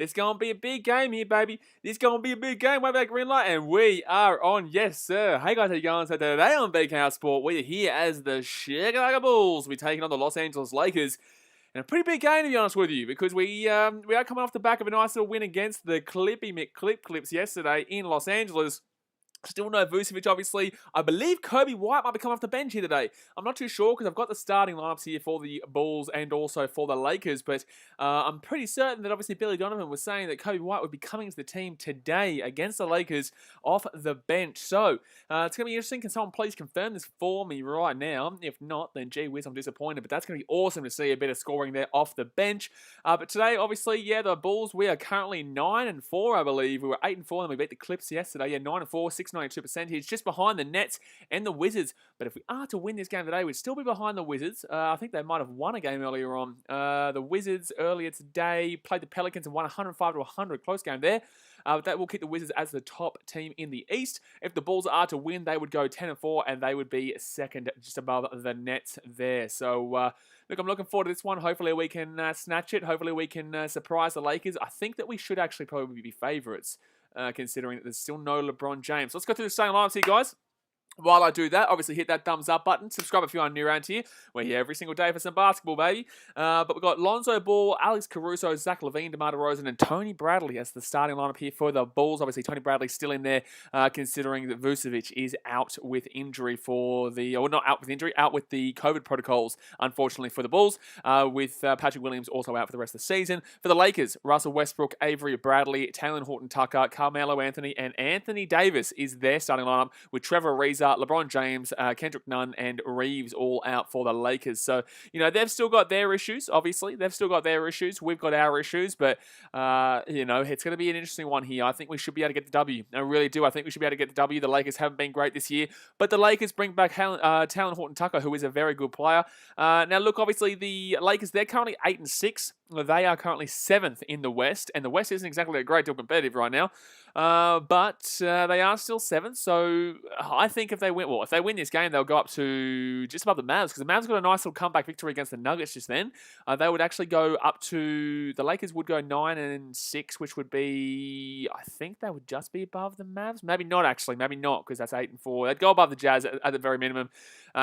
It's going to be a big game here, baby. This going to be a big game. Way back green light, and we are on. Yes, sir. Hey, guys, how you going? So today on BKR Sport, we are here as the Chicago Bulls. We're taking on the Los Angeles Lakers. And a pretty big game, to be honest with you, because we are coming off the back of a nice little win against the Clippy McClip yesterday in Los Angeles. Still no Vucevic, obviously. I believe Coby White might be coming off the bench here today. I'm not too sure because I've got the starting lineups here for the Bulls and also for the Lakers. But I'm pretty certain that obviously Billy Donovan was saying that Coby White would be coming to the team today against the Lakers off the bench. So it's going to be interesting. Can someone please confirm this for me right now? If not, then gee whiz, I'm disappointed. But that's going to be awesome to see a bit of scoring there off the bench. But today, obviously, yeah, the Bulls, we are currently 9-4, I believe. We were 8-4 and we beat the Clips yesterday. Yeah, 9-4, 692 percentage, just behind the Nets and the Wizards. But if we are to win this game today, we'd still be behind the Wizards. I think they might have won a game earlier on. The Wizards earlier today played the Pelicans and won 105-100. Close game there. But that will keep the Wizards as the top team in the East. If the Bulls are to win, they would go 10-4 and they would be second just above the Nets there. So, look, I'm looking forward to this one. Hopefully we can snatch it. Hopefully we can surprise the Lakers. I think that we should actually probably be favourites. Considering that there's still no LeBron James. Let's go through the starting lineups here, guys. While I do that, obviously hit that thumbs up button. Subscribe if you are new around here. We're here every single day for some basketball, baby. But we've got Lonzo Ball, Alex Caruso, Zach LaVine, DeMar DeRozan, and Tony Bradley as the starting lineup here for the Bulls. Obviously, Tony Bradley's still in there, considering that Vucevic is out with injury not out with injury, out with the COVID protocols, unfortunately, for the Bulls, with Patrick Williams also out for the rest of the season. For the Lakers, Russell Westbrook, Avery Bradley, Taylor Horton-Tucker, Carmelo Anthony, and Anthony Davis is their starting lineup, with Trevor Ariza, LeBron James, Kendrick Nunn, and Reeves all out for the Lakers. So, they've still got their issues, obviously. They've still got their issues. We've got our issues. But, it's going to be an interesting one here. I think we should be able to get the W. I really do. I think we should be able to get the W. The Lakers haven't been great this year. But the Lakers bring back Taylor Horton-Tucker, who is a very good player. Now, look, obviously, the Lakers, they're currently 8-6. They are currently 7th in the West. And the West isn't exactly a great deal competitive right now. But they are still 7th. So, I think if they win this game, they'll go up to just above the Mavs, because the Mavs got a nice little comeback victory against the Nuggets just then. They would actually go up to, the Lakers would go 9-6, which would be, I think they would just be above the Mavs. Maybe not, actually. Maybe not, because that's 8-4. They'd go above the Jazz at the very minimum,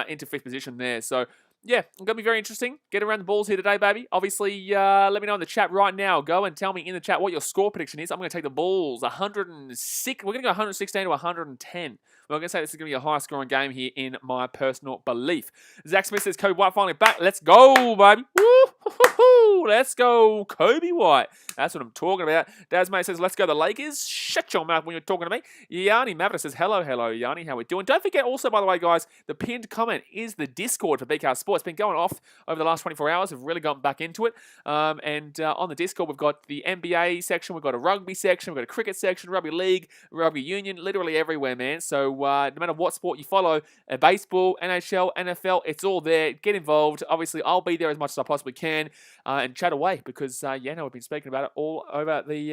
into 5th position there. So, yeah, it's going to be very interesting. Get around the Bulls here today, baby. Obviously, let me know in the chat right now. Go and tell me in the chat what your score prediction is. I'm going to take the Bulls 106. We're going to go 116 to 110. We're going to say this is going to be a high-scoring game here in my personal belief. Zach Smith says Coby White finally back. Let's go, baby. Woo! Let's go, Coby White. That's what I'm talking about. Dasmay says, let's go the Lakers. Shut your mouth when you're talking to me. Yanni Mavra says, hello, Yanni. How we doing? Don't forget also, by the way, guys, the pinned comment is the Discord for BKR Sports. It's been going off over the last 24 hours. We've really gotten back into it. And on the Discord, we've got the NBA section. We've got a rugby section. We've got a cricket section, rugby league, rugby union, literally everywhere, man. So no matter what sport you follow, baseball, NHL, NFL, it's all there. Get involved. Obviously, I'll be there as much as I possibly can and chat away because, we've been speaking about it all over the...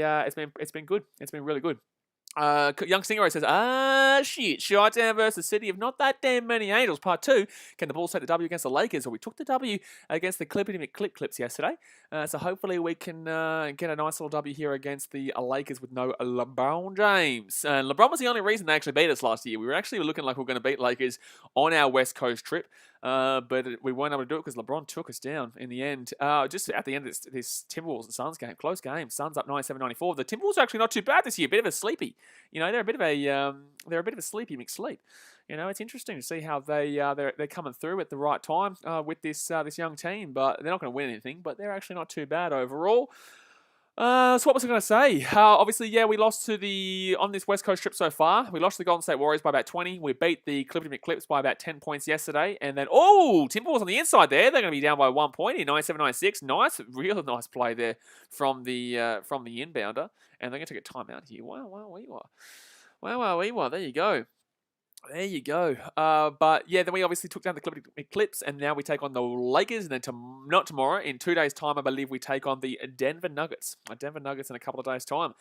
It's been good. It's been really good. Young Stingray says, shit, Chi-Town versus City of not that damn many Angels, part 2. Can the Bulls take the W against the Lakers? Well, we took the W against the Clips yesterday. So hopefully we can get a nice little W here against the Lakers with no LeBron James. LeBron was the only reason they actually beat us last year. We were actually looking like we were going to beat Lakers on our West Coast trip. But we weren't able to do it because LeBron took us down in the end. Just at the end of this Timberwolves and Suns game, close game. Suns up 97-94. The Timberwolves are actually not too bad this year. Bit of a sleepy. They're a bit of a sleepy McSleep. It's interesting to see how they're coming through at the right time with this young team. But they're not going to win anything. But they're actually not too bad overall. So what was I going to say? Obviously, we lost on this West Coast trip so far. We lost to the Golden State Warriors by about 20. We beat the Clippy McClips by about 10 points yesterday. And then, Timberwolves on the inside there. They're going to be down by 1 point here, 97-96. Nice, real nice play there from the inbounder. And they're going to take a timeout here. Wow, there you go. There you go. But yeah, then we obviously took down the Clips, and now we take on the Lakers, and then not tomorrow, in 2 days' time, I believe we take on the Denver Nuggets. Denver Nuggets in a couple of days' time.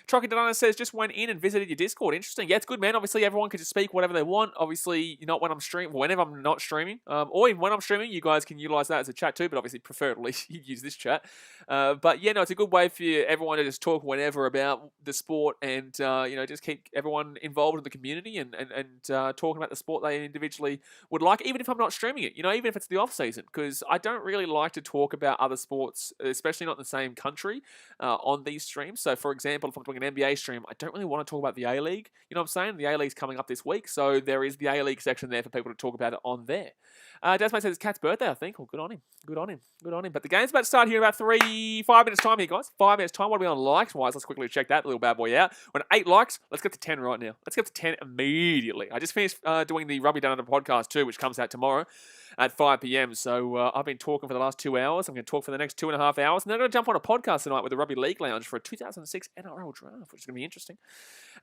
Trocky Donana says, just went in and visited your Discord. Interesting. Yeah, it's good, man. Obviously, everyone can just speak whatever they want. Obviously, not when I'm streaming, whenever I'm not streaming, or even when I'm streaming, you guys can utilize that as a chat too, but obviously, preferably, you use this chat. But yeah, no, it's a good way for everyone to just talk whenever about the sport and, just keep everyone involved in the community and talking about the sport they individually would like, even if I'm not streaming it, even if it's the off season, because I don't really like to talk about other sports, especially not in the same country, on these streams. So, for example, if I'm doing an NBA stream, I don't really want to talk about the A-League. You know what I'm saying? The A-League's coming up this week, so there is the A-League section there for people to talk about it on there. Desmond says it's Cat's birthday, I think. Well, good on him. Good on him. Good on him. But the game's about to start here in about 5 minutes time here, guys. 5 minutes time. What are we on likes-wise? Let's quickly check that little bad boy out. We're at 8 likes. Let's get to 10 right now. Let's get to 10 immediately. I just finished doing the Rugby Down Under podcast too, which comes out tomorrow at 5 p.m. So I've been talking for the last 2 hours. I'm going to talk for the next 2.5 hours. And then I'm going to jump on a podcast tonight with the Rugby League Lounge for a 2006 NRL draft, which is going to be interesting.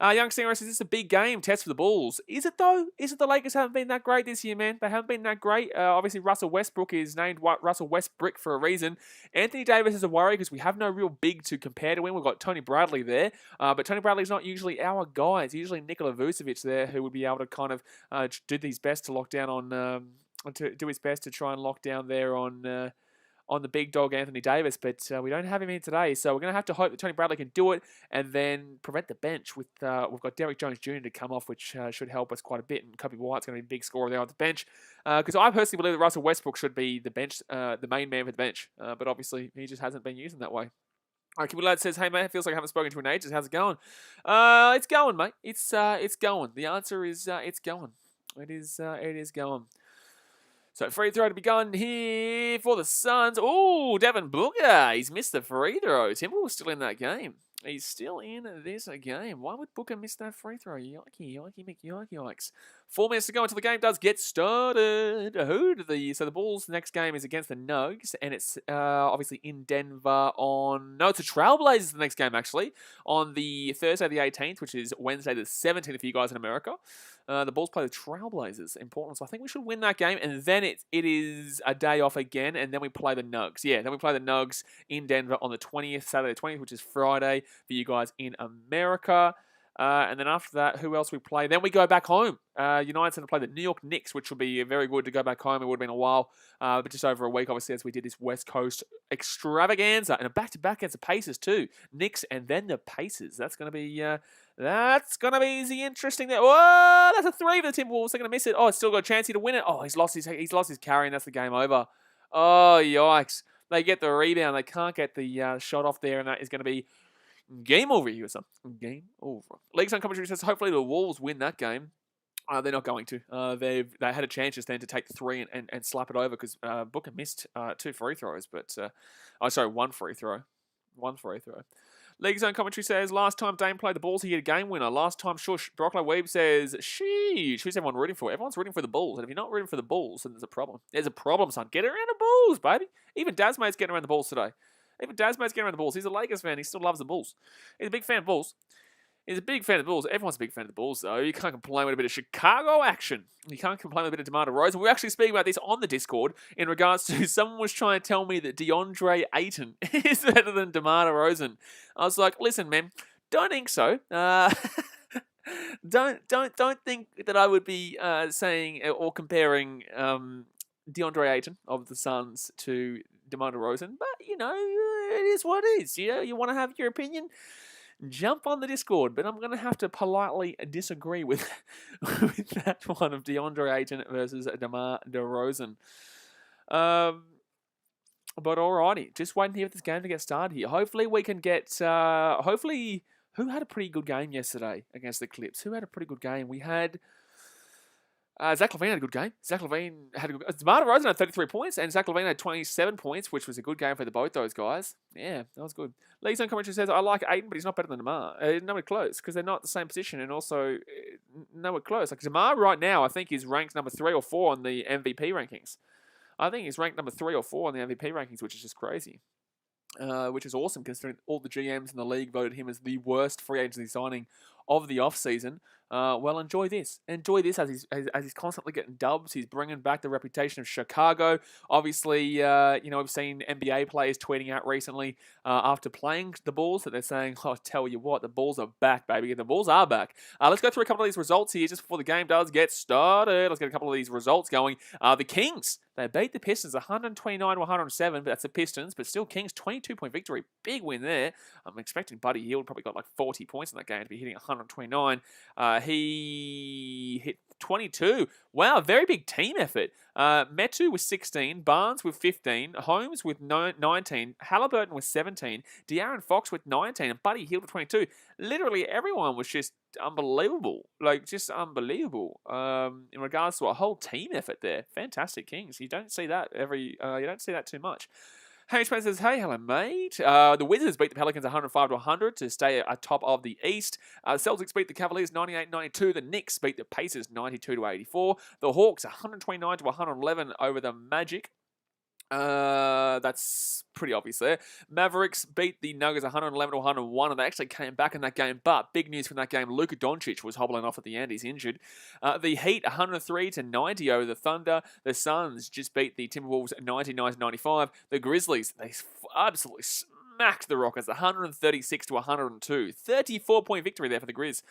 Young Singer says, this is a big game test for the Bulls. Is it though? Is it the Lakers haven't been that great this year, man? They haven't been that great. Obviously, Russell Westbrook is named Russell Westbrick for a reason. Anthony Davis is a worry because we have no real big to compare to him. We've got Tony Bradley there, but Tony Bradley's not usually our guy. It's usually Nikola Vucevic there who would be able to kind of do his best to lock down on, to do his best to try and lock down there on the big dog Anthony Davis, but we don't have him in today, so we're going to have to hope that Tony Bradley can do it and then prevent the bench with, we've got Derrick Jones Jr. to come off, which should help us quite a bit, and Kobe White's going to be a big scorer there on the bench, because I personally believe that Russell Westbrook should be the bench, the main man for the bench, but obviously he just hasn't been used in that way. All right, Kibble Lad says, hey, mate, it feels like I haven't spoken to you in ages. How's it going? It's going, mate. It's going. The answer is it's going. It is going. So, free throw to be going here for the Suns. Oh, Devin Booker. He's missed the free throw. Timberwolves still in that game. He's still in this game. Why would Booker miss that free throw? Yikey, yikes. 4 minutes to go until the game does get started. So the Bulls' next game is against the Nugs, and it's obviously in Denver on... No, it's the Trailblazers the next game, actually, on the Thursday the 18th, which is Wednesday the 17th for you guys in America. The Bulls play the Trailblazers in Portland, so I think we should win that game, and then it is a day off again, and then we play the Nugs. Yeah, then we play the Nugs in Denver on the 20th, Saturday the 20th, which is Friday for you guys in America. And then after that, who else we play? Then we go back home. United's going to play the New York Knicks, which will be very good to go back home. It would have been a while, but just over a week, obviously, as we did this West Coast extravaganza. And a back-to-back against the Pacers, too. Knicks and then the Pacers. That's going to be easy, interesting. Whoa, that's a three for the Timberwolves. They're going to miss it. Oh, it's still got a chance here to win it. Oh, he's lost his carry, and that's the game over. Oh, yikes. They get the rebound. They can't get the shot off there, and that is going to be game over here, son. Game over. League's on commentary says hopefully the Wolves win that game. They're not going to. They had a chance just then to take 3 and slap it over because Booker missed 2 free throws, but one free throw. League's own commentary says last time Dame played the Bulls, he hit a game winner. Last time Shush. Brocklow Weeb says, sheesh. Who's everyone rooting for? Everyone's rooting for the Bulls, and if you're not rooting for the Bulls, then there's a problem. There's a problem, son. Get around the Bulls, baby. Even Dazmate's getting around the Bulls today. He's a Lakers fan. He still loves the Bulls. He's a big fan of Bulls. Everyone's a big fan of the Bulls, though. You can't complain with a bit of Chicago action. You can't complain with a bit of DeMar DeRozan. We're actually speaking about this on the Discord in regards to someone was trying to tell me that DeAndre Ayton is better than DeMar DeRozan. I was like, listen, man, don't think so. Don't think that I would be saying or comparing DeAndre Ayton of the Suns to DeMar DeRozan, but it is what it is. You want to have your opinion, jump on the Discord, but I'm going to have to politely disagree with that one of DeAndre Ayton versus DeMar DeRozan. But alrighty, just waiting here for this game to get started here. Hopefully we can get, who had a pretty good game yesterday against the Clips? Who had a pretty good game? We had... Zach LaVine had a good game. DeMar DeRozan had 33 points, and Zach LaVine had 27 points, which was a good game for both those guys. Yeah, that was good. League's own commentary says, I like Ayton, but he's not better than DeMar. Nowhere close, because they're not the same position, and also nowhere close. Like DeMar right now, I think is ranked number 3 or 4 on the MVP rankings. I think he's ranked number 3 or 4 on the MVP rankings, which is just crazy. Which is awesome considering all the GMs in the league voted him as the worst free agency signing of the offseason. Well, enjoy this. Enjoy this as he's constantly getting dubs. He's bringing back the reputation of Chicago. Obviously, we've seen NBA players tweeting out recently after playing the Bulls that they're saying, "Oh, I tell you what, the Bulls are back, baby." And the Bulls are back. Let's go through a couple of these results here just before the game does get started. Let's get a couple of these results going. The Kings, they beat the Pistons 129-107, but that's the Pistons. But still, Kings 22-point victory, big win there. I'm expecting Buddy Hield probably got like 40 points in that game to be hitting 129. He hit 22. Wow, very big team effort. Metu with 16, Barnes with 15, Holmes with 19, Halliburton with 17, De'Aaron Fox with 19, and Buddy Hield with 22. Literally everyone was just unbelievable. Just unbelievable. In regards to a whole team effort there. Fantastic Kings. You don't see that you don't see that too much. Hamish Spencer says, "Hey, hello, mate." The Wizards beat the Pelicans 105-100 to stay atop of the East. Celtics beat the Cavaliers 98-92. The Knicks beat the Pacers 92-84. The Hawks 129-111 over the Magic. That's pretty obvious there. Mavericks beat the Nuggets 111-101, and they actually came back in that game. But big news from that game: Luka Doncic was hobbling off at the end. He's injured. The Heat 103-90 over the Thunder. The Suns just beat the Timberwolves 99-95. The Grizzlies, they absolutely smacked the Rockets 136-102. 34-point victory there for the Grizz.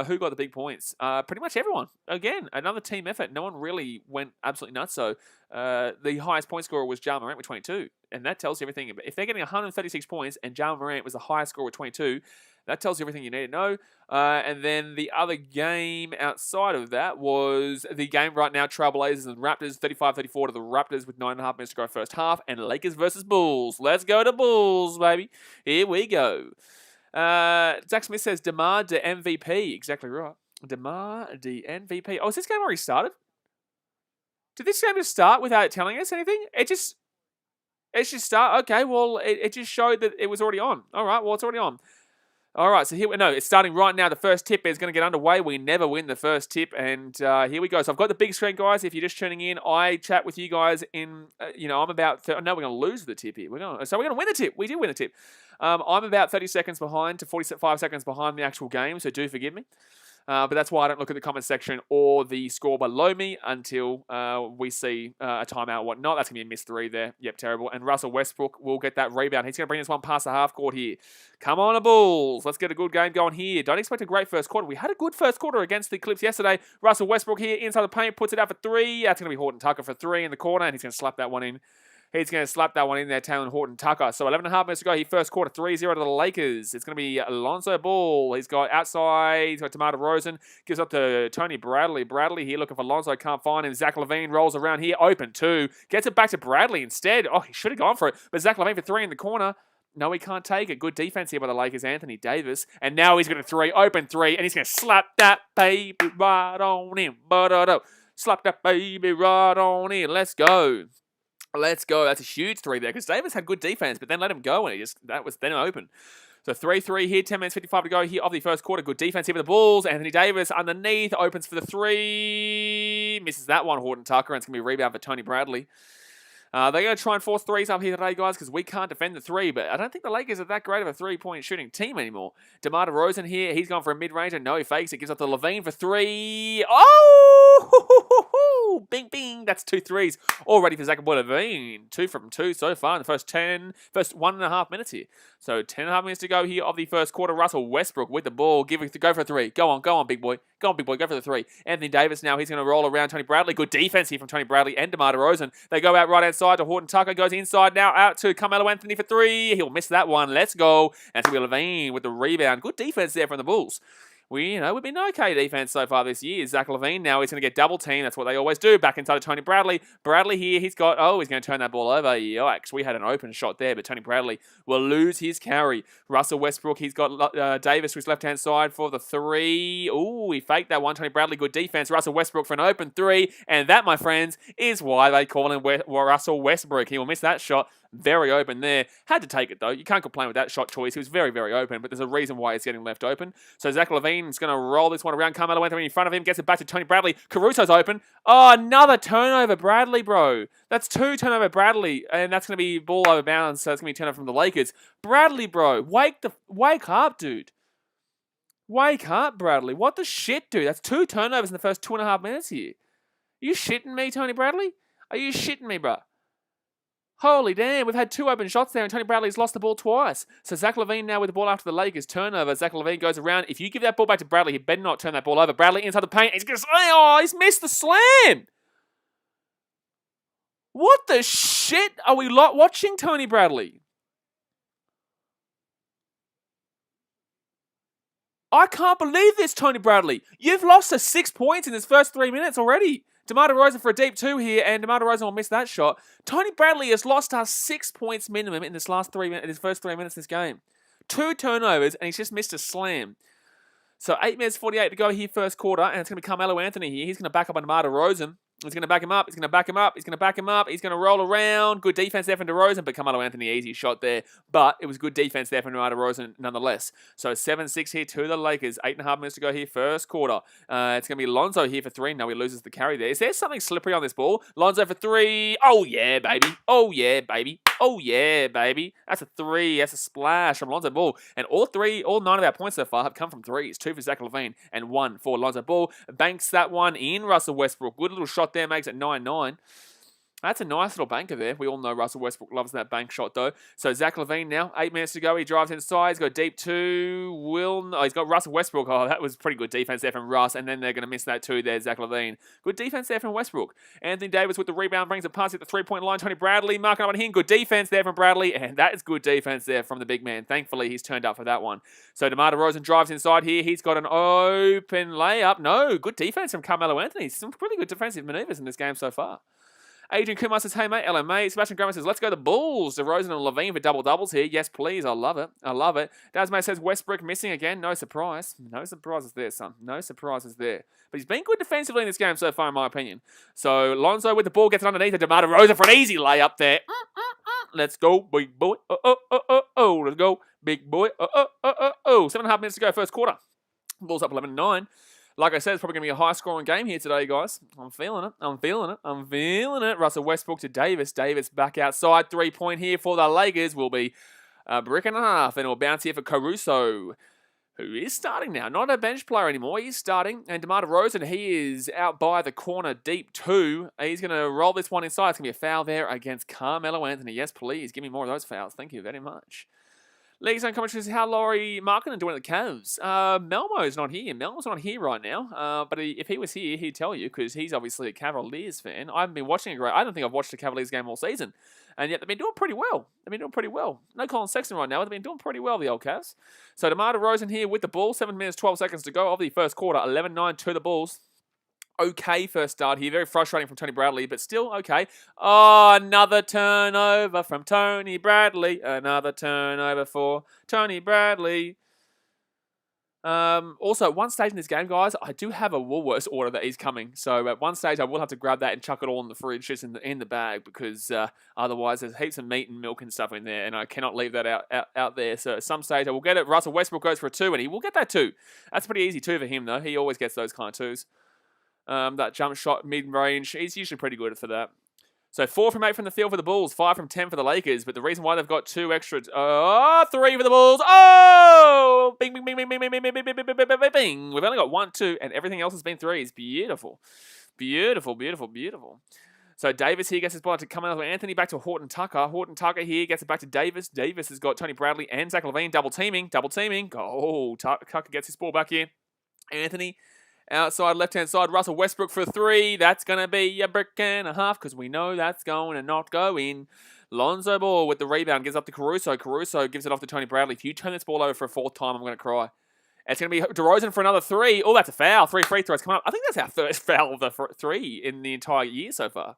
Who got the big points? Pretty much everyone. Again, another team effort. No one really went absolutely nuts. So the highest point scorer was Ja Morant with 22. And that tells you everything. If they're getting 136 points and Ja Morant was the highest scorer with 22, that tells you everything you need to know. And then the other game outside of that was the game right now, Trailblazers and Raptors, 35-34 to the Raptors with 9.5 minutes to go first half, and Lakers versus Bulls. Let's go to Bulls, baby. Here we go. Zach Smith says, DeMar the MVP. Exactly right. DeMar the MVP. Oh, is this game already started? Did this game just start without telling us anything? It just start. Okay, well, it just showed that it was already on. All right, well, it's already on. All right, so it's starting right now. The first tip is going to get underway. We never win the first tip, and here we go. So I've got the big screen, guys. If you're just tuning in, I chat with you guys in, I'm about, no, we're going to lose the tip here. We're going to win the tip. We did win the tip. I'm about 30 seconds behind to 45 seconds behind the actual game, so do forgive me. But that's why I don't look at the comment section or the score below me until we see a timeout or whatnot. That's going to be a missed 3 there. Yep, terrible. And Russell Westbrook will get that rebound. He's going to bring this one past the half court here. Come on, the Bulls. Let's get a good game going here. Don't expect a great first quarter. We had a good first quarter against the Clips yesterday. Russell Westbrook here inside the paint, puts it out for 3. That's going to be Horton Tucker for 3 in the corner, and he's going to slap that one in. He's going to slap that one in there, Taylor Horton Tucker. So 11.5 minutes to go. He first quarter 3-0 to the Lakers. It's going to be Alonzo Ball. He's got outside. He's got DeMar DeRozan. Gives up to Tony Bradley. Bradley here looking for Alonzo. Can't find him. Zach LaVine rolls around here. Open 2. Gets it back to Bradley instead. Oh, he should have gone for it. But Zach LaVine for 3 in the corner. No, he can't take it. Good defense here by the Lakers, Anthony Davis. And now he's going to 3. Open 3. And he's going to slap that baby right on in. Slap that baby right on in. Let's go. Let's go. That's a huge 3 there because Davis had good defense, but then let him go and that was then open. So 3-3 here, 10 minutes 55 to go here of the first quarter. Good defense here for the Bulls. Anthony Davis underneath, opens for the 3. Misses that one, Horton Tucker, and it's going to be a rebound for Tony Bradley. They're going to try and force 3s up here today, guys, because we can't defend the 3, but I don't think the Lakers are that great of a 3-point shooting team anymore. DeMar DeRozan here, he's gone for a mid-range, and no, he fakes it. Gives up to LaVine for 3. Oh! Bing, bing. That's 2 threes. All ready for Zach LaVine. 2 from 2 so far in the first 1.5 minutes here. So 10.5 minutes to go here of the first quarter. Russell Westbrook with the ball. Go for a 3. Go on, big boy. Go on, big boy. Go for the 3. Anthony Davis now. He's going to roll around Tony Bradley. Good defense here from Tony Bradley and DeMar DeRozan. They go out right outside to Horton Tucker. Goes inside now out to Carmelo Anthony for 3. He'll miss that one. Let's go. And it's going to be LaVine with the rebound. Good defense there from the Bulls. We've been okay defense so far this year. Zach LaVine now, he's going to get double teamed. That's what they always do. Back inside of Tony Bradley. Bradley here, he's going to turn that ball over. Yikes, we had an open shot there, but Tony Bradley will lose his carry. Russell Westbrook, he's got Davis to his left-hand side for the 3. Ooh, he faked that one. Tony Bradley, good defense. Russell Westbrook for an open 3. And that, my friends, is why they call him Russell Westbrook. He will miss that shot. Very open there. Had to take it, though. You can't complain with that shot choice. He was very, very open, but there's a reason why he's getting left open. So Zach LaVine is going to roll this one around. Carmelo Anthony in front of him. Gets it back to Tony Bradley. Caruso's open. Oh, another turnover, Bradley, bro. That's 2 turnover Bradley, and that's going to be ball over bounds, so it's going to be turnover from the Lakers. Bradley, bro. Wake up, dude. Wake up, Bradley. What the shit, dude? That's 2 turnovers in the first 2.5 minutes here. Are you shitting me, Tony Bradley? Are you shitting me, bruh? Holy damn, we've had 2 open shots there and Tony Bradley's lost the ball twice. So Zach LaVine now with the ball after the Lakers turnover. Zach LaVine goes around. If you give that ball back to Bradley, he better not turn that ball over. Bradley inside the paint. He's going to he's missed the slam. What the shit are we watching, Tony Bradley? I can't believe this, Tony Bradley. You've lost us 6 points in this first 3 minutes already. DeMar DeRozan for a deep 2 here, and DeMar DeRozan will miss that shot. Tony Bradley has lost us 6 points minimum in this first 3 minutes of this game. 2 turnovers, and he's just missed a slam. So 8 minutes 48 to go here, first quarter, and it's going to be Carmelo Anthony here. He's going to back up on DeMar DeRozan. He's going to back him up. He's going to back him up. He's going to back him up. He's going to roll around. Good defense there from DeRozan, but Carmelo Anthony, easy shot there. But it was good defense there from DeMar DeRozan nonetheless. So 7-6 here to the Lakers. 8.5 minutes to go here, first quarter. It's going to be Lonzo here for 3. No, he loses the carry there. Is there something slippery on this ball? Lonzo for 3. Oh, yeah, baby. Oh, yeah, baby. Oh, yeah, baby. That's a 3. That's a splash from Lonzo Ball. And all 9 of our points so far have come from 3s. 2 for Zach LaVine and 1 for Lonzo Ball. Banks that one in Russell Westbrook. Good little shot there, makes it 9-9. That's a nice little banker there. We all know Russell Westbrook loves that bank shot, though. So Zach LaVine now, 8 minutes to go. He drives inside. He's got deep 2. He's got Russell Westbrook. Oh, that was pretty good defense there from Russ. And then they're going to miss that 2 there, Zach LaVine. Good defense there from Westbrook. Anthony Davis with the rebound, brings it past at the 3-point line. Tony Bradley marking up on him. Good defense there from Bradley. And that is good defense there from the big man. Thankfully, he's turned up for that one. So DeMar DeRozan drives inside here. He's got an open layup. No, good defense from Carmelo Anthony. Some pretty good defensive maneuvers in this game so far. Adrian Kumar says, hey, mate. LMA. Sebastian Grumman says, let's go the Bulls. DeRozan and LaVine for double-doubles here. Yes, please. I love it. I love it. Dasmay says, Westbrook missing again. No surprise. No surprises there, son. No surprises there. But he's been good defensively in this game so far, in my opinion. So, Lonzo with the ball gets it underneath. DeMar DeRozan for an easy layup there. Let's go, big boy. Let's go, big boy. 7.5 minutes to go, first quarter. Bulls up 11-9. Like I said, it's probably going to be a high-scoring game here today, guys. I'm feeling it. Russell Westbrook to Davis. Davis back outside. 3-point here for the Lakers will be a brick and a half. And it will bounce here for Caruso, who is starting now. Not a bench player anymore. He's starting. And DeMar DeRozan, he is out by the corner, deep 2. He's going to roll this one inside. It's going to be a foul there against Carmelo Anthony. Yes, please. Give me more of those fouls. Thank you very much. League's own commentary says, how Laurie Markkinen doing at the Cavs? Melmo's not here. Melmo's not here right now. But if he was here, he'd tell you, because he's obviously a Cavaliers fan. I haven't been watching it great. I don't think I've watched a Cavaliers game all season. And yet they've been doing pretty well. No Colin Sexton right now. They've been doing pretty well, the old Cavs. So DeMar DeRozan here with the ball. 7 minutes, 12 seconds to go of the first quarter. 11-9 to the Bulls. Okay first start here. Very frustrating from Tony Bradley, but still okay. Oh, another turnover from Tony Bradley. Another turnover for Tony Bradley. Also, at one stage in this game, guys, I do have a Woolworths order that is coming. So at one stage, I will have to grab that and chuck it all in the fridge, just in the bag, because otherwise there's heaps of meat and milk and stuff in there, and I cannot leave that out there. So at some stage, I will get it. Russell Westbrook goes for a 2, and he will get that 2. That's pretty easy 2 for him, though. He always gets those kind of 2s. That jump shot mid-range, he's usually pretty good for that. So 4 from 8 from the field for the Bulls, 5 from 10 for the Lakers. But the reason why they've got 2 extra, 3 for the Bulls. Oh, bing, bing, bing, bing, bing, bing, bing, bing, bing, bing, bing, bing, bing. We've only got 1, 2, and everything else has been 3s. Beautiful, beautiful, beautiful, beautiful. So Davis here gets his ball to come out with Anthony, back to Horton Tucker. Horton Tucker here gets it back to Davis. Davis has got Tony Bradley and Zach LaVine double teaming. Oh, Tucker gets his ball back here. Anthony. Outside, left-hand side, Russell Westbrook for 3. That's going to be a brick and a half, because we know that's going to not go in. Lonzo Ball with the rebound, gives up to Caruso. Caruso gives it off to Tony Bradley. If you turn this ball over for a 4th time, I'm going to cry. It's going to be DeRozan for another 3. Oh, that's a foul. 3 free throws coming up. I think that's our first foul of the 3 in the entire year so far.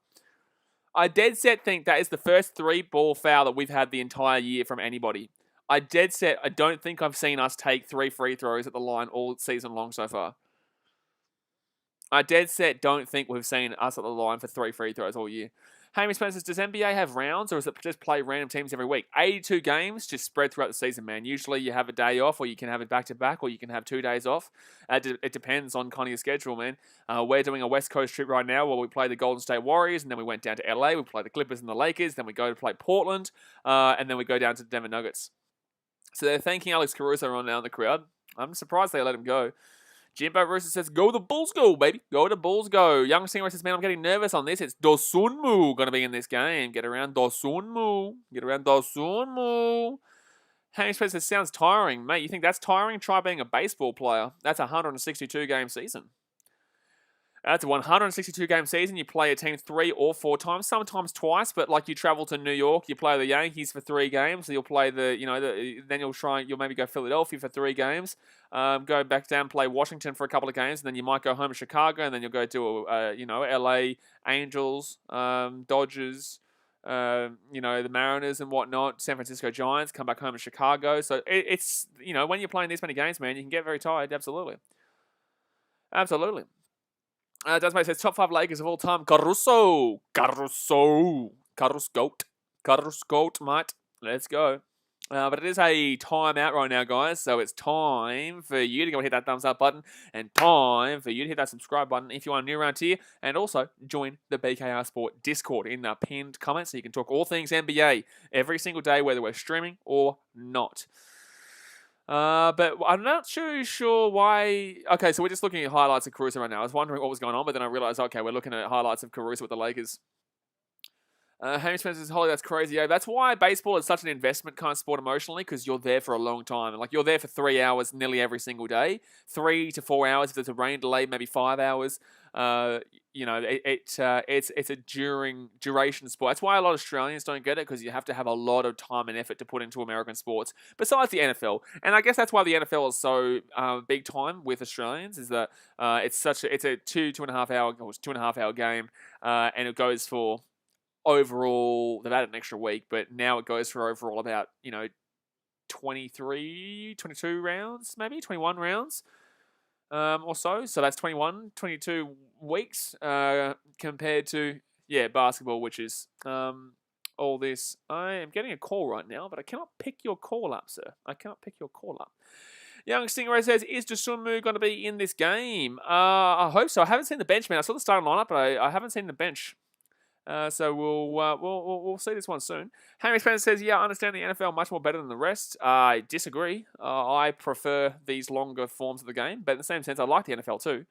I dead set think that is the first 3-ball foul that we've had the entire year from anybody. I don't think I've seen us take 3 free throws at the line all season long so far. I dead set don't think we've seen us at the line for 3 free throws all year. Hamish Spencer says, does NBA have rounds, or is it just play random teams every week? 82 games, just spread throughout the season, man. Usually you have a day off, or you can have it back-to-back, or you can have 2 days off. It depends on kind of your schedule, man. We're doing a West Coast trip right now where we play the Golden State Warriors, and then we went down to LA. We play the Clippers and the Lakers. Then we go to play Portland, and then we go down to the Denver Nuggets. So they're thanking Alex Caruso right now in the crowd. I'm surprised they let him go. Jimbo Rooster says, go the Bulls go, baby. Go the Bulls go. Young Stingray says, man, I'm getting nervous on this. It's Dosunmu going to be in this game. Get around Dosunmu. Get around Dosunmu. Hank Spencer says, sounds tiring. Mate, you think that's tiring? Try being a baseball player. That's a 162-game season. That's a 162-game season. You play a team 3 or 4 times, sometimes twice. But like you travel to New York, you play the Yankees for 3 games. So you'll play then you'll maybe go Philadelphia for 3 games. Go back down, play Washington for a couple of games, and then you might go home to Chicago, and then you'll go to LA Angels, Dodgers, the Mariners and whatnot, San Francisco Giants. Come back home to Chicago. So it's when you're playing this many games, man, you can get very tired. Absolutely. Desmond says, top 5 Lakers of all time. Caruso, mate. Let's go. But it is a timeout right now, guys. So it's time for you to go and hit that thumbs up button. And time for you to hit that subscribe button if you are new around here. And also join the BKR Sport Discord in the pinned comment so you can talk all things NBA every single day, whether we're streaming or not. But I'm not too sure why. Okay, so we're just looking at highlights of Caruso right now. I was wondering what was going on, but then I realized, okay, we're looking at highlights of Caruso with the Lakers. Hammy Spencer says, Holly, that's crazy. Yeah, that's why baseball is such an investment kind of sport emotionally, because you're there for a long time. Like, you're there for 3 hours nearly every single day. 3 to 4 hours if there's a rain delay, maybe 5 hours. It's a duration sport. That's why a lot of Australians don't get it, because you have to have a lot of time and effort to put into American sports, besides the NFL. And I guess that's why the NFL is so big time with Australians, is that it's a 2.5 hour game, and it goes for overall, they've added an extra week, but now it goes for overall about 23, 22 rounds, maybe 21 rounds. Or so. So that's 21, 22 weeks compared to, basketball, which is all this. I am getting a call right now, but I cannot pick your call up, sir. I cannot pick your call up. Young Stingray says, is Dosunmu going to be in this game? I hope so. I haven't seen the bench, man. I saw the starting lineup, but I haven't seen the bench. So we'll see this one soon. Henry Spencer says, yeah, I understand the NFL much more better than the rest. I disagree. I prefer these longer forms of the game, but in the same sense, I like the NFL too.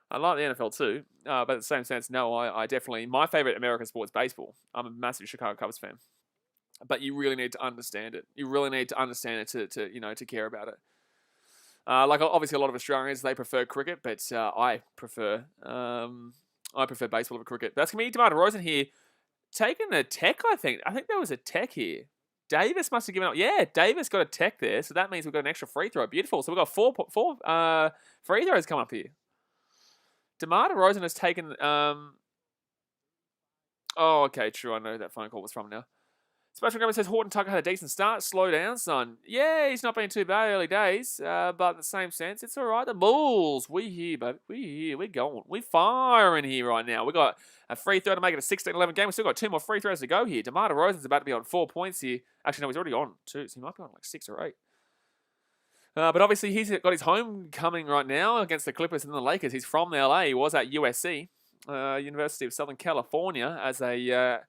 But in the same sense, no, I definitely, my favorite American sport is baseball. I'm a massive Chicago Cubs fan. But you really need to understand it. You really need to understand it to care about it. Obviously a lot of Australians, they prefer cricket, but I prefer baseball over cricket. That's going to be DeMar DeRozan here. Taking a tech, I think. I think there was a tech here. Davis must have given up. Yeah, Davis got a tech there, so that means we've got an extra free throw. Beautiful. So we've got four free throws coming up here. DeMar DeRozan has taken... okay, true. I know who that phone call was from now. Special Grumman says, Horton Tucker had a decent start. Slow down, son. Yeah, he's not been too bad early days. But in the same sense, it's all right. The Bulls, we here, baby. We here. We're going. We're firing here right now. We got a free throw to make it a 16-11 game. We've still got 2 more free throws to go here. DeMar DeRozan's about to be on 4 points here. Actually, no, he's already on 2, so he might be on like 6 or 8. But obviously, he's got his homecoming right now against the Clippers and the Lakers. He's from LA. He was at USC, University of Southern California, as a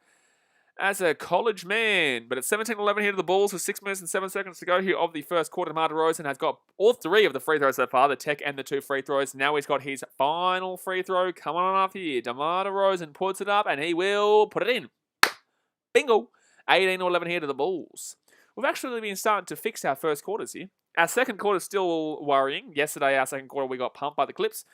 college man. But it's 17-11 here to the Bulls with 6 minutes and 7 seconds to go here of the first quarter. DeMar DeRozan has got all 3 of the free throws so far, the tech and the 2 free throws. Now he's got his final free throw coming on up here. DeMar DeRozan puts it up, and he will put it in. Bingo! 18-11 here to the Bulls. We've actually been starting to fix our first quarters here. Our second quarter is still worrying. Yesterday, our second quarter, we got pumped by the Clips.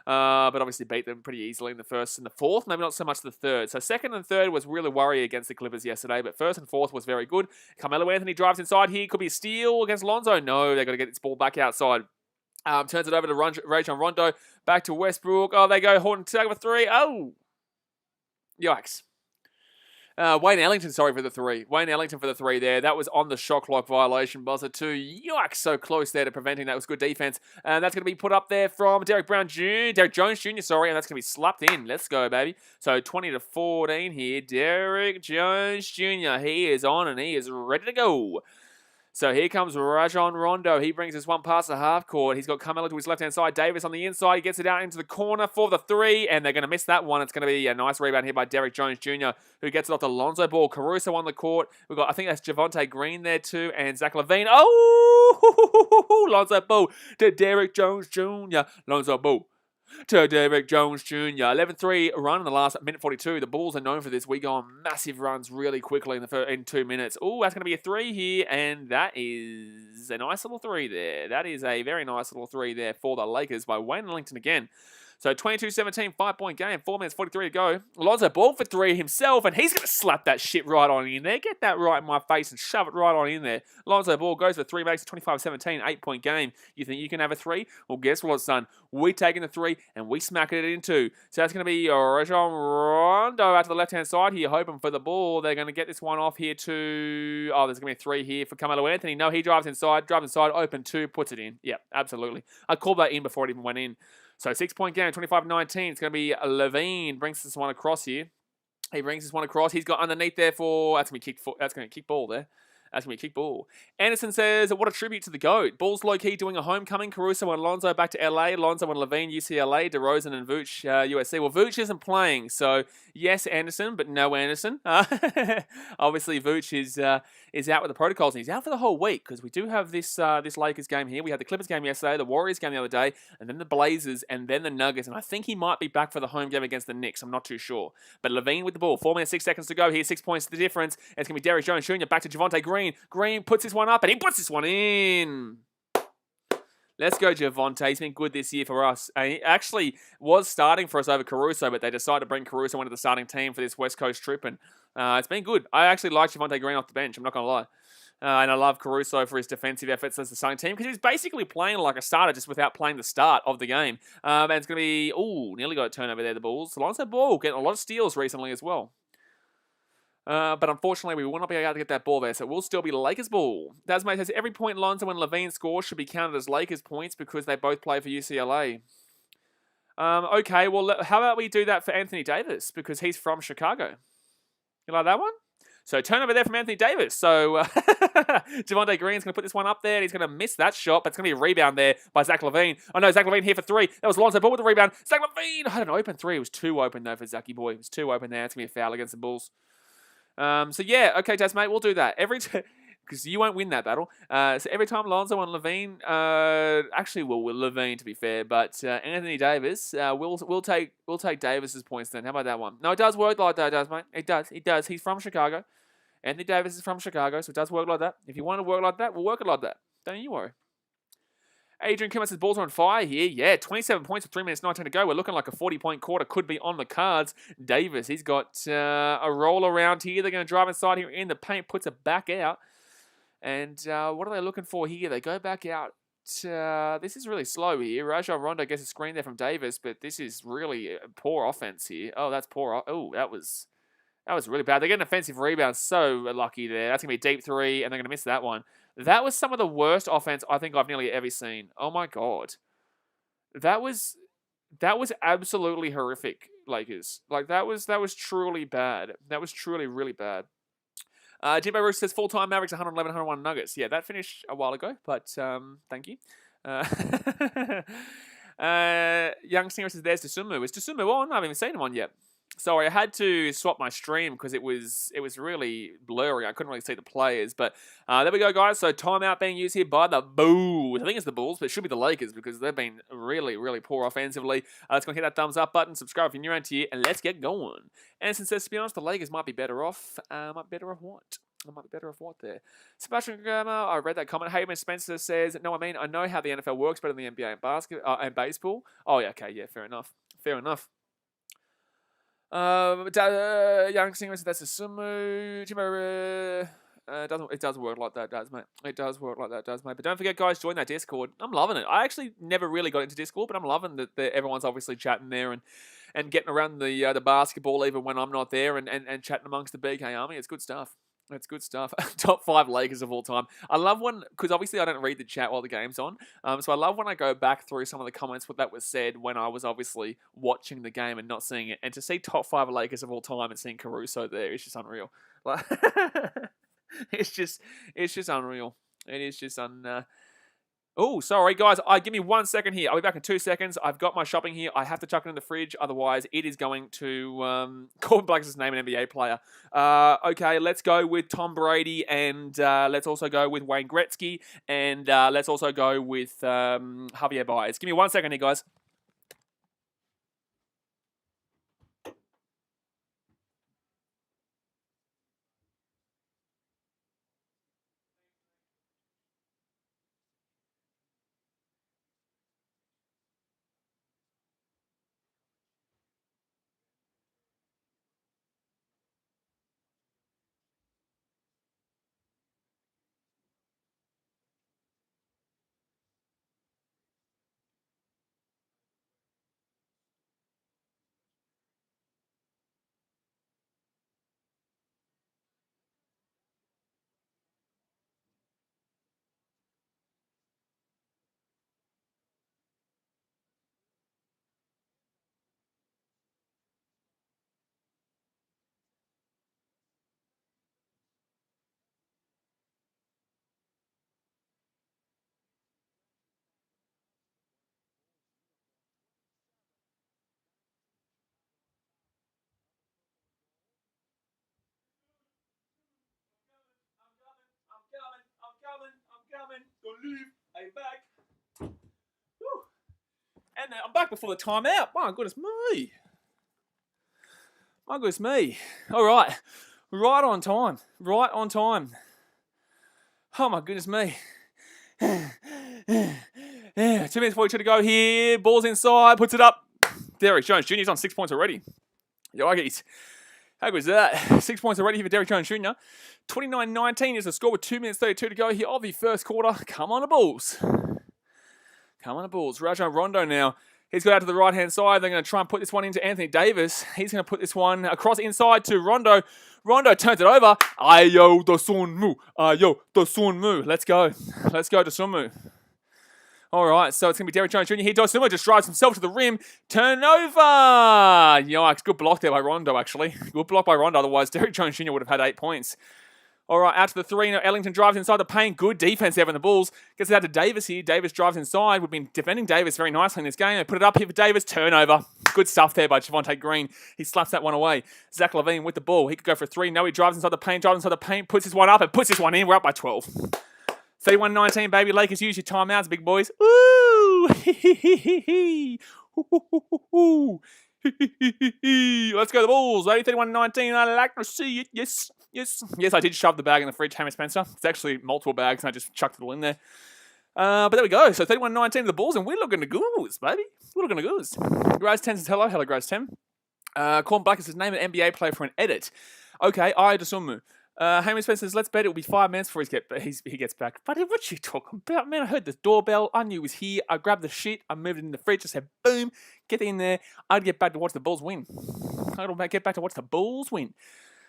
But obviously beat them pretty easily in the first and the fourth, maybe not so much the third. So second and third was really worry against the Clippers yesterday, but first and fourth was very good. Carmelo Anthony drives inside here. Could be a steal against Lonzo. No, they've got to get this ball back outside. Turns it over to Rajon Rondo. Back to Westbrook. Oh, they go Horton Tucker for 3. Oh! Yikes. Wayne Ellington, for the 3. Wayne Ellington for the 3 there. That was on the shot clock violation buzzer too. Yikes, so close there to preventing. That was good defense. And that's going to be put up there from Derek Jones Jr., and that's going to be slapped in. Let's go, baby. So 20-14 here. Derek Jones Jr., he is on and he is ready to go. So here comes Rajon Rondo. He brings this one past the half court. He's got Carmelo to his left-hand side. Davis on the inside. He gets it out into the corner for the three, and they're going to miss that one. It's going to be a nice rebound here by Derek Jones Jr., who gets it off the Lonzo Ball. Caruso on the court. We've got, I think that's Javonte Green there too, and Zach LaVine. Oh, Lonzo Ball to Derek Jones Jr. Lonzo Ball to Derek Jones Jr. 11-3 run in the last minute 42. The Bulls are known for this. We go on massive runs really quickly in 2 minutes. Oh, that's going to be a three here, and that is a nice little three there. That is a very nice little three there for the Lakers by Wayne Ellington again. So 22-17, 5-point game, 4 minutes 43 to go. Lonzo Ball for three himself, and he's going to slap that shit right on in there. Get that right in my face and shove it right on in there. Lonzo Ball goes for three, makes it 25-17, 8-point game. You think you can have a three? Well, guess what, son? We taking the three, and we smacking it in two. So that's going to be Rajon Rondo out to the left-hand side here, hoping for the ball. They're going to get this one off here to... Oh, there's going to be a three here for Carmelo Anthony. No, he drives inside, open two, puts it in. Yeah, absolutely. I called that in before it even went in. So 6-point game, 25-19. It's going to be Levine brings this one across here. He brings this one across. He's got underneath there for... That's going to kick ball there. That's going to be a kick ball. Anderson says, what a tribute to the GOAT. Bulls low-key doing a homecoming. Caruso and Lonzo back to LA. Lonzo and Levine, UCLA. DeRozan and Vooch, USC. Well, Vooch isn't playing. So, yes, Anderson, but no Anderson. Obviously, Vooch is out with the protocols. And he's out for the whole week because we do have this Lakers game here. We had the Clippers game yesterday, the Warriors game the other day, and then the Blazers, and then the Nuggets. And I think he might be back for the home game against the Knicks. I'm not too sure. But Levine with the ball. 4 minutes, 6 seconds to go here. 6 points to the difference. And it's going to be Derek Jones Jr. back to Javonte Green. Green puts this one up, and he puts this one in. Let's go, Javonte. He's been good this year for us. He actually was starting for us over Caruso, but they decided to bring Caruso into the starting team for this West Coast trip, and it's been good. I actually like Javonte Green off the bench. I'm not going to lie. And I love Caruso for his defensive efforts as the starting team because he's basically playing like a starter just without playing the start of the game. And it's going to be, nearly got a turnover there, the Bulls. Lonzo Ball getting a lot of steals recently as well. But unfortunately, we will not be able to get that ball there, so it will still be Lakers ball. Dasmate says, every point Lonzo and Levine score should be counted as Lakers points because they both play for UCLA. Okay, well, how about we do that for Anthony Davis because he's from Chicago. You like that one? So turnover there from Anthony Davis. So Javonte Green's going to put this one up there. And he's going to miss that shot, but it's going to be a rebound there by Zach LaVine. Oh, no, Zach LaVine here for three. That was Lonzo Ball with the rebound. Zach LaVine had an open three. It was too open, though, for Zachy Boy. It was too open there. It's going to be a foul against the Bulls. So yeah, okay, Jazz, mate, we'll do that. Because you won't win that battle. So every time Lonzo and Levine, actually, well, Levine to be fair, but Anthony Davis, we'll take Davis's points then. How about that one? No, it does work like that, does mate? It does. He's from Chicago. Anthony Davis is from Chicago, so it does work like that. If you want to work like that, we'll work it like that. Don't you worry. Adrian Kimmer says, balls are on fire here. Yeah, 27 points with 3 minutes 19 to go. We're looking like a 40-point quarter could be on the cards. Davis, he's got a roll around here. They're going to drive inside here in the paint, puts it back out. And what are they looking for here? They go back out. This is really slow here. Rajon Rondo gets a screen there from Davis, but this is really poor offense here. Oh, that's poor. Oh, that was really bad. They get an offensive rebound. So lucky there. That's going to be a deep three, and they're going to miss that one. That was some of the worst offense I think I've nearly ever seen. Oh my God. That was absolutely horrific, Lakers. Like that was truly bad. That was truly really bad. Jimbo Roos says full-time Mavericks 111, 101 Nuggets. Yeah, that finished a while ago, but thank you. Young Singer says there's Dosunmu. Is Dosunmu on? I haven't even seen him on yet. Sorry, I had to swap my stream because it was really blurry. I couldn't really see the players. But there we go, guys. So timeout being used here by the Bulls. I think it's the Bulls, but it should be the Lakers because they've been really, really poor offensively. Let's go hit that thumbs up button, subscribe if you're new around here, and let's get going. Anderson says, to be honest, the Lakers might be better off. Might be better off what? I might be better off what there? Sebastian Grammer, I read that comment. Heyman Spencer says, no, I mean, I know how the NFL works better than the NBA and basketball and baseball. Oh, yeah, okay, yeah, fair enough. Fair enough. Young Singer says that's a sumo. It does work like that, does mate. It does work like that, does mate. But don't forget, guys, join that Discord. I'm loving it. I actually never really got into Discord, but I'm loving that everyone's obviously chatting there and getting around the basketball even when I'm not there and chatting amongst the BKRmy. It's good stuff. It's good stuff. Top 5 Lakers of all time. I love when, because obviously I don't read the chat while the game's on. So I love when I go back through some of the comments that was said when I was obviously watching the game and not seeing it. And to see top 5 Lakers of all time and seeing Caruso there is just unreal. Like, it's just unreal. It is just Oh, sorry, guys. Give me 1 second here. I'll be back in 2 seconds. I've got my shopping here. I have to chuck it in the fridge. Otherwise, it is going to call Black's name an NBA player. Okay, let's go with Tom Brady. And let's also go with Wayne Gretzky. And let's also go with Javier Baez. Give me 1 second here, guys. I'm coming. Don't leave. I'm back. Woo. And I'm back before the timeout. My goodness me. My goodness me. All right. Right on time. Right on time. Oh my goodness me. 2 minutes 42 to go here. Ball's inside. Puts it up. Derek Jones Jr. is on 6 points already. Yikes. How good is that? 6 points already here for Derek Jones Jr. 29-19 is the score with 2 minutes 32 to go here of the first quarter. Come on the Bulls. Come on the Bulls. Rajon Rondo now. He's got out to the right-hand side. They're going to try and put this one into Anthony Davis. He's going to put this one across inside to Rondo. Rondo turns it over. Ayo, the Sun Mu. Ayo, the Sun Mu. Let's go. Let's go to Sun Mu. All right, so it's going to be Derek Jones Jr. here. Dosunmu just drives himself to the rim. Turnover! Yikes, good block there by Rondo, actually. Good block by Rondo, otherwise Derek Jones Jr. would have had 8 points. All right, out to the three. Now Ellington drives inside the paint. Good defense there from the Bulls. Gets it out to Davis here. Davis drives inside. We've been defending Davis very nicely in this game. They put it up here for Davis. Turnover. Good stuff there by Javonte Green. He slaps that one away. Zach LaVine with the ball. He could go for a three. No, he drives inside the paint. Puts this one up and puts this one in. We're up by 12. 31-19, baby. Lakers, use your timeouts, big boys. Ooh! Let's go the Bulls. 31-19. I like to see it. Yes. Yes, I did shove the bag in the fridge, Hammer Spencer. It's actually multiple bags, and I just chucked it all in there. But there we go. So 31-19 the Bulls, and we're looking to goose, baby. We're looking to goose. Graz 10 says hello. Hello, Graz 10. Corn Black says name an NBA player for an edit. Okay, I Dosunmu. Hammer Spencer says, let's bet it will be 5 minutes before he gets back. Buddy, what you talking about? Man, I heard the doorbell. I knew he was here. I grabbed the shit. I moved it in the fridge. I said, boom, get in there. I'd get back to watch the Bulls win.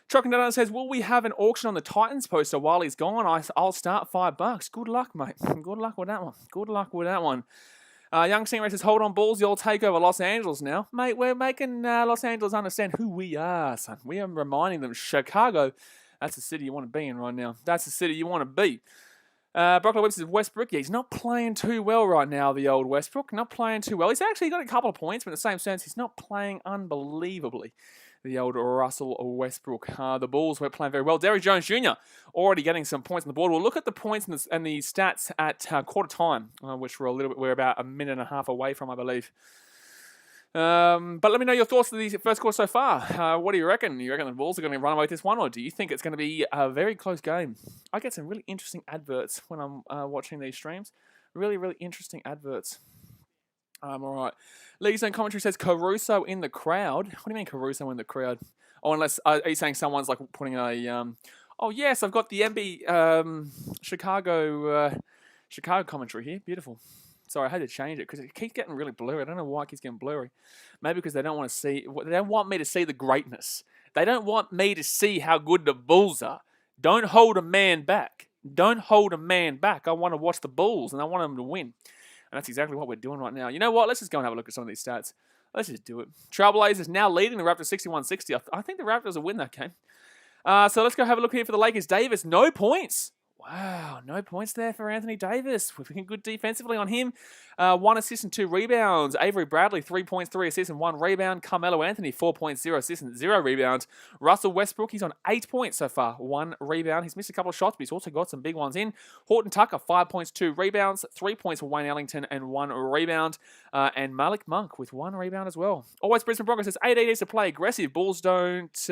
Truck and Donut says, will we have an auction on the Titans poster while he's gone? I'll start $5. Good luck, mate. Good luck with that one. Young Stingray says, hold on, Bulls. You'll take over Los Angeles now. Mate, we're making Los Angeles understand who we are, son. We are reminding them, Chicago, that's the city you want to be in right now. That's the city you want to be. Broccoli Webster says, Westbrook, yeah, he's not playing too well right now, the old Westbrook. Not playing too well. He's actually got a couple of points, but in the same sense, he's not playing unbelievably. The old Russell Westbrook. The Bulls were playing very well. Derrick Jones Jr. already getting some points on the board. We'll look at the points and the stats at quarter time, which we're about a minute and a half away from, I believe. But let me know your thoughts of the first quarter so far. What do you reckon? You reckon the Bulls are going to run away with this one, or do you think it's going to be a very close game? I get some really interesting adverts when I'm watching these streams. Really, really interesting adverts. All right. League Zone Commentary says Caruso in the crowd. What do you mean Caruso in the crowd? Oh, unless are you saying someone's like putting a oh yes, I've got the Chicago commentary here. Beautiful. Sorry, I had to change it because it keeps getting really blurry. I don't know why it keeps getting blurry. Maybe because they don't want to see. They don't want me to see the greatness. They don't want me to see how good the Bulls are. Don't hold a man back. Don't hold a man back. I want to watch the Bulls and I want them to win. And that's exactly what we're doing right now. You know what? Let's just go and have a look at some of these stats. Let's just do it. Trailblazers now leading the Raptors 61-60. I think the Raptors will win that game. So let's go have a look here for the Lakers. Davis, no points. Wow, no points there for Anthony Davis. We've been good defensively on him. 1 assist and 2 rebounds. Avery Bradley, 3 points, 3 assists and 1 rebound. Carmelo Anthony, 4 points, 0 assists and 0 rebounds. Russell Westbrook, he's on 8 points so far, 1 rebound. He's missed a couple of shots, but he's also got some big ones in. Horton Tucker, 5 points, 2 rebounds. 3 points for Wayne Ellington and 1 rebound. And Malik Monk with 1 rebound as well. Always Brisbane Broncos says 8 needs to play aggressive. Bulls don't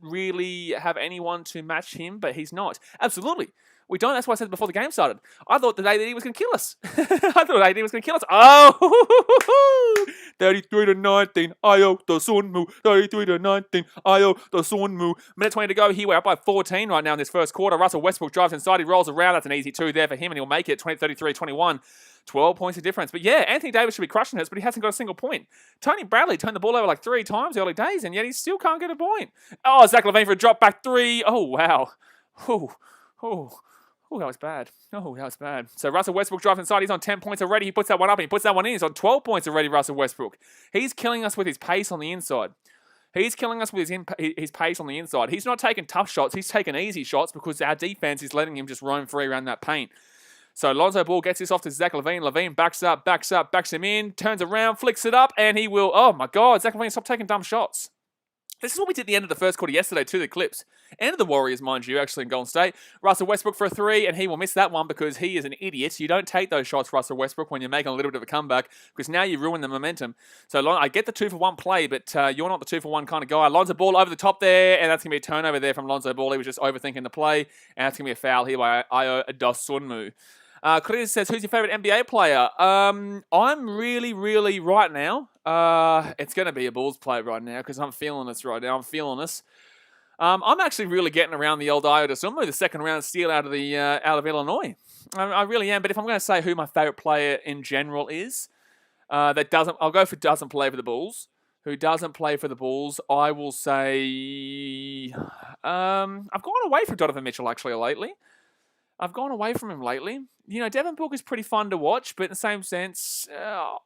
really have anyone to match him, but he's not. Absolutely. We don't. That's why I said before the game started. I thought that AD was going to kill us. I thought AD was going to kill us. Oh! 33-19. Ayo, the Sunmu. 33-19. Ayo, the Sunmu. Minute 20 to go. Here we're up by 14 right now in this first quarter. Russell Westbrook drives inside. He rolls around. That's an easy 2 there for him, and he'll make it. 33-21. 12 points of difference. But yeah, Anthony Davis should be crushing us, but he hasn't got a single point. Tony Bradley turned the ball over like 3 times early days, and yet he still can't get a point. Oh, Zach LaVine for a drop back 3. Oh, wow. Oh, that was bad. Oh, that was bad. So Russell Westbrook drives inside. He's on 10 points already. He puts that one up and he puts that one in. He's on 12 points already, Russell Westbrook. He's killing us with his pace on the inside. He's killing us with his pace on the inside. He's not taking tough shots. He's taking easy shots because our defense is letting him just roam free around that paint. So Lonzo Ball gets this off to Zach LaVine. LaVine backs him in, turns around, flicks it up, and he will... Oh, my God. Zach LaVine, stop taking dumb shots. This is what we did at the end of the first quarter yesterday to the Clips. And of the Warriors, mind you, actually in Golden State. Russell Westbrook for a 3, and he will miss that one because he is an idiot. You don't take those shots, Russell Westbrook, when you're making a little bit of a comeback because now you ruin the momentum. So I get the 2-for-1 play, but you're not the 2-for-1 kind of guy. Lonzo Ball over the top there, and that's going to be a turnover there from Lonzo Ball. He was just overthinking the play, and that's going to be a foul here by Ayo Dosunmu. Chris says, who's your favourite NBA player? I'm really right now. It's going to be a Bulls player right now because I'm feeling this right now. I'm feeling this. I'm actually really getting around the old Ayo Dosunmu, the second round steal out of Illinois. I really am. But if I'm going to say who my favourite player in general is, I'll go for doesn't play for the Bulls. Who doesn't play for the Bulls? I will say, I've gone away from Donovan Mitchell actually lately. I've gone away from him lately. You know, Devin Booker is pretty fun to watch, but in the same sense, I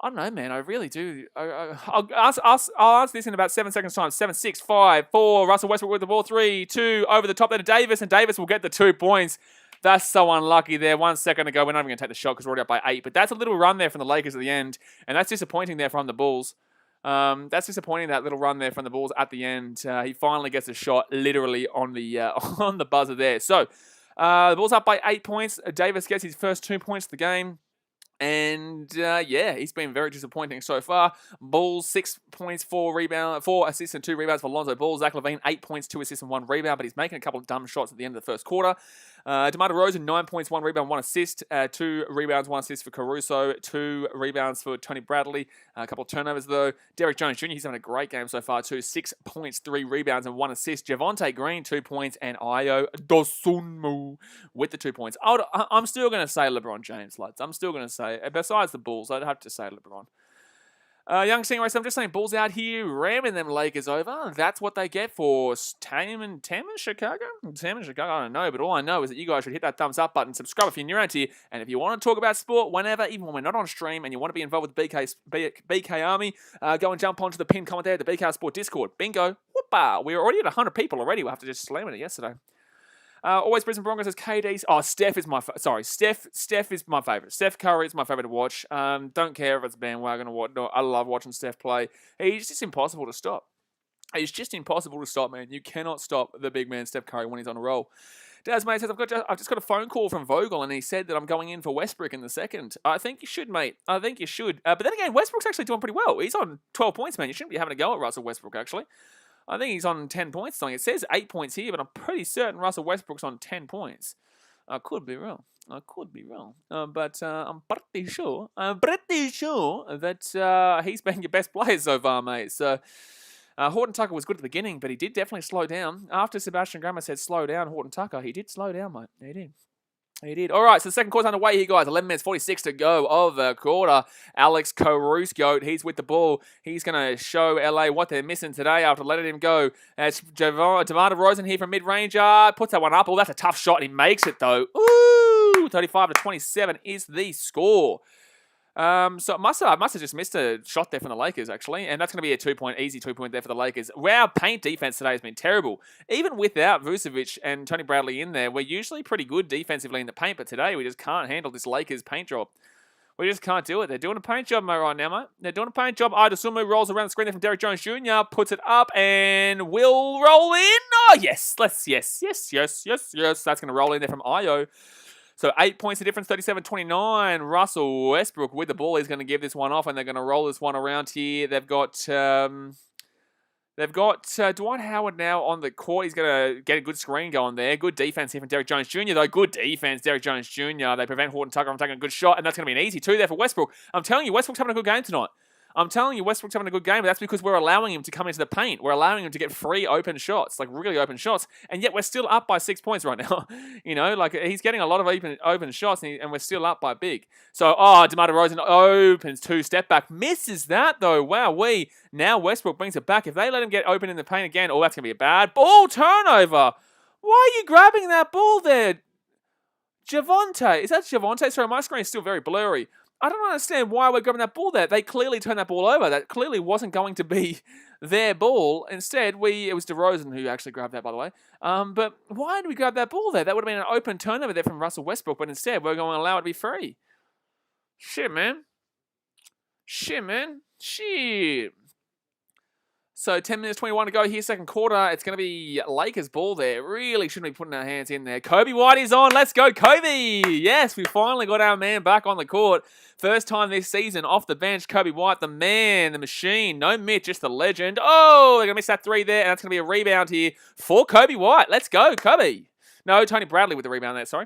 don't know, man. I really do. I'll answer this in about 7 seconds' time. 7, 6, 5, 4. Russell Westbrook with the ball. 3, 2. Over the top there to Davis, and Davis will get the 2 points. That's so unlucky there. 1 second ago, we're not even going to take the shot because we're already up by 8. But that's a little run there from the Lakers at the end, and that's disappointing there from the Bulls. That's disappointing, that little run there from the Bulls at the end. He finally gets a shot literally on the on the buzzer there. So the Bulls up by 8 points. Davis gets his first 2 points of the game. And yeah, he's been very disappointing so far. Bulls 6 points, 4 assists and 2 rebounds for Lonzo Ball. Zach LaVine 8 points, 2 assists and 1 rebound, but he's making a couple of dumb shots at the end of the first quarter. DeMar DeRozan 9 points, 1 rebound, 1 assist, 2 rebounds, 1 assist for Caruso, 2 rebounds for Tony Bradley. A couple of turnovers though. Derrick Jones Jr. he's having a great game so far too. 6 points, 3 rebounds and 1 assist. Javonte Green 2 points, and Ayo Dosunmu with the 2 points. I'm still going to say LeBron James, lads. I'm still going to say, besides the Bulls, I'd have to say LeBron. Young Stingray says, I'm just saying Bulls out here ramming them Lakers over. That's what they get for Tam in Chicago? Tam in Chicago, I don't know. But all I know is that you guys should hit that thumbs up button, subscribe if you're new around here. And if you want to talk about sport whenever, even when we're not on stream, and you want to be involved with BKRmy, go and jump onto the pinned comment there, the BK Sport Discord. Bingo. Whoopah. We're already at 100 people already. We'll have to just slam it yesterday. Always Brisbane Broncos says KD's. Oh, Steph is my Steph is my favorite. Steph Curry is my favorite to watch. Don't care if it's bandwagon or whatnot. I love watching Steph play. He's just impossible to stop. He's just impossible to stop, man. You cannot stop the big man Steph Curry when he's on a roll. Daz mate says, I've just got a phone call from Vogel, and he said that I'm going in for Westbrook in the second. I think you should, mate. I think you should. But then again, Westbrook's actually doing pretty well. He's on 12 points, man. You shouldn't be having a go at Russell Westbrook, actually. I think he's on 10 points. Something. It says 8 points here, but I'm pretty certain Russell Westbrook's on 10 points. I could be wrong. But I'm pretty sure that he's been your best player so far, mate. So Horton Tucker was good at the beginning, but he did definitely slow down. After Sebastian Grammer said slow down, Horton Tucker, he did slow down, mate. He did. He did. All right, so the second quarter's underway here, guys. 11 minutes, 46 to go of the quarter. Alex Caruso, he's with the ball. He's going to show LA what they're missing today after letting him go. It's DeMar DeRozan here from mid-range. Puts that one up. Oh, that's a tough shot. He makes it, though. Ooh, 35-27 is the score. So I must have just missed a shot there from the Lakers, actually. And that's going to be a 2-point, easy 2-point there for the Lakers. Our paint defense today has been terrible. Even without Vucevic and Tony Bradley in there, we're usually pretty good defensively in the paint, but today we just can't handle this Lakers paint job. We just can't do it. They're doing a paint job right now, mate. They're doing a paint job. Idasumu rolls around the screen there from Derek Jones Jr., puts it up, and will roll in. Oh, yes. Yes. That's going to roll in there from Io. So 8 points of difference, 37-29. Russell Westbrook with the ball is going to give this one off, and they're going to roll this one around here. They've got Dwight Howard now on the court. He's going to get a good screen going there. Good defense here from Derek Jones Jr., though. Good defense, Derek Jones Jr. They prevent Horton Tucker from taking a good shot, and that's going to be an easy 2 there for Westbrook. I'm telling you, Westbrook's having a good game tonight. Westbrook's having a good game, but that's because we're allowing him to come into the paint. We're allowing him to get free open shots, like really open shots, and yet we're still up by 6 points right now. He's getting a lot of open shots, and we're still up by big. So, DeMar DeRozan opens 2, step back, misses that though. Wow, now Westbrook brings it back. If they let him get open in the paint again, that's going to be a bad ball turnover. Why are you grabbing that ball there? Javonte. Is that Javonte? Sorry, my screen is still very blurry. I don't understand why we're grabbing that ball there. They clearly turned that ball over. That clearly wasn't going to be their ball. Instead, it was DeRozan who actually grabbed that, by the way. But why did we grab that ball there? That would have been an open turnover there from Russell Westbrook, but instead we're going to allow it to be free. Shit, man. So 10 minutes, 21 to go here, second quarter. It's going to be Lakers ball there. Really shouldn't be putting our hands in there. Kobe White is on. Let's go, Kobe. Yes, we finally got our man back on the court. First time this season off the bench. Kobe White, the man, the machine. No myth, just the legend. Oh, they're going to miss that 3 there, and that's going to be a rebound here for Kobe White. Let's go, Kobe. No, Tony Bradley with the rebound there, sorry.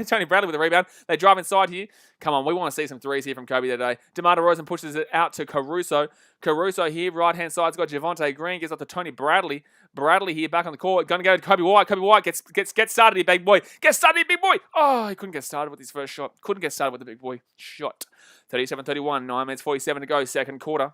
Tony Bradley with the rebound. They drive inside here. Come on, we want to see some threes here from Kobe today. DeMar DeRozan pushes it out to Caruso. Caruso here, right-hand side's got Javonte Green. Gives up to Tony Bradley. Bradley here back on the court. Going to go to Kobe White. Kobe White gets started here, big boy. Get started here, big boy. Oh, he couldn't get started with his first shot. Couldn't get started with the big boy shot. 37-31, 9 minutes 47 to go, second quarter.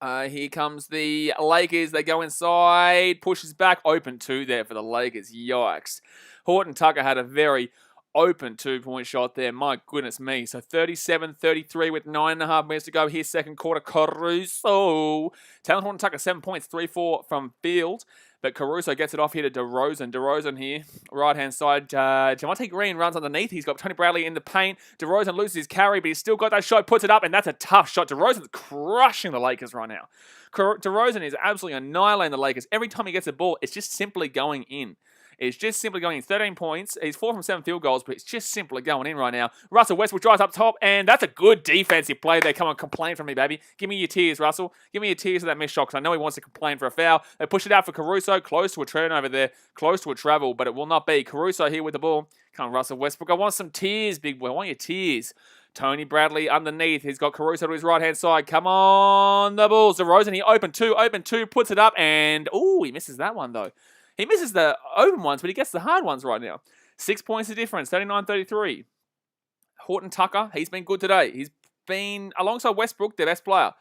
Here comes the Lakers. They go inside. Pushes back. Open 2 there for the Lakers. Yikes. Horton Tucker had a very open 2-point shot there. My goodness me. So 37-33 with 9.5 minutes to go here. Second quarter. Caruso. Taylor Horton Tucker 7 points. 3-4 from field. But Caruso gets it off here to DeRozan. DeRozan here, right-hand side. Javonte Green runs underneath. He's got Tony Bradley in the paint. DeRozan loses his carry, but he's still got that shot, puts it up, and that's a tough shot. DeRozan's crushing the Lakers right now. DeRozan is absolutely annihilating the Lakers. Every time he gets a ball, it's just simply going in. It's just simply going in. 13 points. He's 4 from 7 field goals, but it's just simply going in right now. Russell Westbrook drives up top, and that's a good defensive play there. Come on, complain from me, baby. Give me your tears, Russell. Give me your tears for that missed shot, because I know he wants to complain for a foul. They push it out for Caruso. Close to a turnover there. Close to a travel, but it will not be. Caruso here with the ball. Come on, Russell Westbrook. I want some tears, big boy. I want your tears. Tony Bradley underneath. He's got Caruso to his right-hand side. Come on, the Bulls. DeRozan, he open two, puts it up, and he misses that one, though. He misses the open ones, but he gets the hard ones right now. 6 points of difference, 39-33. Horton Tucker, he's been good today. He's been, alongside Westbrook, their best player.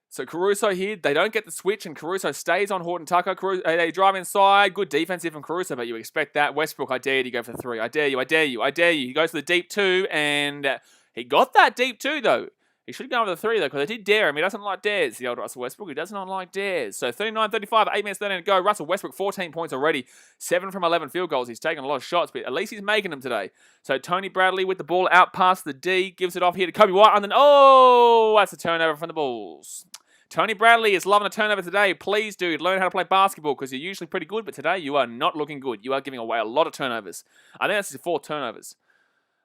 So Caruso here, they don't get the switch, and Caruso stays on Horton Tucker. They drive inside. Good defensive from Caruso, but you expect that. Westbrook, I dare you to go for the 3. I dare you. He goes for the deep 2, and he got that deep 2, though. He should have gone with the 3, though, because they did dare him. He doesn't like dares, the old Russell Westbrook. He does not like dares. So 39-35, 8 minutes 13 to go. Russell Westbrook, 14 points already. 7 from 11 field goals. He's taken a lot of shots, but at least he's making them today. So Tony Bradley with the ball out past the D. Gives it off here to Kobe White. And then, that's a turnover from the Bulls. Tony Bradley is loving a turnover today. Please, dude, learn how to play basketball, because you're usually pretty good, but today you are not looking good. You are giving away a lot of turnovers. I think that's his 4 turnovers.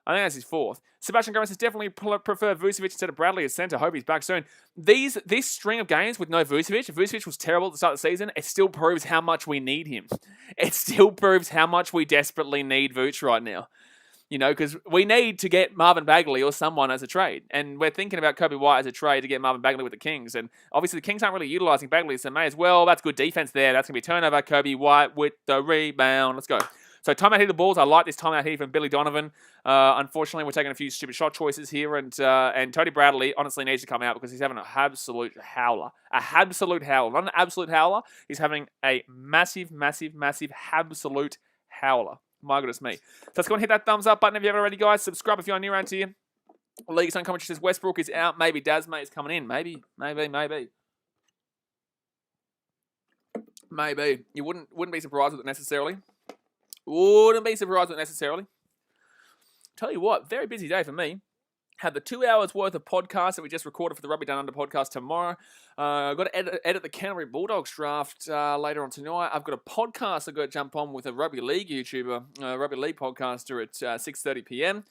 I think that's his 4th. Sebastian Gomez has definitely preferred Vucevic instead of Bradley as centre. Hope he's back soon. This string of games with no Vucevic, Vucevic was terrible at the start of the season. It still proves how much we need him. It still proves how much we desperately need Vuce right now. You know, because we need to get Marvin Bagley or someone as a trade. And we're thinking about Kobe White as a trade to get Marvin Bagley with the Kings. And obviously the Kings aren't really utilising Bagley, so may as well. That's good defense there. That's going to be turnover. Kobe White with the rebound. Let's go. So timeout here the Bulls. I like this timeout here from Billy Donovan. Unfortunately, we're taking a few stupid shot choices here, and Tony Bradley honestly needs to come out because he's having an absolute howler. A absolute howler. Not an absolute howler. He's having a massive, massive, massive absolute howler. My goodness me. So let's go and hit that thumbs up button if you haven't already, guys. Subscribe if you're new around here. League Sun commentary says Westbrook is out. Maybe Dasmate is coming in. Maybe. You wouldn't be surprised with it necessarily. Tell you what, very busy day for me. Have the 2 hours worth of podcast that we just recorded for the Rugby Down Under podcast tomorrow. I've got to edit the Canterbury Bulldogs draft later on tonight. I've got a podcast I've got to jump on with a Rugby League YouTuber, Rugby League podcaster at 6:30 p.m.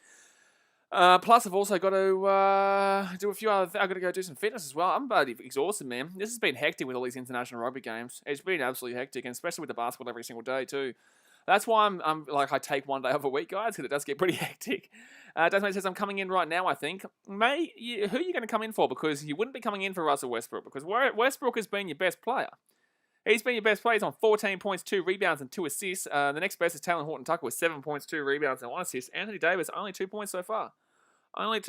Plus, I've also got to do a few other things. I've got to go do some fitness as well. I'm bloody exhausted, man. This has been hectic with all these international rugby games. It's been absolutely hectic, and especially with the basketball every single day too. That's why I'm like, I take 1 day off a week, guys, because it does get pretty hectic. Desmond says, I'm coming in right now, I think. Who are you going to come in for? Because you wouldn't be coming in for Russell Westbrook, because Westbrook has been your best player. He's been your best player. He's on 14 points, 2 rebounds, and 2 assists. The next best is Taylor Horton-Tucker with 7 points, 2 rebounds, and 1 assist. Anthony Davis, only 2 points so far. And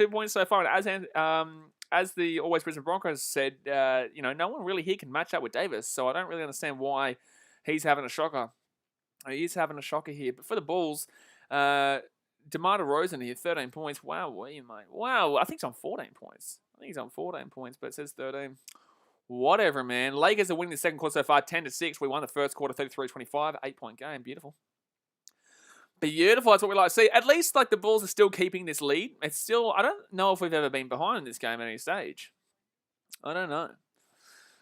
as the Always Brisbane Broncos said, no one really here can match up with Davis, so I don't really understand why he's having a shocker. He's having a shocker here. But for the Bulls, DeMar DeRozan here, 13 points. Wow, mate. Wow, I think he's on 14 points. But it says 13. Whatever, man. Lakers are winning the second quarter so far, 10-6. We won the first quarter, 33-25. 8-point game. Beautiful. That's what we like to see. At least, like, the Bulls are still keeping this lead. It's still, I don't know if we've ever been behind in this game at any stage. I don't know.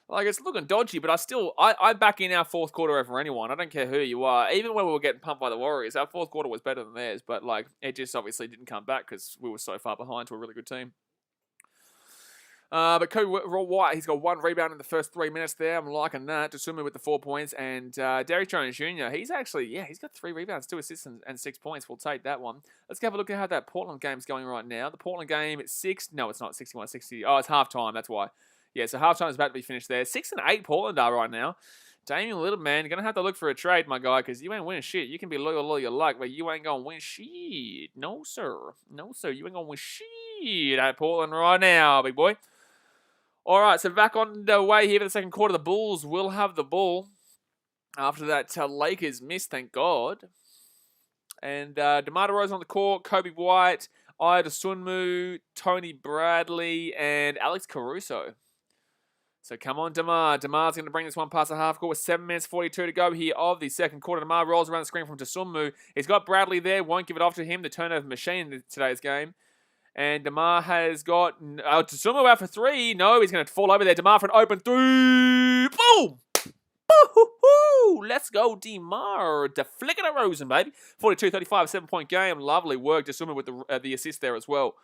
Like, it's looking dodgy, but I back in our fourth quarter over anyone. I don't care who you are. Even when we were getting pumped by the Warriors, our fourth quarter was better than theirs. But, like, it just obviously didn't come back because we were so far behind to a really good team. But Kobe White, he's got 1 rebound in the first 3 minutes there. I'm liking that. Dosunmu with the 4 points. And Derrick Jones Jr., he's got 3 rebounds, 2 assists, and 6 points. We'll take that one. Let's have a look at how that Portland game's going right now. The Portland game, it's 6. No, it's not 61-60. Oh, it's halftime. That's why. Yeah, so halftime is about to be finished there. 6-8 Portland are right now. Damian Lillard, man, you're going to have to look for a trade, my guy, because you ain't winning shit. You can be loyal your luck, but you ain't going to win shit. No, sir. You ain't going to win shit at Portland right now, big boy. All right, so back on the way here for the second quarter. The Bulls will have the ball. After that Lakers miss, thank God. And DeMar DeRozan on the court, Kobe White, Ida Sunmu, Tony Bradley, and Alex Caruso. So come on, DeMar. DeMar's going to bring this one past the half court with 7 minutes 42 to go here of the second quarter. DeMar rolls around the screen from Dosunmu. He's got Bradley there. Won't give it off to him. The turnover machine in today's game. And DeMar has got Dosunmu out for 3. No, he's going to fall over there. DeMar for an open 3. Boom! Boo-hoo-hoo! Let's go, DeMar. Deflecting a Rosen, baby. 42-35, 7-point game. Lovely work. Dosunmu with the assist there as well.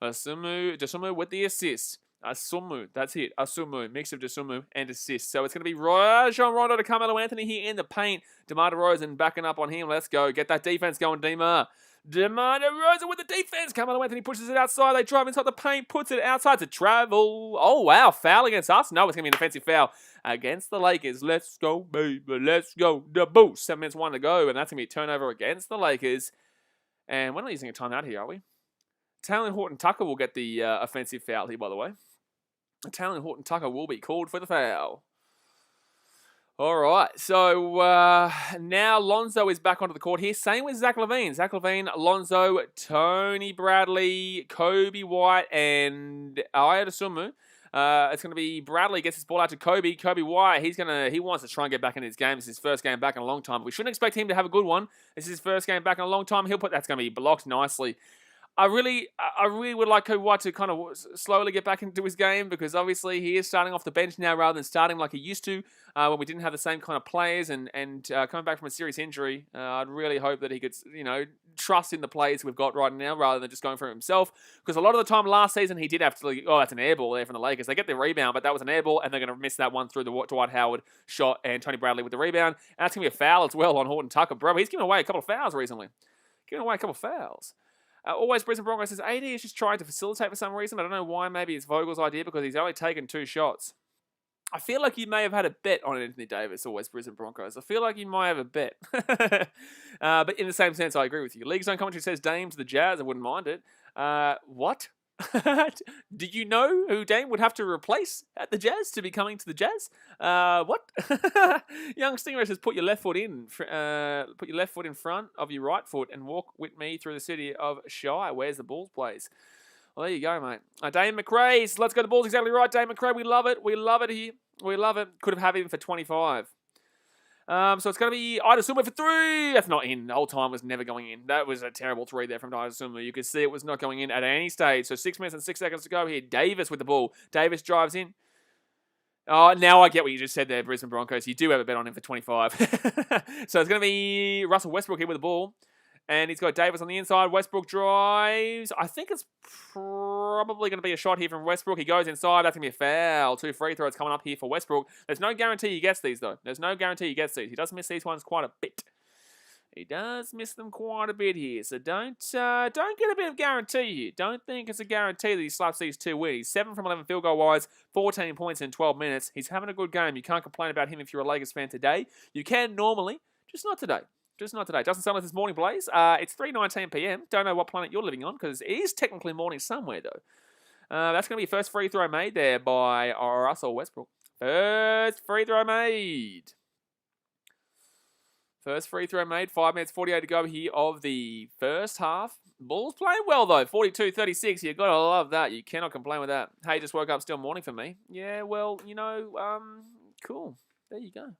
Dosunmu with the assist. Asumu, that's it. Asumu, mix of Dosunmu and assist. So it's going to be Rajon Rondo to Carmelo Anthony here in the paint. DeMar DeRozan backing up on him. Let's go. Get that defense going, DeMar. DeMar DeRozan with the defense. Carmelo Anthony pushes it outside. They drive inside the paint, puts it outside to travel. Oh, wow. Foul against us? No, it's going to be an offensive foul against the Lakers. Let's go, baby. Let's go. The boost. 7 minutes, 1 to go. And that's going to be a turnover against the Lakers. And we're not using a timeout here, are we? Taylor Horton-Tucker will get the offensive foul here, by the way. Taylor Horton-Tucker will be called for the foul. All right, so now Lonzo is back onto the court here. Same with Zach LaVine. Zach LaVine, Lonzo, Tony Bradley, Kobe White, and Aya Dosunmu. It's going to be Bradley gets his ball out to Kobe. Kobe White, he wants to try and get back in his game. It's his first game back in a long time. We shouldn't expect him to have a good one. This is his first game back in a long time. That's going to be blocked nicely. I really would like Kobe White to kind of slowly get back into his game because obviously he is starting off the bench now rather than starting like he used to when we didn't have the same kind of players and coming back from a serious injury. I'd really hope that he could, trust in the players we've got right now rather than just going for it himself because a lot of the time last season he did have to, that's an air ball there from the Lakers. They get the rebound, but that was an air ball and they're going to miss that one through the Dwight Howard shot and Tony Bradley with the rebound. And that's going to be a foul as well on Horton-Tucker. Bro, he's given away a couple of fouls recently. Always Brisbane Broncos says AD is just trying to facilitate for some reason. I don't know why. Maybe it's Vogel's idea because he's only taken 2 shots. I feel like you may have had a bet on Anthony Davis, Always Brisbane Broncos. I feel like you might have a bet. But in the same sense, I agree with you. League Zone commentary says Dame to the Jazz. I wouldn't mind it. What? Did you know who Dame would have to replace at the Jazz to be coming to the Jazz? What? Young Stingray says, put your left foot in front of your right foot and walk with me through the city of Shy. Where's the Bulls place? Well, there you go, mate. Dane McRae, let's go. The ball's exactly right. Dane McRae, we love it. We love it here. We love it. Could have had him for 25. So it's going to be Ida Suma for 3. That's not in. The whole time was never going in. That was a terrible 3 there from Ida Suma. You could see it was not going in at any stage. So 6 minutes and 6 seconds to go here. Davis with the ball. Davis drives in. Oh, now I get what you just said there, Brisbane Broncos. You do have a bet on him for 25. So it's going to be Russell Westbrook here with the ball. And he's got Davis on the inside. Westbrook drives. I think it's probably going to be a shot here from Westbrook. He goes inside. That's going to be a foul. 2 free throws coming up here for Westbrook. There's no guarantee he gets these, though. There's no guarantee he gets these. He does miss these ones quite a bit. He does miss them quite a bit here. So don't get a bit of guarantee here. Don't think it's a guarantee that he slaps these 2 wins. He's 7 from 11 field goal wise, 14 points in 12 minutes. He's having a good game. You can't complain about him if you're a Lakers fan today. You can normally, just not today. Just not today. Doesn't sound like this morning, Blaze. It's 3:19 p.m. Don't know what planet you're living on because it is technically morning somewhere, though. That's going to be first free throw made there by Russell Westbrook. First free throw made. First free throw made. 5 minutes 48 to go here of the first half. Bulls playing well, though. 42-36. You've got to love that. You cannot complain with that. Hey, just woke up, still morning for me. Yeah, well, cool. There you go.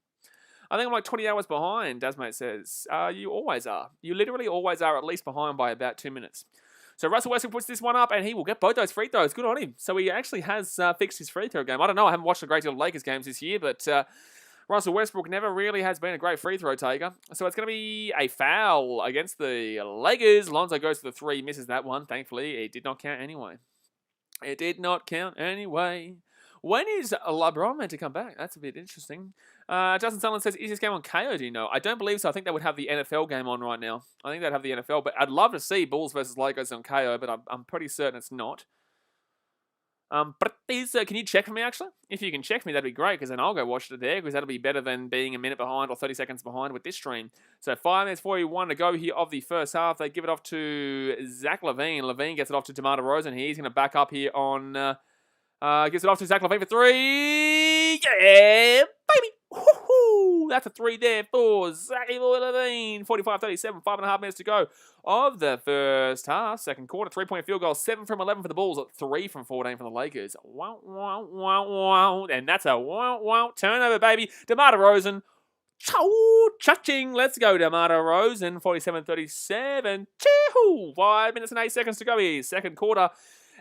I think I'm like 20 hours behind, Dasmate says. You always are. You literally always are at least behind by about 2 minutes. So Russell Westbrook puts this one up, and he will get both those free throws. Good on him. So he actually has fixed his free throw game. I don't know. I haven't watched a great deal of Lakers games this year, but Russell Westbrook never really has been a great free throw taker. So it's going to be a foul against the Lakers. Lonzo goes to the 3, misses that one. Thankfully, it did not count anyway. It did not count anyway. When is LeBron meant to come back? That's a bit interesting. Justin Sutherland says, is this game on KO, do you know? I don't believe so. I think they would have the NFL game on right now. I think they'd have the NFL, but I'd love to see Bulls versus Lakers on KO, but I'm pretty certain it's not. Can you check for me, actually? If you can check me, that'd be great, because then I'll go watch it there, because that'll be better than being a minute behind or 30 seconds behind with this stream. So 5 minutes 41 to go here of the first half. They give it off to Zach LaVine. LaVine gets it off to DeMar DeRozan. He's going to back up here on... gives it off to Zach LaVine for 3. Yeah, baby. Woo-hoo. That's a 3 there for Zachy Boy LaVine. 45-37, 5.5 minutes to go of the first half. Second quarter, 3-point field goal. 7 from 11 for the Bulls. 3 from 14 for the Lakers. Wow, wow, wow, wow. And that's a wow, wow turnover, baby. DeMar DeRozan. Cha-ching. Let's go, DeMar DeRozan. 47-37. Chee-hoo. 5 minutes and 8 seconds to go here. Second quarter.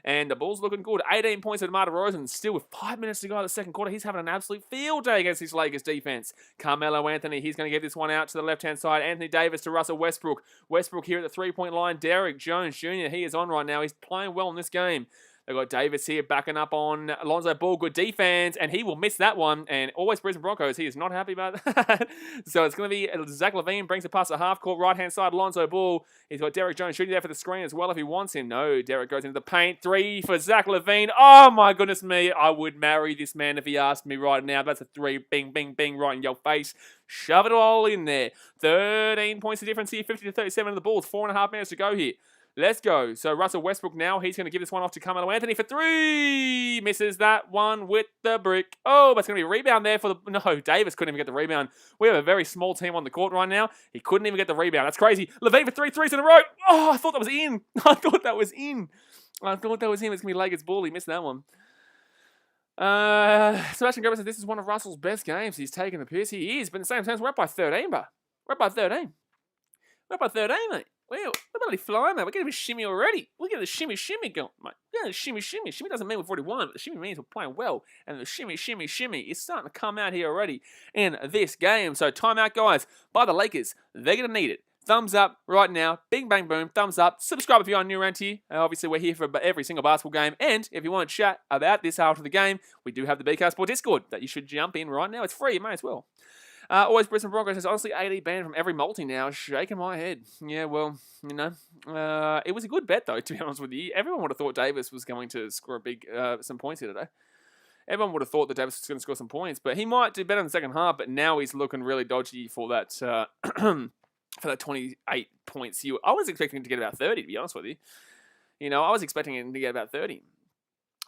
And the Bulls looking good. 18 points to DeMar DeRozan. Still with 5 minutes to go in the second quarter. He's having an absolute field day against his Lakers defense. Carmelo Anthony, he's going to get this one out to the left-hand side. Anthony Davis to Russell Westbrook. Westbrook here at the three-point line. Derek Jones Jr., he is on right now. He's playing well in this game. They've got Davis here backing up on Alonzo Ball. Good defense, and he will miss that one. And always Brisbane Broncos, he is not happy about that. So it's going to be Zach LaVine brings it past the half-court, right-hand side, Alonzo Ball. He's got Derek Jones shooting there for the screen as well if he wants him. No, Derek goes into the paint. 3 for Zach LaVine. Oh, my goodness me. I would marry this man if he asked me right now. That's a 3. Bing, bing, bing, right in your face. Shove it all in there. 13 points of difference here. 50-37 of the Bulls. 4.5 minutes to go here. Let's go. So Russell Westbrook now, he's going to give this one off to Carmelo Anthony for 3. Misses that one with the brick. Oh, but it's going to be a rebound there for the... No, Davis couldn't even get the rebound. We have a very small team on the court right now. He couldn't even get the rebound. That's crazy. LaVine for 3 threes in a row. Oh, I thought that was in. I thought that was in. I thought that was him. It's going to be Lakers ball. He missed that one. Sebastian Gerber says this is one of Russell's best games. He's taking the piss. He is, but in the same sense, we're up by 13, bro. We're up by 13. We're up by 13, mate. We're bloody flying, mate. We're getting a shimmy already. We're getting the shimmy going, mate. We're getting the shimmy. Shimmy doesn't mean we've already won, but the shimmy means we're playing well. And the shimmy is starting to come out here already in this game. So timeout, guys, by the Lakers. They're going to need it. Thumbs up right now. Bing, bang, boom. Thumbs up. Subscribe if you're new around here. Obviously, we're here for every single basketball game. And if you want to chat about this after the game, we do have the BK Sport Discord that you should jump in right now. It's free. You may as well. Always Brisbane Broncos says, honestly, AD banned from every multi now. Shaking my head. Yeah, well, you know. It was a good bet, though, to be honest with you. Everyone would have thought Davis was going to score some points here today. Everyone would have thought that Davis was going to score some points. But he might do better in the second half. But now he's looking really dodgy for that for that 28 points. I was expecting him to get about 30, to be honest with you. You know, I was expecting him to get about 30.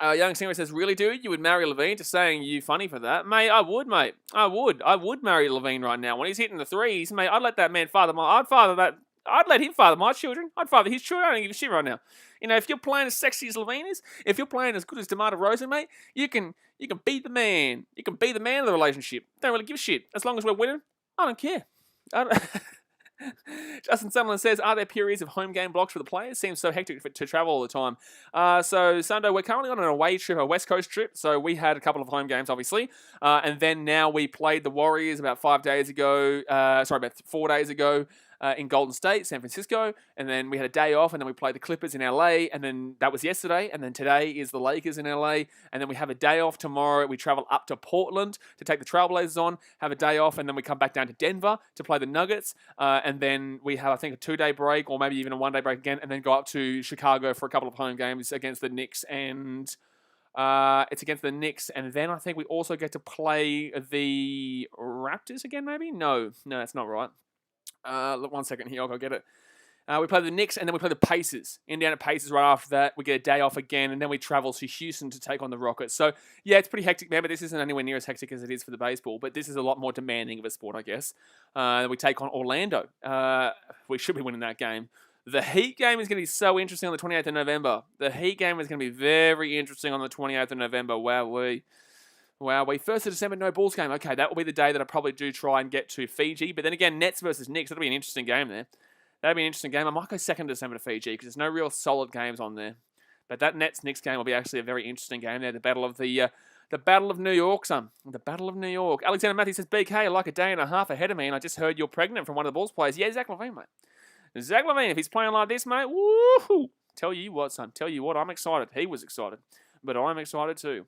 Young Singer says, really, dude? You would marry LaVine? Just saying you funny for that. Mate, I would, mate. I would. I would marry LaVine right now. When he's hitting the threes, mate, I'd let that man I'd father that I'd let him father my children. I'd father his children. I don't give a shit right now. You know, if you're playing as sexy as Levine is, if you're playing as good as DeMar DeRozan, mate, you can be the man. You can be the man of the relationship. Don't really give a shit. As long as we're winning, I don't care. I don't... Justin Sutherland says, are there periods of home game blocks for the players? Seems so hectic to travel all the time. So, Sunday, we're currently on an away trip, a West Coast trip. So, we had a couple of home games, obviously. And then now we played the Warriors about 4 days ago. In Golden State, San Francisco, and then we had a day off, and then we played the Clippers in LA, and then that was yesterday, and then today is the Lakers in LA, and then we have a day off tomorrow. We travel up to Portland to take the Trailblazers on, have a day off, and then we come back down to Denver to play the Nuggets, and then we have, I think, a 2-day break, or maybe even a 1-day break again, and then go up to Chicago for a couple of home games against the Knicks, and it's against the Knicks, and then I think we also get to play the Raptors again, maybe? No, that's not right. Look, 1 second here, I'll go get it. We play the Knicks, and then we play the Pacers. Indiana Pacers right after that. We get a day off again, and then we travel to Houston to take on the Rockets. So, yeah, it's pretty hectic, man, but this isn't anywhere near as hectic as it is for the baseball. But this is a lot more demanding of a sport, I guess. We take on Orlando. We should be winning that game. The Heat game is going to be so interesting on the 28th of November. The Heat game is going to be very interesting on the 28th of November. Wowee. 1st of December, no Bulls game. Okay, that will be the day that I probably do try and get to Fiji. But then again, Nets versus Knicks, that'll be an interesting game there. That'll be an interesting game. I might go 2nd of December to Fiji because there's no real solid games on there. But that Nets-Knicks game will be actually a very interesting game there. The Battle of New York, son. The Battle of New York. Alexander Matthews says, BK, like a day and a half ahead of me, and I just heard you're pregnant from one of the Bulls players. Yeah, Zach LaVine, mate. Zach LaVine, if he's playing like this, mate, woohoo! Tell you what, son. Tell you what, I'm excited. He was excited. But I'm excited too.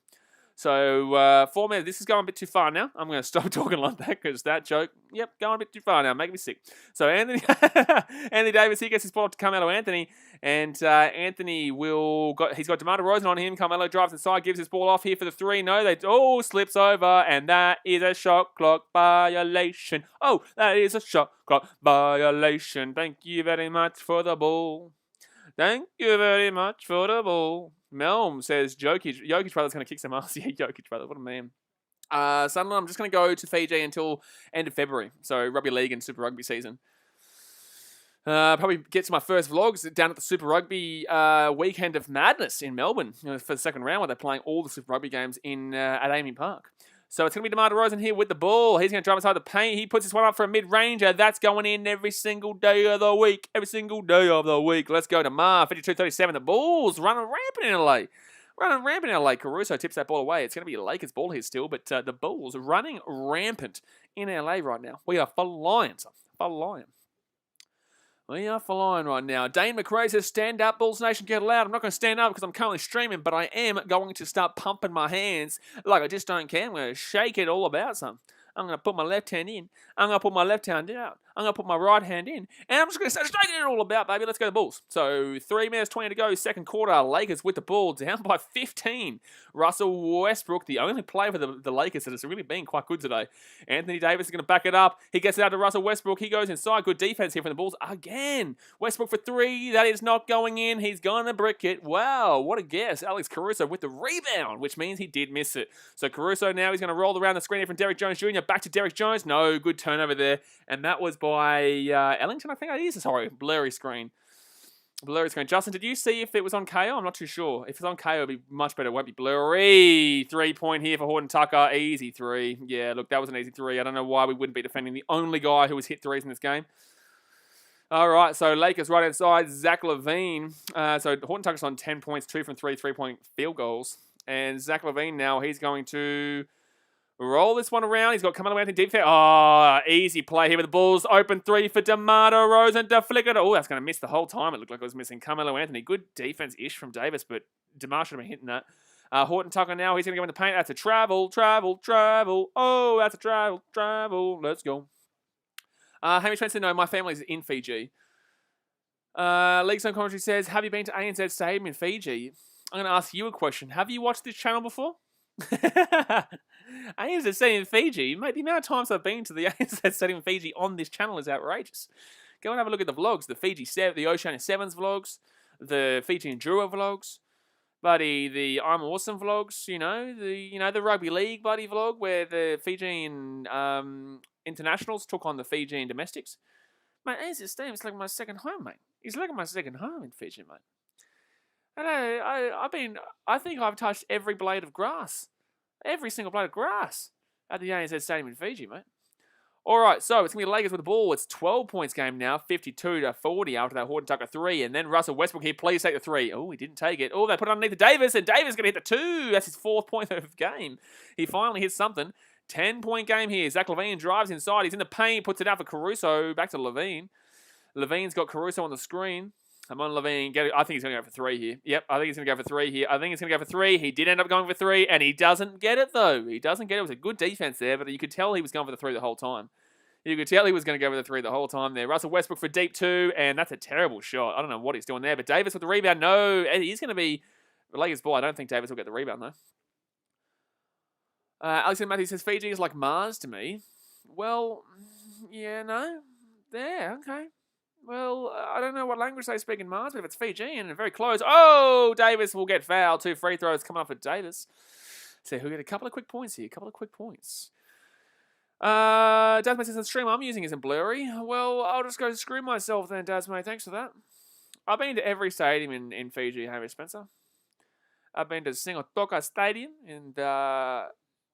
So, 4 minutes. This is going a bit too far now. I'm going to stop talking like that because that joke, going a bit too far now. Making me sick. So, Anthony Davis, he gets his ball to Carmelo Anthony. And Anthony he's got DeMar DeRozan on him. Carmelo drives inside, gives his ball off here for the 3. No, slips over. And that is a shot clock violation. Oh, that is a shot clock violation. Thank you very much for the ball. Thank you very much for the ball. Melm says Jokic brother's going to kick some ass. Yeah, Jokic brother, what a man. Sunderland, I'm just going to go to Fiji until end of February. So Rugby League and Super Rugby season. Probably get to my first vlogs down at the Super Rugby Weekend of Madness in Melbourne for the second round where they're playing all the Super Rugby games at AAMI Park. So it's going to be DeMar DeRozan here with the ball. He's going to drive inside the paint. He puts this one up for a mid-ranger. That's going in every single day of the week. Every single day of the week. Let's go DeMar. 52-37. The Bulls running rampant in LA. Caruso tips that ball away. It's going to be a Lakers ball here still, but the Bulls are running rampant in LA right now. We are flying. We are flying right now. Dane McRae says, stand up, Bulls Nation, get loud. I'm not going to stand up because I'm currently streaming, but I am going to start pumping my hands like I just don't care. I'm going to shake it all about some. I'm going to put my left hand in. I'm going to put my left hand out. I'm going to put my right hand in. And I'm just going to start shaking it all about, baby. Let's go to the Bulls. So 3 minutes, 20 to go. Second quarter. Lakers with the ball down by 15. Russell Westbrook, the only player for the Lakers that has really been quite good today. Anthony Davis is going to back it up. He gets it out to Russell Westbrook. He goes inside. Good defense here from the Bulls again. Westbrook for 3. That is not going in. He's going to brick it. Wow, what a guess. Alex Caruso with the rebound, which means he did miss it. So Caruso now he's going to roll around the screen here from Derrick Jones Jr. Back to Derrick Jones. No, good turnover there. And that was by Ellington, I think it is. Sorry, blurry screen. Justin, did you see if it was on KO? I'm not too sure. If it's on KO, it'll be much better. It won't be blurry. 3-point here for Horton Tucker. Easy 3. Yeah, look, that was an easy 3. I don't know why we wouldn't be defending the only guy who has hit 3s in this game. All right, so Lakers right outside. Zach LaVine. So Horton Tucker's on 10 points, 2 from 3 3-point field goals. And Zach LaVine now, he's going to roll this one around. He's got Carmelo Anthony deep there. Oh, easy play here with the Bulls. Open 3 for DeMar DeRozan to flick it. Oh, that's going to miss the whole time. It looked like it was missing Carmelo Anthony. Good defense-ish from Davis, but DeMar should have been hitting that. Horton Tucker now. He's going to go in the paint. That's a travel. Oh, that's a travel. Let's go. Hamish Spencer, no, my family's in Fiji. League Zone Commentary says, have you been to ANZ Stadium in Fiji? I'm going to ask you a question. Have you watched this channel before? ANZ Stadium in Fiji. Mate, the amount of times I've been to the ANZ Stadium in Fiji on this channel is outrageous. Go and have a look at the vlogs. The Oceania Sevens vlogs. The Fiji and Drua vlogs. Buddy, the I'm Awesome vlogs. The Rugby League buddy vlog where the Fijian internationals took on the Fijian domestics. Mate, ANZ Stadium's like my second home, mate. It's like my second home in Fiji, mate. And I think I've touched every blade of grass. Every single blade of grass at the ANZ Stadium in Fiji, mate. All right, so it's going to be the Lakers with the ball. It's 12 points game now, 52-40 after that Horton Tucker 3. And then Russell Westbrook here, please take the 3. Oh, he didn't take it. Oh, they put it underneath to Davis, and Davis is going to hit the 2. That's his 4th point of the game. He finally hits something. 10-point game here. Zach LaVine drives inside. He's in the paint, puts it out for Caruso. Back to LaVine. LaVine's got Caruso on the screen. Come on, LaVine. I think he's going to go for 3 here. Yep, I think he's going to go for 3 here. I think he's going to go for 3. He did end up going for 3, and he doesn't get it, though. He doesn't get it. It was a good defense there, but you could tell he was going for the 3 the whole time. You could tell he was going to go for the 3 the whole time there. Russell Westbrook for deep 2, and that's a terrible shot. I don't know what he's doing there, but Davis with the rebound. No, he's going to be the Lakers ball. I don't think Davis will get the rebound, though. Alexander Matthews says, Fiji is like Mars to me. Well, yeah, no. There, okay. Well, I don't know what language they speak in Mars, but if it's Fijian and very close. Oh, Davis will get fouled. 2 free throws coming up for Davis. So he'll get a couple of quick points here. Dasmate says the stream I'm using isn't blurry. Well, I'll just go screw myself then, Dasmate. Thanks for that. I've been to every stadium in Fiji, Hamish Spencer. I've been to Singotoka Stadium, and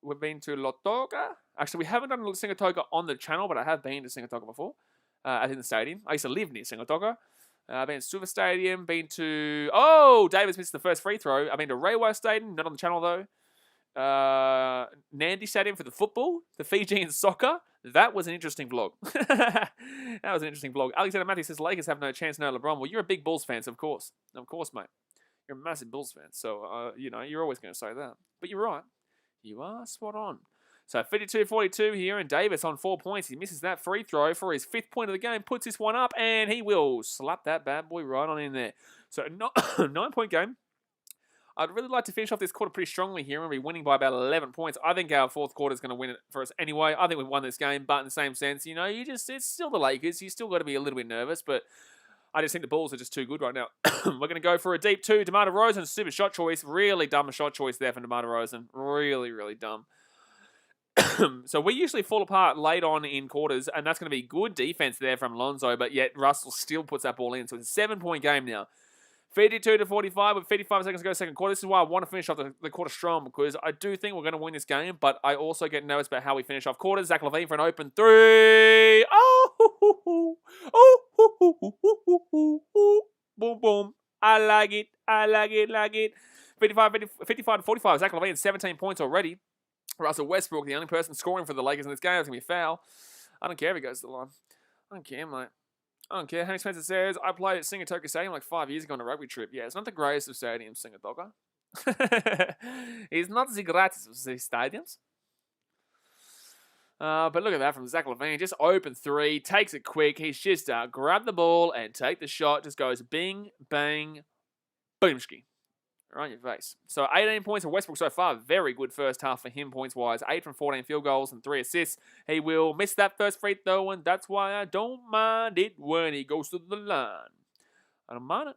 we've been to Lotoka. Actually, we haven't done Singotoka on the channel, but I have been to Singotoka before. In the stadium. I used to live near Singotoka. I've been to Suva Stadium, been to... Oh, Davis missed the first free throw. I've been to Rewa Stadium, not on the channel though. Nandi Stadium for the football, the Fijian soccer. That was an interesting vlog. Alexander Matthews says, Lakers have no chance, no LeBron. Well, you're a big Bulls fan, so of course, mate. You're a massive Bulls fan, so, you're always going to say that. But you're right. You are spot on. So 52-42 here, and Davis on 4 points. He misses that free throw for his 5th point of the game, puts this one up, and he will slap that bad boy right on in there. So 9-point game. I'd really like to finish off this quarter pretty strongly here and be winning by about 11 points. I think our 4th quarter is going to win it for us anyway. I think we've won this game, but in the same sense, it's still the Lakers. You still got to be a little bit nervous, but I just think the Bulls are just too good right now. We're going to go for a deep 2. DeMar DeRozan, super shot choice. Really dumb shot choice there from DeMar DeRozan. Really, really dumb. So we usually fall apart late on in quarters, and that's going to be good defense there from Lonzo, but yet Russell still puts that ball in. So it's a 7-point game now. 52-45 with 55 seconds to go second quarter. This is why I want to finish off the quarter strong, because I do think we're going to win this game, but I also get nervous about how we finish off quarters. Zach LaVine for an open 3. Oh, boom, boom. I like it. 55-45. Zach LaVine, 17 points already. Russell Westbrook, the only person scoring for the Lakers in this game, is going to be a foul. I don't care if he goes to the line. I don't care, mate. I don't care. Henry Spencer says, I played at Singotoka Stadium like 5 years ago on a rugby trip. Yeah, it's not the greatest of stadiums, Singotoka. It's not the greatest of the stadiums. But look at that from Zach LaVine. Just open 3, takes it quick. He's just grab the ball and take the shot. Just goes bing, bang, boomski. Right in your face. So 18 points for Westbrook so far. Very good first half for him points-wise. 8 from 14 field goals and 3 assists. He will miss that first free throw, and that's why I don't mind it when he goes to the line. I don't mind it.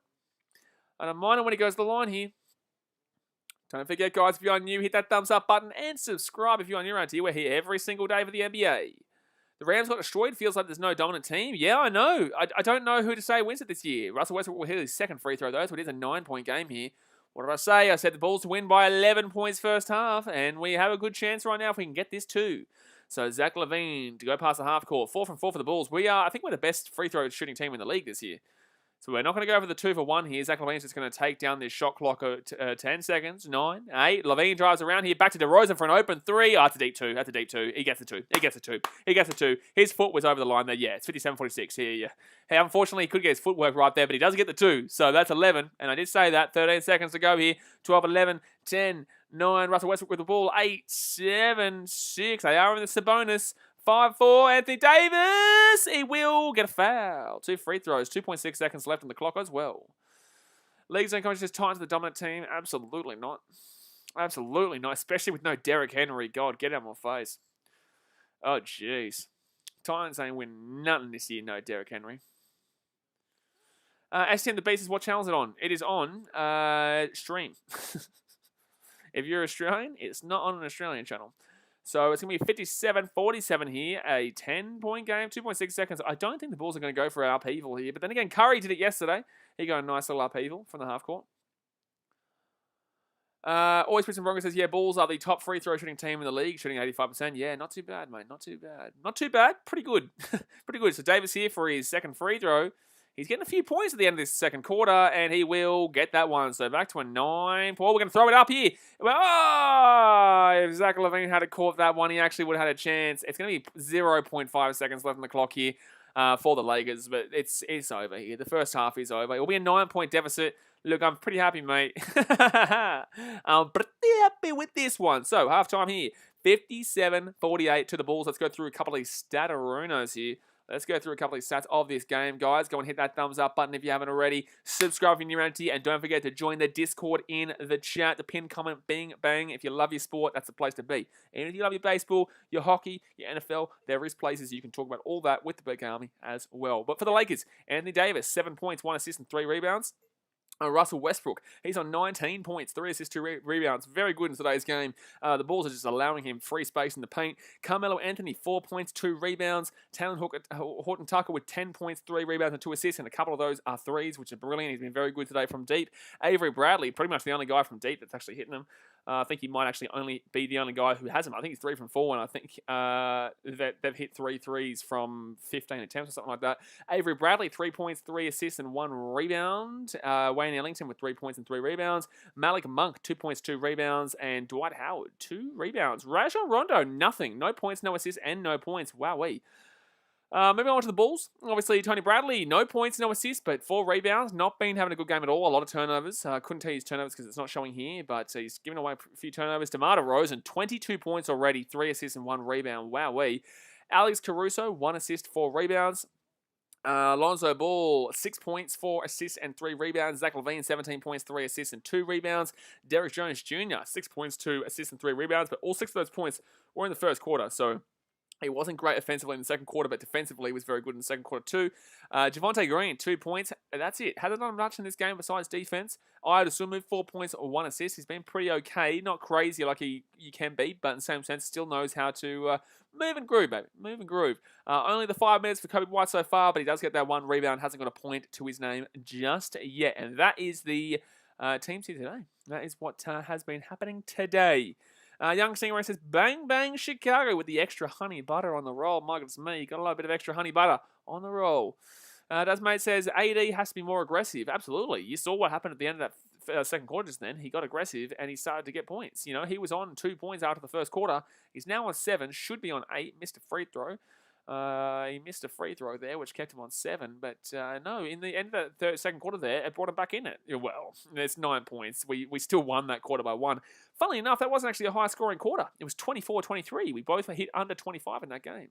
I don't mind it when he goes to the line here. Don't forget, guys, if you're new, hit that thumbs up button and subscribe if you're new around here. We're here every single day for the NBA. The Rams got destroyed. Feels like there's no dominant team. Yeah, I know. I don't know who to say wins it this year. Russell Westbrook will hit his second free throw, though, so it is a 9-point game here. What did I say? I said the Bulls to win by 11 points first half, and we have a good chance right now if we can get this too. So Zach LaVine to go past the half court. 4 from 4 for the Bulls. I think we're the best free throw shooting team in the league this year. So we're not going to go for the 2 for 1 here. Zach LaVine's just going to take down this shot clock at 10 seconds. 9, 8. LaVine drives around here. Back to DeRozan for an open 3. Oh, that's a deep 2. That's a deep 2. He gets the 2. He gets the 2. His foot was over the line there. Yeah, it's 57-46 here. Yeah. Hey, unfortunately, he could get his footwork right there, but he does get the 2. So that's 11. And I did say that. 13 seconds to go here. 12, 11, 10, 9. Russell Westbrook with the ball. 8, 7, 6. They are in the Sabonis. 5-4, Anthony Davis. He will get a foul. 2 free throws. 2.6 seconds left on the clock as well. League zone coach says Titans the dominant team. Absolutely not. Absolutely not. Especially with no Derrick Henry. God, get out of my face. Oh, jeez. Titans ain't win nothing this year. No Derrick Henry. STM The Beast is what channel is it on? It is on Stream. If you're Australian, it's not on an Australian channel. So it's going to be 57-47 here, a 10-point game, 2.6 seconds. I don't think the Bulls are going to go for an upheaval here. But then again, Curry did it yesterday. He got a nice little upheaval from the half court. Always Prince and Bronco says, yeah, Bulls are the top free throw shooting team in the league, shooting 85%. Yeah, not too bad, mate. Not too bad. Not too bad. Pretty good. Pretty good. So Davis here for his second free throw. He's getting a few points at the end of this second quarter, and he will get that one. So back to a 9. We're going to throw it up here. If Zach LaVine had caught that one, he actually would have had a chance. It's going to be 0.5 seconds left on the clock here for the Lakers, but it's over here. The first half is over. It will be a 9-point deficit. Look, I'm pretty happy, mate. I'm pretty happy with this one. So, halftime here. 57-48 to the Bulls. Let's go through a couple of these stat-arunos here. Let's go through a couple of stats of this game, guys. Go and hit that thumbs up button if you haven't already. Subscribe if you're new around here. And don't forget to join the Discord in the chat. The pinned comment, bing, bang. If you love your sport, that's the place to be. And if you love your baseball, your hockey, your NFL, there is places you can talk about all that with the BKRmy as well. But for the Lakers, Anthony Davis, 7 points, 1 assist, and 3 rebounds. Russell Westbrook, he's on 19 points, 3 assists, 2 rebounds. Very good in today's game. The Bulls are just allowing him free space in the paint. Carmelo Anthony, 4 points, 2 rebounds. Talon Horton Tucker with 10 points, 3 rebounds, and 2 assists, and a couple of those are threes, which are brilliant. He's been very good today from deep. Avery Bradley, pretty much the only guy from deep that's actually hitting him. I think he might actually only be the only guy who has him. I think he's 3 from 4, and I think that they've hit 3 threes from 15 attempts or something like that. Avery Bradley, 3 points, 3 assists, and 1 rebound. Wayne Ellington with 3 points and 3 rebounds. Malik Monk, 2 points, 2 rebounds. And Dwight Howard, 2 rebounds. Rajon Rondo, nothing. No points, no assists, and no points. Wowee. Moving on to the Bulls. Obviously, Tony Bradley, no points, no assists, but 4 rebounds. Not been having a good game at all. A lot of turnovers. Couldn't tell you his turnovers because it's not showing here, but he's given away a few turnovers. DeMar DeRozan, 22 points already, 3 assists and 1 rebound. Wowee. Alex Caruso, 1 assist, 4 rebounds. Lonzo Ball, 6 points, 4 assists, and 3 rebounds. Zach LaVine, 17 points, 3 assists, and 2 rebounds. Derrick Jones Jr., 6 points, 2 assists, and 3 rebounds, but all 6 of those points were in the first quarter, so he wasn't great offensively in the second quarter, but defensively he was very good in the second quarter too. Javonte Green, 2 points. That's it. Hasn't done much in this game besides defense. Aya Dosunmu, 4 points or 1 assist. He's been pretty okay. Not crazy like you can be, but in the same sense, still knows how to move and groove, baby. Move and groove. Only the 5 minutes for Kobe White so far, but he does get that 1 rebound. Hasn't got a point to his name just yet. And that is the teams here today. That is what has been happening today. Young Stingray says, bang, bang, Chicago with the extra honey butter on the roll. My goodness me, got a little bit of extra honey butter on the roll. Does Mate says, AD has to be more aggressive. Absolutely. You saw what happened at the end of that second quarter just then. He got aggressive and he started to get points. You know, he was on 2 points after the first quarter. He's now on 7, should be on 8, missed a free throw. He missed a free throw there, which kept him on 7. But no, in the end of the second quarter there, it brought him back in it. Well, there's 9 points. We still won that quarter by 1. Funnily enough, that wasn't actually a high-scoring quarter. It was 24-23. We both hit under 25 in that game.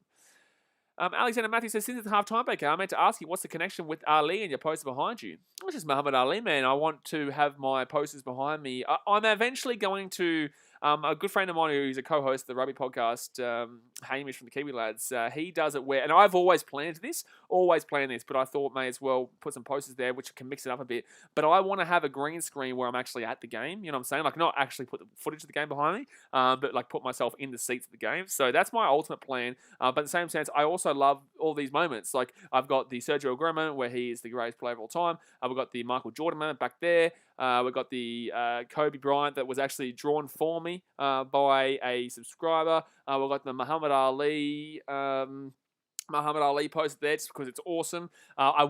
Alexander Matthews says, since it's half-time, Baker, I meant to ask you, what's the connection with Ali and your poster behind you? It's just Muhammad Ali, man. I want to have my posters behind me. I'm eventually going to... a good friend of mine who's a co-host of the Rugby podcast, Hamish from the Kiwi Lads, he does it where, and I've always planned this, but I thought may as well put some posters there, which can mix it up a bit. But I want to have a green screen where I'm actually at the game, you know what I'm saying? Like, not actually put the footage of the game behind me, but like put myself in the seats of the game. So that's my ultimate plan. But in the same sense, I also love all these moments. Like, I've got the Sergio Aguero moment where he is the greatest player of all time. We've got the Michael Jordan moment back there. We've got the Kobe Bryant that was actually drawn for me by a subscriber. We've got the Muhammad Ali post there just because it's awesome. I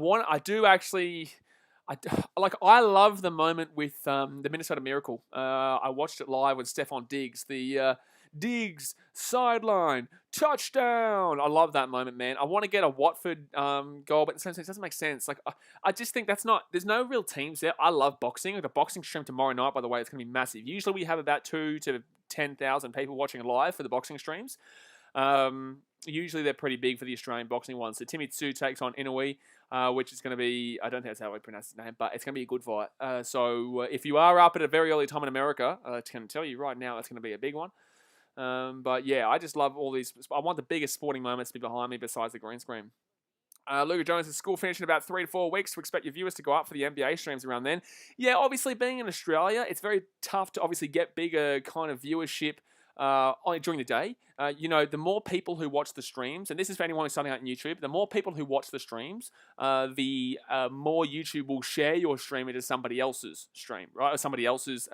love the moment with the Minnesota Miracle. I watched it live with Stephon Diggs. The Diggs, sideline, touchdown. I love that moment, man. I want to get a Watford goal, but in the same sense, it doesn't make sense. Like, I just think there's no real teams there. I love boxing. Like, the boxing stream tomorrow night, by the way, it's going to be massive. Usually we have about 2 to 10,000 people watching it live for the boxing streams. Usually they're pretty big for the Australian boxing ones. So Timmy Tsu takes on Inoue, which is going to be, I don't think that's how I pronounce his name, but it's going to be a good fight. So if you are up at a very early time in America, I can tell you right now, that's going to be a big one. But yeah, I just love all these. I want the biggest sporting moments to be behind me besides the green screen. Luca Jones says, school finished in about 3 to 4 weeks to expect your viewers to go up for the NBA streams around then. Yeah, obviously being in Australia, it's very tough to obviously get bigger kind of viewership during the day. the more people who watch the streams, and this is for anyone who's starting out on YouTube, the more people who watch the streams, the more YouTube will share your stream into somebody else's stream, right? Or somebody else's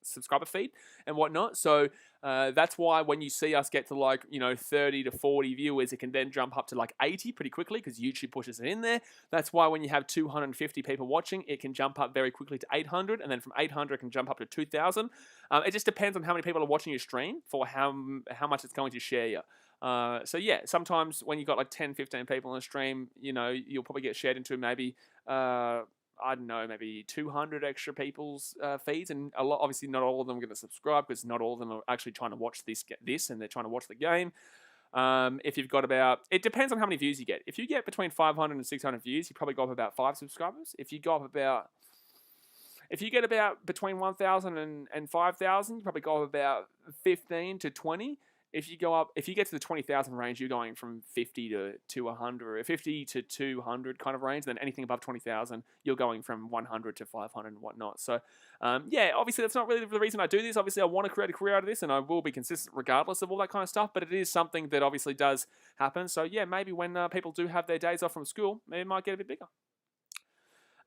subscriber feed and whatnot. So that's why when you see us get to 30 to 40 viewers, it can then jump up to 80 pretty quickly because YouTube pushes it in there. That's why when you have 250 people watching, it can jump up very quickly to 800, and then from 800 it can jump up to 2,000. It just depends on how many people are watching your stream for how much it's going to share you. So yeah, sometimes when you've got 10, 15 people on a stream, you'll probably get shared into maybe I don't know, maybe 200 extra people's feeds, and obviously not all of them are going to subscribe because not all of them are actually trying to watch this, and they're trying to watch the game. If you've got it depends on how many views you get. If you get between 500 and 600 views, you probably go up about 5 subscribers. If you get about between 1,000 and 5,000, you probably go up about 15 to 20. If you get to the 20,000 range, you're going from 50 to 100, 50 to 200 kind of range. Then anything above 20,000, you're going from 100 to 500 and whatnot. So, obviously that's not really the reason I do this. Obviously, I want to create a career out of this, and I will be consistent regardless of all that kind of stuff. But it is something that obviously does happen. So yeah, maybe when people do have their days off from school, maybe it might get a bit bigger.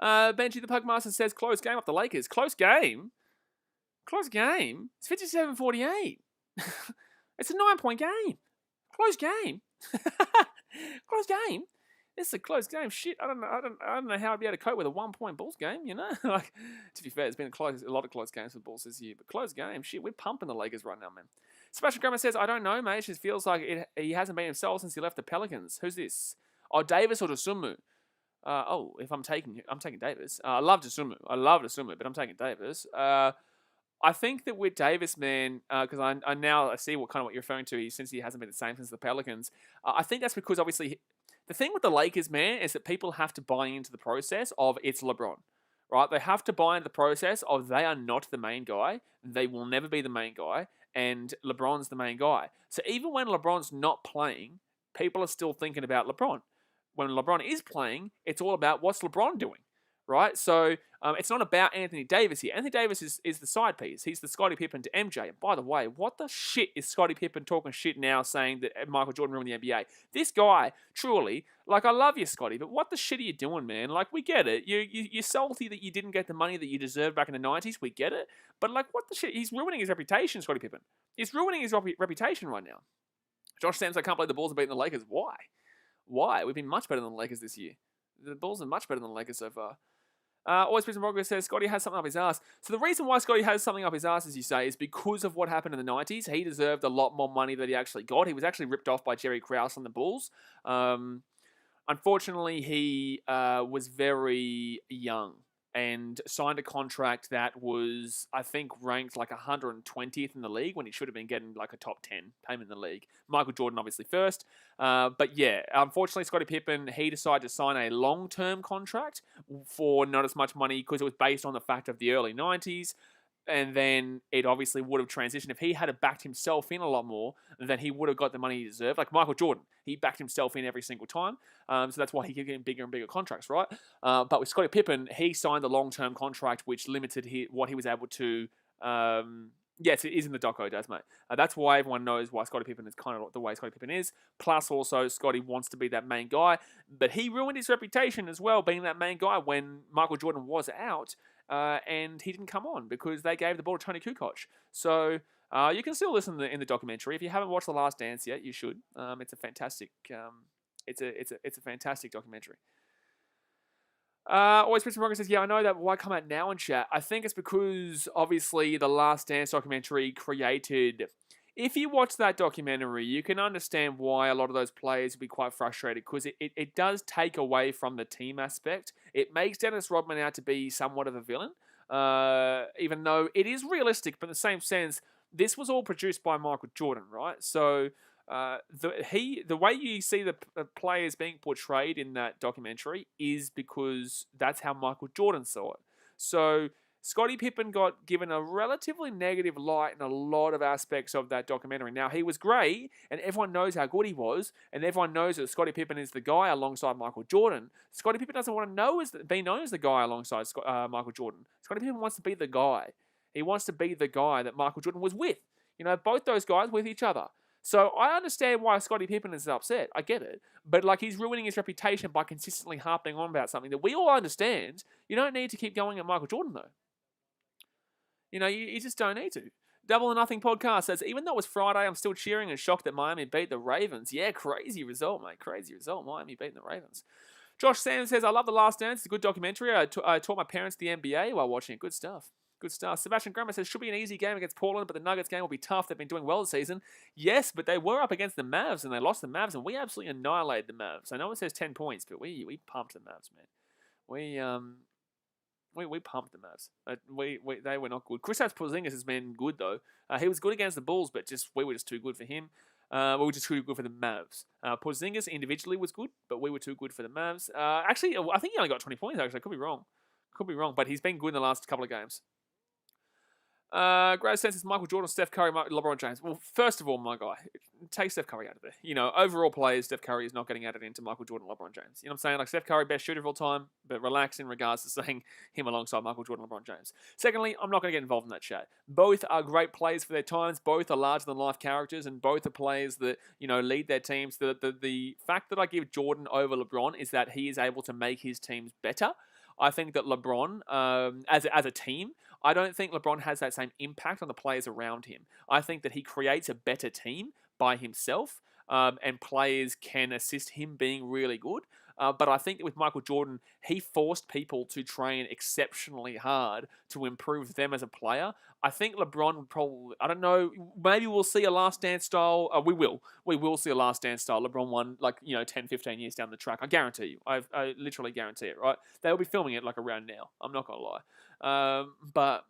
Benji the Pugmaster says, close game off the Lakers. Close game? Close game? It's 57-48. It's a 9-point game. Close game. Close game. It's a close game. Shit, I don't know how I'd be able to cope with a 1-point Bulls game, To be fair, there's been a lot of close games for the Bulls this year, but close game, shit, we're pumping the Lakers right now, man. Sebastian Grammer says, I don't know, mate. It just feels like he hasn't been himself since he left the Pelicans. Who's this? Oh, Davis or Dosunmu? If I'm taking Davis. I love Dosunmu, but I'm taking Davis. I think that with Davis, man, because I now see what you're referring to, since he hasn't been the same since the Pelicans. I think that's because obviously the thing with the Lakers, man, is that people have to buy into the process of it's LeBron, right? They have to buy into the process of they are not the main guy. They will never be the main guy, and LeBron's the main guy. So even when LeBron's not playing, people are still thinking about LeBron. When LeBron is playing, it's all about what's LeBron doing, right? So it's not about Anthony Davis here. Anthony Davis is the side piece. He's the Scottie Pippen to MJ. And by the way, what the shit is Scottie Pippen talking shit now saying that Michael Jordan ruined the NBA? This guy, truly, I love you, Scottie, but what the shit are you doing, man? We get it. You're salty that you didn't get the money that you deserved back in the 90s. We get it. But, what the shit? He's ruining his reputation, Scottie Pippen. He's ruining his reputation right now. Josh Sams, I can't believe the Bulls are beating the Lakers. Why? Why? We've been much better than the Lakers this year. The Bulls are much better than the Lakers so far. Always Prison Broncos says, Scottie has something up his ass. So the reason why Scottie has something up his ass, as you say, is because of what happened in the 90s. He deserved a lot more money than he actually got. He was actually ripped off by Jerry Krause and the Bulls. Unfortunately, he was very young and signed a contract that was, I think, ranked 120th in the league when he should have been getting a top 10 payment in the league. Michael Jordan obviously first. But yeah, unfortunately, Scottie Pippen, he decided to sign a long-term contract for not as much money because it was based on the fact of the early 90s. And then it obviously would have transitioned. If he had backed himself in a lot more, then he would have got the money he deserved. Like Michael Jordan, he backed himself in every single time. So that's why he kept getting bigger and bigger contracts, right? But with Scottie Pippen, he signed a long-term contract which limited what he was able to... yes, it is in the doco, does, mate. That's why everyone knows why Scottie Pippen is kind of the way Scottie Pippen is. Plus, also, Scottie wants to be that main guy. But he ruined his reputation as well, being that main guy when Michael Jordan was out. And he didn't come on because they gave the ball to Tony Kukoc. So you can still listen in the documentary. If you haven't watched The Last Dance yet, you should. It's a fantastic. It's a fantastic documentary. Always Prince Morgan says, yeah, I know that. Why come out now in chat? I think it's because obviously the Last Dance documentary created. If you watch that documentary, you can understand why a lot of those players will be quite frustrated because it does take away from the team aspect. It makes Dennis Rodman out to be somewhat of a villain, even though it is realistic, but in the same sense, this was all produced by Michael Jordan, right? So the way you see the players being portrayed in that documentary is because that's how Michael Jordan saw it. So Scottie Pippen got given a relatively negative light in a lot of aspects of that documentary. Now, he was great, and everyone knows how good he was, and everyone knows that Scottie Pippen is the guy alongside Michael Jordan. Scottie Pippen doesn't want to be known as the guy alongside Michael Jordan. Scottie Pippen wants to be the guy. He wants to be the guy that Michael Jordan was with. Both those guys with each other. So I understand why Scottie Pippen is upset. I get it. But he's ruining his reputation by consistently harping on about something that we all understand. You don't need to keep going at Michael Jordan, though. You just don't need to. Double or Nothing podcast says, even though it was Friday, I'm still cheering and shocked that Miami beat the Ravens. Yeah, crazy result, mate. Crazy result. Miami beating the Ravens. Josh Sanders says, I love The Last Dance. It's a good documentary. I taught my parents the NBA while watching it. Good stuff. Good stuff. Sebastian Grammer says, should be an easy game against Portland, but the Nuggets game will be tough. They've been doing well this season. Yes, but they were up against the Mavs, and they lost the Mavs, and we absolutely annihilated the Mavs. I know it says 10 points, but we pumped the Mavs, man. We pumped the Mavs. They were not good. Kristaps Porzingis has been good, though. He was good against the Bulls, but we were just too good for him. We were just too good for the Mavs. Porzingis individually was good, but we were too good for the Mavs. Actually, I think he only got 20 points, actually. I could be wrong, but he's been good in the last couple of games. Great sense is Michael Jordan, Steph Curry, LeBron James. Well, first of all, my guy, take Steph Curry out of there. Overall players, Steph Curry is not getting added into Michael Jordan, LeBron James. You know what I'm saying? Like, Steph Curry, best shooter of all time, but relax in regards to saying him alongside Michael Jordan, LeBron James. Secondly, I'm not going to get involved in that chat. Both are great players for their times. Both are larger-than-life characters, and both are players that, lead their teams. The fact that I give Jordan over LeBron is that he is able to make his teams better. I think that LeBron, as a team, I don't think LeBron has that same impact on the players around him. I think that he creates a better team by himself, and players can assist him being really good. But I think that with Michael Jordan, he forced people to train exceptionally hard to improve them as a player. I think LeBron would probably, I don't know, maybe we'll see a Last Dance style. We will see a Last Dance style LeBron one, 10, 15 years down the track. I guarantee you. I literally guarantee it, right? They'll be filming it around now. I'm not going to lie. But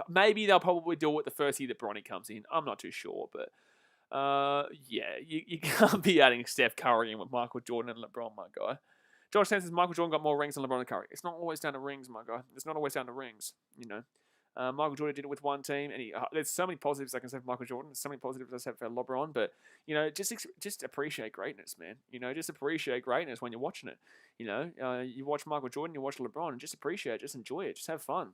maybe they'll probably do it the first year that Bronny comes in. I'm not too sure, but you can't be adding Steph Curry in with Michael Jordan and LeBron, my guy. Josh says Michael Jordan got more rings than LeBron and Curry. It's not always down to rings, my guy. It's not always down to rings, Michael Jordan did it with one team, and there's so many positives I can say for Michael Jordan. There's so many positives I say for LeBron, but just appreciate greatness, man. Just appreciate greatness when you're watching it. You watch Michael Jordan, you watch LeBron, and just appreciate it, just enjoy it, just have fun.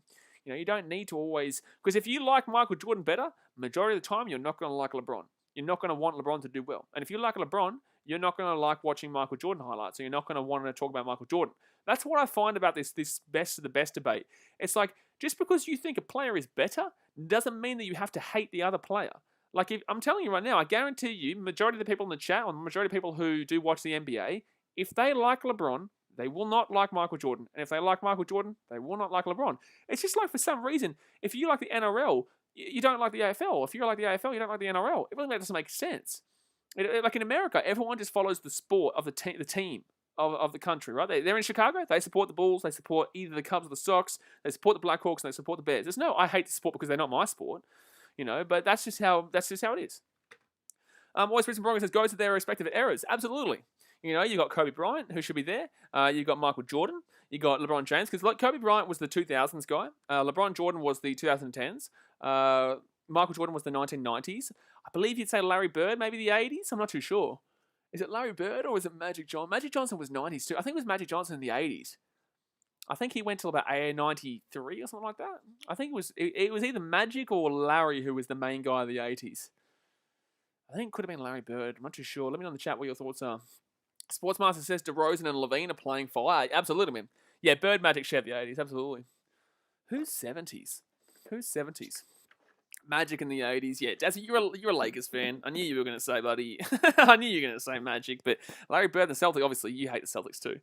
You don't need to always, because if you like Michael Jordan better, majority of the time you're not going to like LeBron. You're not going to want LeBron to do well, and if you like LeBron, you're not going to like watching Michael Jordan highlights, so you're not going to want to talk about Michael Jordan. That's what I find about this best of the best debate. It's like, just because you think a player is better doesn't mean that you have to hate the other player. I'm telling you right now, I guarantee you, majority of the people in the chat, or the majority of people who do watch the NBA, if they like LeBron, they will not like Michael Jordan. And if they like Michael Jordan, they will not like LeBron. It's just for some reason, if you like the NRL, you don't like the AFL. If you like the AFL, you don't like the NRL. It really doesn't make sense. In America, everyone just follows the sport of the team of the country, right? They're in Chicago. They support the Bulls. They support either the Cubs or the Sox. They support the Blackhawks and they support the Bears. There's no, I hate the sport because they're not my sport, but that's just how it is. Always Brisbane Broncos says, go to their respective eras. Absolutely. You got Kobe Bryant, who should be there. You got Michael Jordan. You got LeBron James, because Kobe Bryant was the 2000s guy. LeBron Jordan was the 2010s. Michael Jordan was the 1990s. I believe you'd say Larry Bird, maybe the 80s. I'm not too sure. Is it Larry Bird or is it Magic Johnson? Magic Johnson was 90s too. I think it was Magic Johnson in the 80s. I think he went till about 93 or something like that. I think it was either Magic or Larry who was the main guy of the 80s. I think it could have been Larry Bird. I'm not too sure. Let me know in the chat what your thoughts are. Sportsmaster says DeRozan and Levine are playing fire. Absolutely, man. Yeah, Bird, Magic, Chef, the 80s. Absolutely. Who's 70s? Magic in the 80s. Yeah, Jazzy, you're a Lakers fan. I knew you were going to say, buddy. I knew you were going to say Magic, but Larry Bird and the Celtics, obviously, you hate the Celtics too.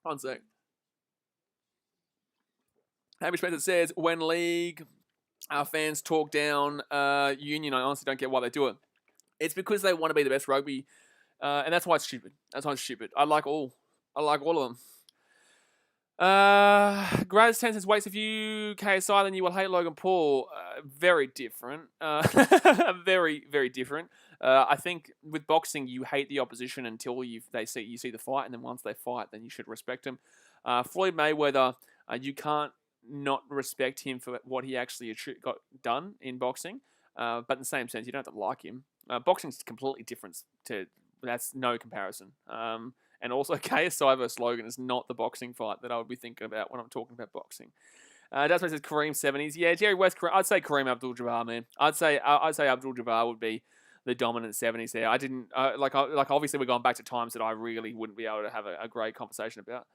One sec. Hamish Spencer says, when league fans talk down union, I honestly don't get why they do it. It's because they want to be the best rugby, and that's why it's stupid. I like all of them. Graz 10 says, waits if you KSI, then you will hate Logan Paul. Very different. Very, very different. I think with boxing, you hate the opposition until you see the fight, and then once they fight, then you should respect them. Floyd Mayweather, you can't not respect him for what he actually got done in boxing. But in the same sense, you don't have to like him. Boxing's completely different. That's no comparison. And also, KSI versus Logan is not the boxing fight that I would be thinking about when I'm talking about boxing. That's what says Kareem 70s. Yeah, Jerry West. I'd say Kareem Abdul-Jabbar, man. I'd say Abdul-Jabbar would be the dominant 70s there. I didn't like obviously we're going back to times that I really wouldn't be able to have a great conversation about.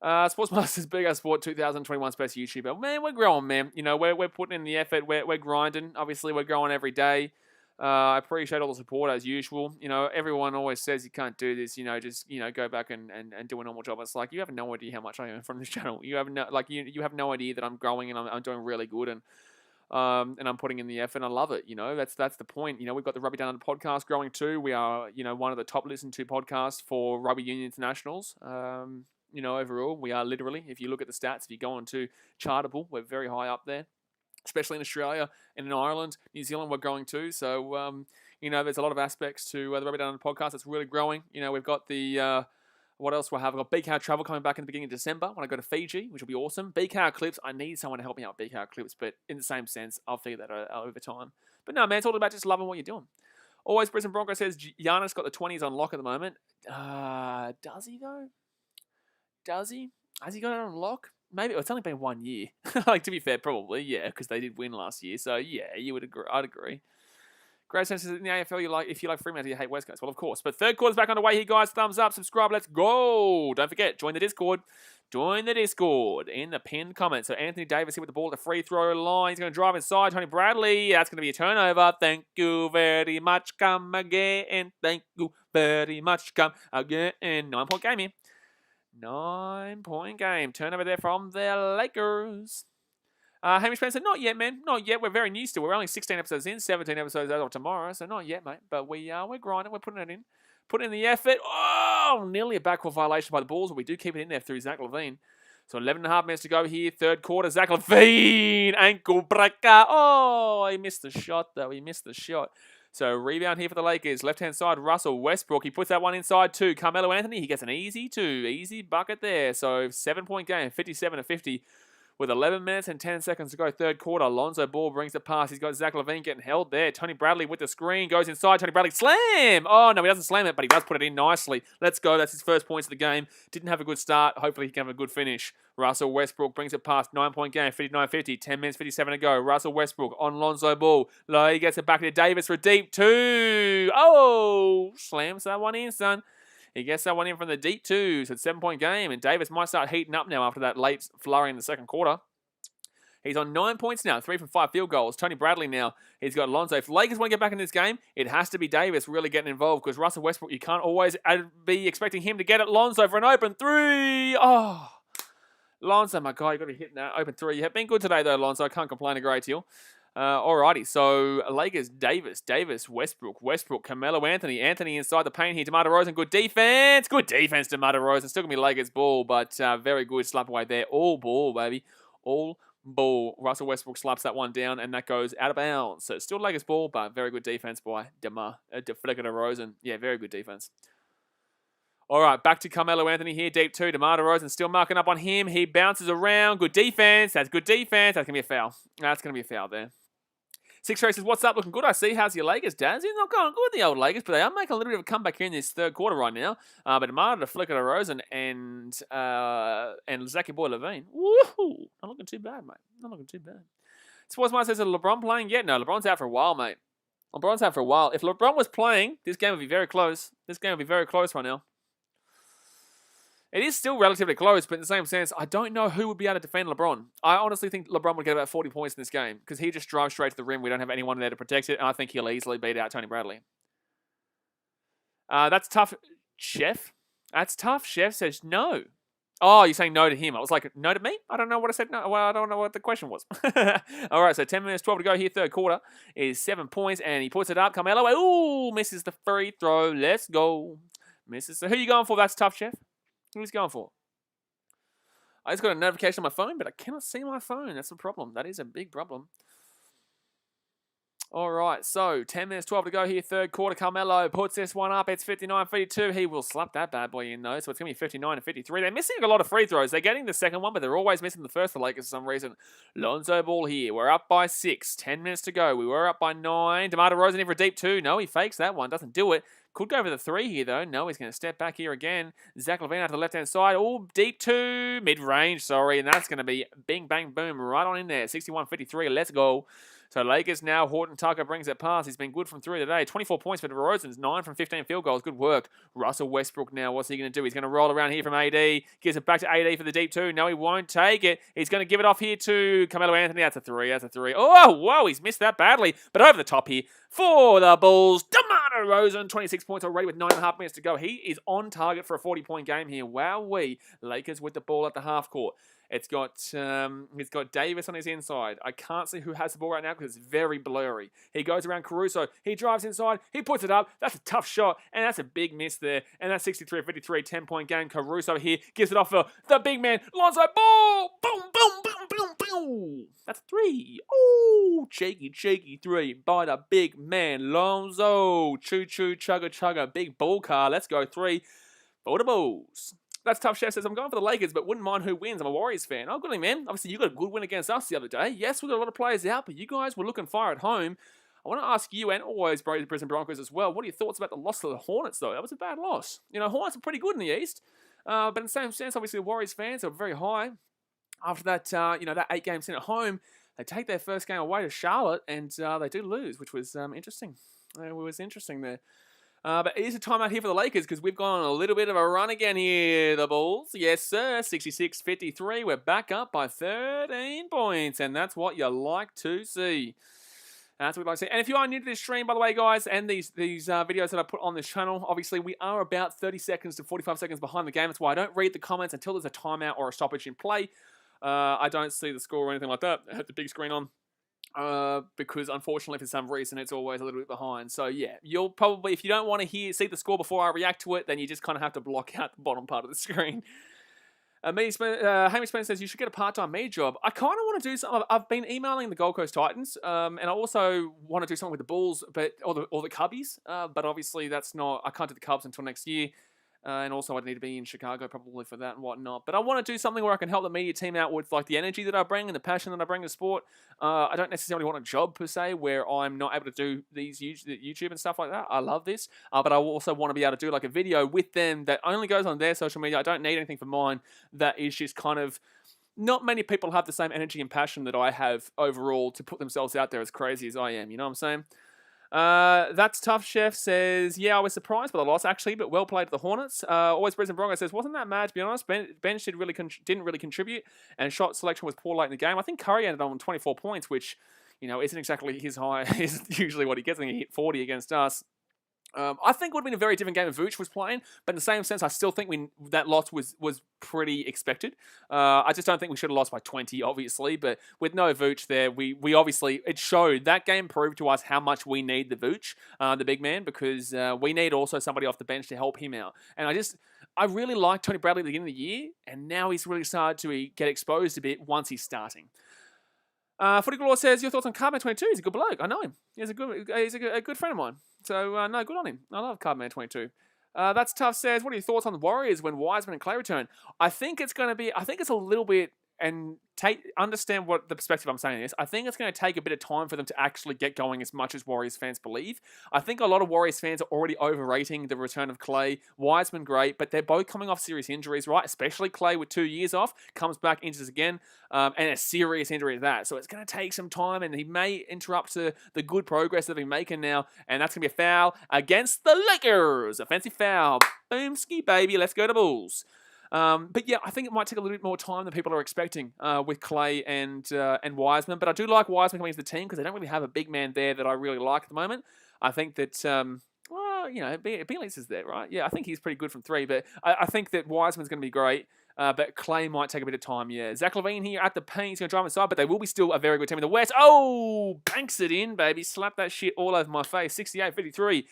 Sportsmasters Big Ass Sport 2021's best YouTuber. Man, we're growing, man. You know, we're putting in the effort. We're grinding. Obviously, we're growing every day. I appreciate all the support as usual. You know, everyone always says you can't do this. You know, just go back and do a normal job. It's like you have no idea how much I earn from this channel. You have you have no idea that I'm growing and I'm doing really good and I'm putting in the effort and I love it. You know, that's the point. You know, we've got the Rugby Down Under podcast growing too. We are one of the top listened to podcasts for Rugby Union Internationals. Overall, we are literally, if you look at the stats, if you go on to Chartable, we're very high up there, especially in Australia and in Ireland. New Zealand, we're growing too. So, there's a lot of aspects to the Rugby Down Under podcast that's really growing. You know, we've got the, what else we'll have? We've got BKR travel coming back in the beginning of December when I go to Fiji, which will be awesome. BKR clips, I need someone to help me out with BKR clips, but in the same sense, I'll figure that out over time. But no, man, it's all about just loving what you're doing. Always Brisbane Broncos says Giannis got the 20s on lock at the moment. Does he though? Does he? Has he got it on lock? Maybe. It's only been 1 year. Like, to be fair, probably, yeah, because they did win last year. So, yeah, you would agree. I'd agree. Great sense in the AFL, if you like Fremantle, you hate West Coast. Well, of course. But third quarter's back underway here, guys. Thumbs up, subscribe, let's go. Don't forget, join the Discord. Join the Discord in the pinned comment. So, Anthony Davis here with the ball at the free throw line. He's going to drive inside. Tony Bradley. That's going to be a turnover. Thank you very much. Come again. Thank you very much. Come again. 9-point game here. 9-point game. Turnover there from the Lakers. Hamish Spencer, not yet, man. Not yet. We're very new still. We're only 16 episodes in, 17 episodes as of tomorrow, so not yet, mate. But we're grinding. We're putting it in. Putting in the effort. Oh, nearly a backcourt violation by the Bulls, but we do keep it in there through Zach LaVine. So 11 and a half minutes to go here. Third quarter. Zach LaVine. Ankle breaker. Oh, he missed the shot, though. He missed the shot. So rebound here for the Lakers. Left-hand side, Russell Westbrook. He puts that one inside too. Carmelo Anthony, he gets an easy 2. Easy bucket there. So 7-point game, 57-50. With 11 minutes and 10 seconds to go, third quarter. Lonzo Ball brings the pass. He's got Zach LaVine getting held there. Tony Bradley with the screen. Goes inside. Tony Bradley, slam! Oh, no, he doesn't slam it, but he does put it in nicely. Let's go. That's his first points of the game. Didn't have a good start. Hopefully he can have a good finish. Russell Westbrook brings it past. 9-point game, 59-50. 10 minutes, 57 to go. Russell Westbrook on Lonzo Ball. He gets it back to Davis for a deep 2. Oh, slams that one in, son. He gets that one in from the deep 2. So it's 7-point game, and Davis might start heating up now after that late flurry in the second quarter. He's on 9 points now, 3 from 5 field goals. Tony Bradley now, he's got Lonzo. If Lakers want to get back in this game, it has to be Davis really getting involved because Russell Westbrook, you can't always be expecting him to get it. Lonzo for an open 3. Oh, Lonzo, my God, you've got to be hitting that open 3. You have been good today, though, Lonzo. I can't complain a great deal. Alrighty, so Lakers, Davis, Westbrook, Carmelo Anthony inside the paint here. DeMar DeRozan, good defense, DeMar DeRozan. Still gonna be Lakers ball, but very good slap away there. All ball, baby, all ball. Russell Westbrook slaps that one down, and that goes out of bounds. So it's still Lakers ball, but very good defense by DeMar DeRozan. Yeah, very good defense. All right, back to Carmelo Anthony here, deep 2. DeMar DeRozan still marking up on him. He bounces around. Good defense. That's good defense. That's going to be a foul. That's going to be a foul there. Six Trace says, what's up? Looking good, I see. How's your Lakers, Daz? You're not going good, the old Lakers, but they are making a little bit of a comeback here in this third quarter right now. But DeMar DeRozan and Zachy Boy LaVine. Woohoo! Not looking too bad, mate. Not looking too bad. Sportsmart says, is LeBron playing yet? No, LeBron's out for a while, mate. LeBron's out for a while. If LeBron was playing, this game would be very close. This game would be very close right now. It is still relatively close, but in the same sense, I don't know who would be able to defend LeBron. I honestly think LeBron would get about 40 points in this game because he just drives straight to the rim. We don't have anyone there to protect it, and I think he'll easily beat out Tony Bradley. That's tough, Chef. That's tough, Chef says no. Oh, you're saying no to him. I was like, no to me? I don't know what I said. No, well, I don't know what the question was. All right, so 10 minutes, 12 to go here. Third quarter is 7 points, and he puts it up. Carmelo, ooh, misses the free throw. Let's go. Misses. So who are you going for? That's tough, Chef. Who's going for? I just got a notification on my phone, but I cannot see my phone. That's a problem. That is a big problem. All right, so 10 minutes, 12 to go here. Third quarter, Carmelo puts this one up. It's 59-52. He will slap that bad boy in, though. So it's going to be 59-53. They're missing a lot of free throws. They're getting the second one, but they're always missing the first for Lakers for some reason. Lonzo Ball here. We're up by 6. 10 minutes to go. We were up by 9. DeMar DeRozan in for a deep 2. No, he fakes that one. Doesn't do it. Could go for the 3 here, though. No, he's going to step back here again. Zach Levine out to the left-hand side. Oh, deep to mid-range, sorry. And that's going to be bing, bang, boom, right on in there. 61-53, let's go. So Lakers now, Horton Tucker brings it past. He's been good from 3 today. 24 points for DeRozan's, 9 from 15 field goals. Good work. Russell Westbrook now, what's he going to do? He's going to roll around here from AD. Gives it back to AD for the deep 2. No, he won't take it. He's going to give it off here to Carmelo Anthony. That's a 3. That's a 3. Oh, whoa, he's missed that badly. But over the top here for the Bulls. DeMar DeRozan, 26 points already with 9.5 minutes to go. He is on target for a 40-point game here. Wowee. Lakers with the ball at the half court. He's got Davis on his inside. I can't see who has the ball right now because it's very blurry. He goes around Caruso. He drives inside. He puts it up. That's a tough shot. And that's a big miss there. And that's 63-53, 10-point game. Caruso here gives it off for the big man. Lonzo Ball. Boom, boom, boom, boom, boom. That's 3. Oh, cheeky 3 by the big man. Lonzo. Choo-choo, chugga, big ball car. Let's go 3 for the Bulls. That's tough. Chef says, I'm going for the Lakers, but wouldn't mind who wins. I'm a Warriors fan. Oh, good, man. Obviously, you got a good win against us the other day. Yes, we got a lot of players out, but you guys were looking fire at home. I want to ask you, and always Brisbane Broncos as well, what are your thoughts about the loss to the Hornets, though? That was a bad loss. You know, Hornets are pretty good in the East, but in the same sense, obviously, the Warriors fans are very high. After that, that 8-game stint at home, they take their first game away to Charlotte, and they do lose, which was interesting. It was interesting there. But it is a timeout here for the Lakers because we've gone on a little bit of a run again here, the Bulls. Yes, sir, 66-53. We're back up by 13 points, and that's what you like to see. That's what we like to see. And if you are new to this stream, by the way, guys, and these videos that I put on this channel, obviously we are about 30 seconds to 45 seconds behind the game. That's why I don't read the comments until there's a timeout or a stoppage in play. I don't see the score or anything like that. I have the big screen on. Because unfortunately for some reason it's always a little bit behind. So yeah, you'll probably, if you don't want to see the score before I react to it, then you just kind of have to block out the bottom part of the screen. Hamish Spencer says you should get a part-time me job. I kind of want to do something. I've been emailing the Gold Coast Titans, and I also want to do something with the Bulls, or the Cubbies. But obviously that's not. I can't do the Cubs until next year. And also I'd need to be in Chicago probably for that and whatnot. But I want to do something where I can help the media team out with like the energy that I bring and the passion that I bring to sport. I don't necessarily want a job per se where I'm not able to do these YouTube and stuff like that. I love this. But I also want to be able to do like a video with them that only goes on their social media. I don't need anything for mine. That is just kind of... Not many people have the same energy and passion that I have overall to put themselves out there as crazy as I am. You know what I'm saying? That's tough. Chef says, yeah, I was surprised by the loss actually, but well played to the Hornets. Always Brisbane Broncos says, wasn't that mad to be honest? Bench didn't really contribute, and shot selection was poor late in the game. I think Curry ended on 24 points, which isn't exactly his high. Is usually what he gets. I think he hit 40 against us. I think it would have been a very different game if Vooch was playing, but in the same sense, I still think that loss was pretty expected. I just don't think we should have lost by 20, obviously, but with no Vooch there, we obviously, it showed, that game proved to us how much we need the Vooch, the big man, because we need also somebody off the bench to help him out. And I really liked Tony Bradley at the beginning of the year, and now he's really started to get exposed a bit once he's starting. Footy Galore says, your thoughts on Cardman22? He's a good bloke. I know him. He's a good friend of mine. So, no, good on him. I love Cardman22. That's tough says, what are your thoughts on the Warriors when Wiseman and Clay return? I think it's a little bit, and understand what the perspective I'm saying is. I think it's going to take a bit of time for them to actually get going as much as Warriors fans believe. I think a lot of Warriors fans are already overrating the return of Clay. Wiseman, great, but they're both coming off serious injuries, right? Especially Clay with 2 years off, comes back, injures again, and a serious injury at that. So it's going to take some time, and he may interrupt the good progress that they've been making now, and that's going to be a foul against the Lakers. Offensive foul. Boom, ski, baby. Let's go to Bulls. But yeah, I think it might take a little bit more time than people are expecting with Clay and Wiseman. But I do like Wiseman coming into the team because they don't really have a big man there that I really like at the moment. I think that, Bielis is there, right? Yeah, I think he's pretty good from 3. But I think that Wiseman's going to be great. But Clay might take a bit of time, yeah. Zach Levine here at the paint. He's going to drive inside, but they will be still a very good team in the West. Oh, banks it in, baby. Slap that shit all over my face. 68-53.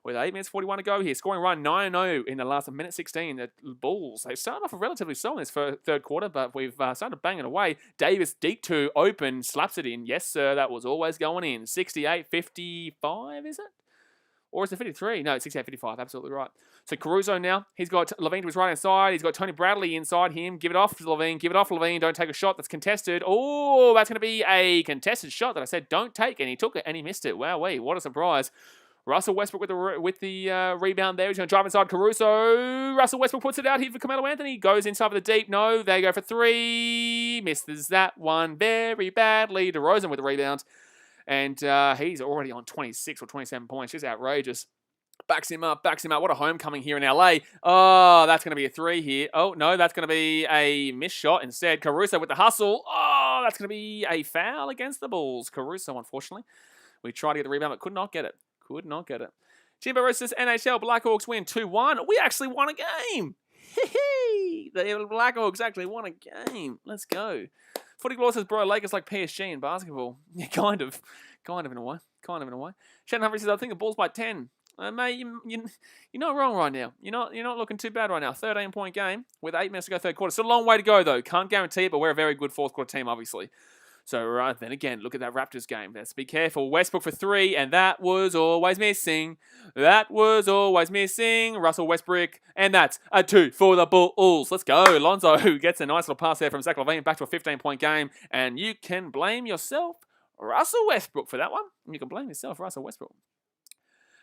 With 8 minutes 41 to go here. Scoring run 9-0 in the last minute 16. The Bulls, they started off relatively slow in this third quarter, but we've started banging away. Davis, deep 2, open, slaps it in. Yes, sir, that was always going in. 68-55, is it? Or is it 53? No, it's 68-55, absolutely right. So Caruso now, he's got Levine to his right-hand side. He's got Tony Bradley inside him. Give it off to Levine. Give it off to Levine. Don't take a shot that's contested. Oh, that's going to be a contested shot that I said don't take, and he took it, and he missed it. Wowee, what a surprise. Russell Westbrook with the rebound there. He's going to drive inside Caruso. Russell Westbrook puts it out here for Carmelo Anthony. Goes inside for the deep. No, they go for three. Misses that one very badly. DeRozan with the rebound. And he's already on 26 or 27 points. Just outrageous. Backs him up. What a homecoming here in LA. Oh, that's going to be a three here. Oh, no, that's going to be a missed shot instead. Caruso with the hustle. Oh, that's going to be a foul against the Bulls. Caruso, unfortunately. We tried to get the rebound, but could not get it. Chimba versus NHL. Blackhawks win 2-1. We actually won a game. The Blackhawks actually won a game. Let's go. Footy Law says, bro, Lakers like PSG in basketball. Yeah, kind of in a way. Shannon Humphrey says, I think the Bulls by 10. Mate, you're not wrong right now. You're not looking too bad right now. 13-point game with 8 minutes to go third quarter. Still a long way to go, though. Can't guarantee it, but we're a very good fourth quarter team, obviously. So, then again, look at that Raptors game. Let's be careful. Westbrook for 3, and that was always missing. Russell Westbrook, and that's a 2 for the Bulls. Let's go. Lonzo gets a nice little pass there from Zach LaVine back to a 15-point game, and you can blame yourself, Russell Westbrook, for that one. You can blame yourself, Russell Westbrook.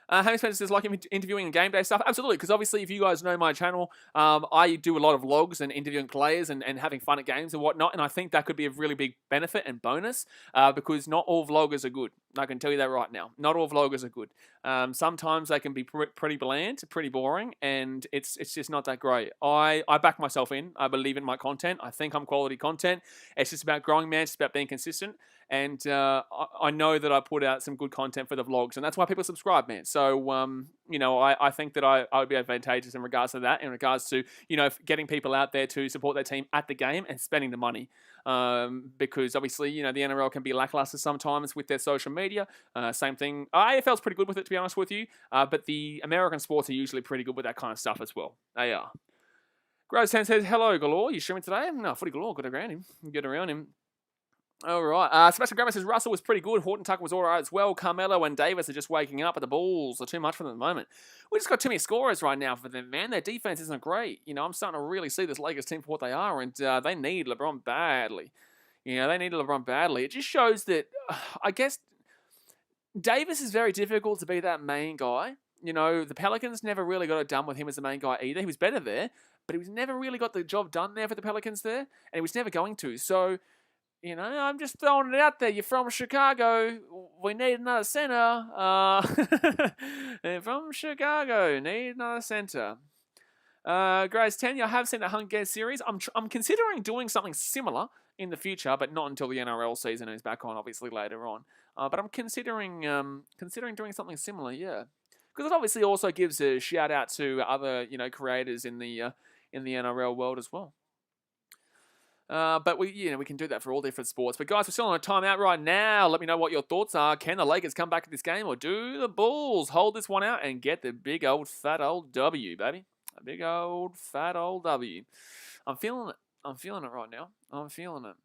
Hammy Spencer says, like interviewing and game day stuff. Absolutely, because obviously if you guys know my channel, I do a lot of vlogs and interviewing players and having fun at games and whatnot, and I think that could be a really big benefit and bonus because not all vloggers are good. I can tell you that right now. Not all vloggers are good. Sometimes they can be pretty bland, pretty boring, and it's just not that great. I back myself in. I believe in my content. I think I'm quality content. It's just about growing, man. It's just about being consistent. And I know that I put out some good content for the vlogs, and that's why people subscribe, man. So, I think that I would be advantageous in regards to that, in regards to, getting people out there to support their team at the game and spending the money. Because obviously, the NRL can be lackluster sometimes with their social media. Same thing. AFL's pretty good with it, to be honest with you. But the American sports are usually pretty good with that kind of stuff as well. They are. Gross 10 says, hello, Galore. You streaming today? No, Footy Galore. Good around him. All right. Sebastian Grammer says Russell was pretty good. Horton Tucker was all right as well. Carmelo and Davis are just waking up, but the Bulls are too much for them at the moment. We just got too many scorers right now for them, man. Their defense isn't great. I'm starting to really see this Lakers team for what they are, and they need LeBron badly. It just shows that, I guess, Davis is very difficult to be that main guy. The Pelicans never really got it done with him as the main guy either. He was better there, but he was never really got the job done there for the Pelicans there, and he was never going to. So, I'm just throwing it out there. You're from Chicago. We need another center. From Chicago, need another center. Grace 10, I have seen the Hunger Games series. I'm considering doing something similar in the future, but not until the NRL season is back on, obviously later on. But I'm considering doing something similar, yeah, because it obviously also gives a shout out to other creators in the NRL world as well. But we can do that for all different sports. But guys, we're still on a timeout right now. Let me know what your thoughts are. Can the Lakers come back at this game, or do the Bulls hold this one out and get the big old fat old W, baby? A big old fat old W. I'm feeling it. Right now. I'm feeling it.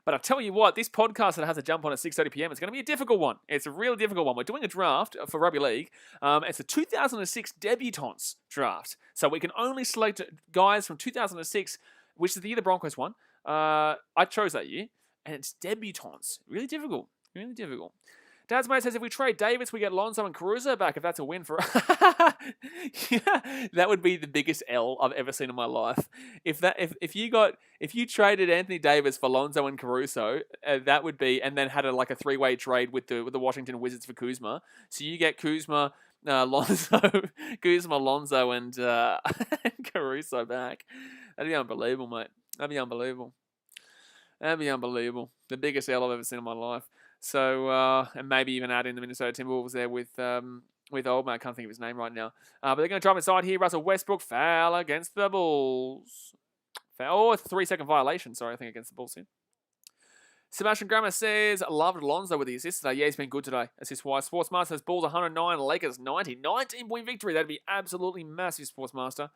But I tell you what, this podcast that has to jump on at 6:30 p.m. is going to be a difficult one. It's a really difficult one. We're doing a draft for Rugby League. It's a 2006 debutants draft. So we can only select guys from 2006, which is the year the Broncos won. I chose that year, and it's debutants. Really difficult. Dad's mate says if we trade Davis, we get Lonzo and Caruso back. If that's a win for us, yeah, that would be the biggest L I've ever seen in my life. If you traded Anthony Davis for Lonzo and Caruso, that would be, and then had a 3-way trade with the Washington Wizards for Kuzma. So you get Kuzma, Lonzo, and Caruso back. That'd be unbelievable, mate. That'd be unbelievable. The biggest L I've ever seen in my life. So, and maybe even add in the Minnesota Timberwolves there with old man. I can't think of his name right now. But they're going to drive inside here. Russell Westbrook, foul against the Bulls. Foul. Oh, it's a 3-second violation. Sorry, I think against the Bulls here. Sebastian Grammer says, loved Lonzo with the assist today. Yeah, he's been good today. Assist-wise. Sportsmaster says, Bulls 109, Lakers 90. 19-point victory. That'd be absolutely massive, Sportsmaster.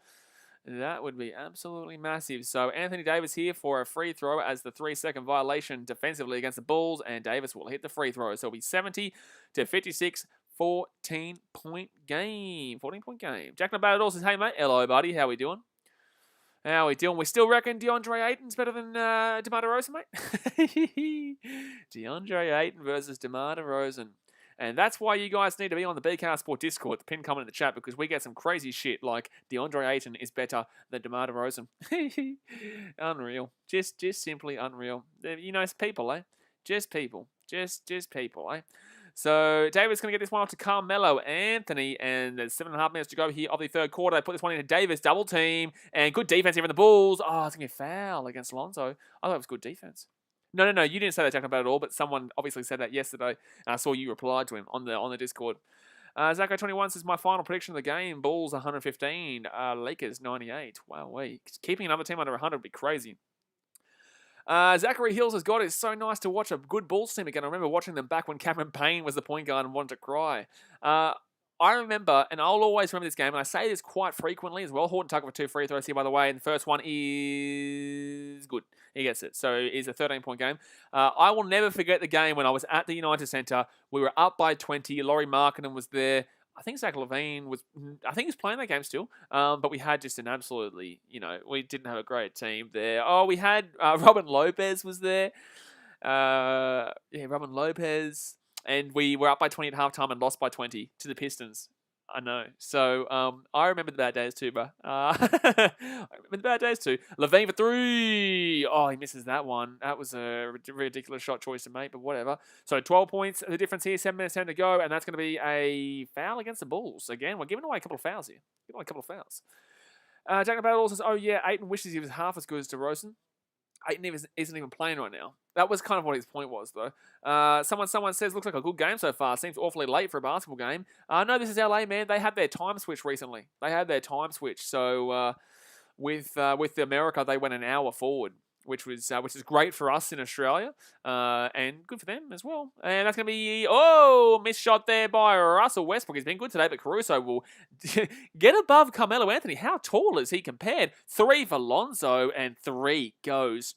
That would be absolutely massive. So Anthony Davis here for a free throw as the 3-second violation defensively against the Bulls, and Davis will hit the free throw. So it'll be 70-56, 14-point game. 14-point game. Jack Nabatador says, hey, mate. Hello, buddy. How we doing? We still reckon DeAndre Ayton's better than DeMar DeRozan, mate? DeAndre Ayton versus DeMar DeRozan. And that's why you guys need to be on the BKR Sport Discord, the pin comment in the chat, because we get some crazy shit like DeAndre Ayton is better than DeMar DeRozan. Unreal. Just simply unreal. You know, it's people, eh? Just people. Just people, eh? So Davis going to get this one off to Carmelo Anthony, and there's 7.5 minutes to go here of the third quarter. They put this one into Davis, double team, and good defense here from the Bulls. Oh, it's going to be a foul against Lonzo. I thought it was good defense. No, you didn't say that, Jack, about it at all, but someone obviously said that yesterday, and I saw you replied to him on the Discord. Zacko21 says, my final prediction of the game, Bulls 115, Lakers 98. Wow, keeping another team under 100 would be crazy. Zachary Hills has got it. It's so nice to watch a good Bulls team again. I remember watching them back when Cameron Payne was the point guard and wanted to cry. I remember, and I'll always remember this game, and I say this quite frequently as well. Horton Tucker for 2 free throws here, by the way, and the first one is good. He gets it. So it's a 13-point game. I will never forget the game when I was at the United Centre. We were up by 20. Laurie Markkinen was there. I think Zach LaVine was, he was playing that game still. But we had just an absolutely, we didn't have a great team there. Oh, we had Robin Lopez was there. Robin Lopez. And we were up by 20 at halftime and lost by 20 to the Pistons. I know. So I remember the bad days too, bro. I remember the bad days too. LaVine for 3. Oh, he misses that one. That was a ridiculous shot choice to make, but whatever. So 12 points. The difference here, 7 minutes, 10 to go, and that's going to be a foul against the Bulls. Again, we're giving away a couple of fouls here. Jack Battle says, oh yeah, Ayton wishes he was half as good as DeRozan. Ayton isn't even playing right now. That was kind of what his point was, though. Someone says, looks like a good game so far. Seems awfully late for a basketball game. No, this is LA, man. They had their time switch recently. So with America, they went an hour forward, which is great for us in Australia, and good for them as well. And that's going to be, missed shot there by Russell Westbrook. He's been good today, but Caruso will get above Carmelo Anthony. How tall is he compared? 3 for Lonzo, and 3 goes.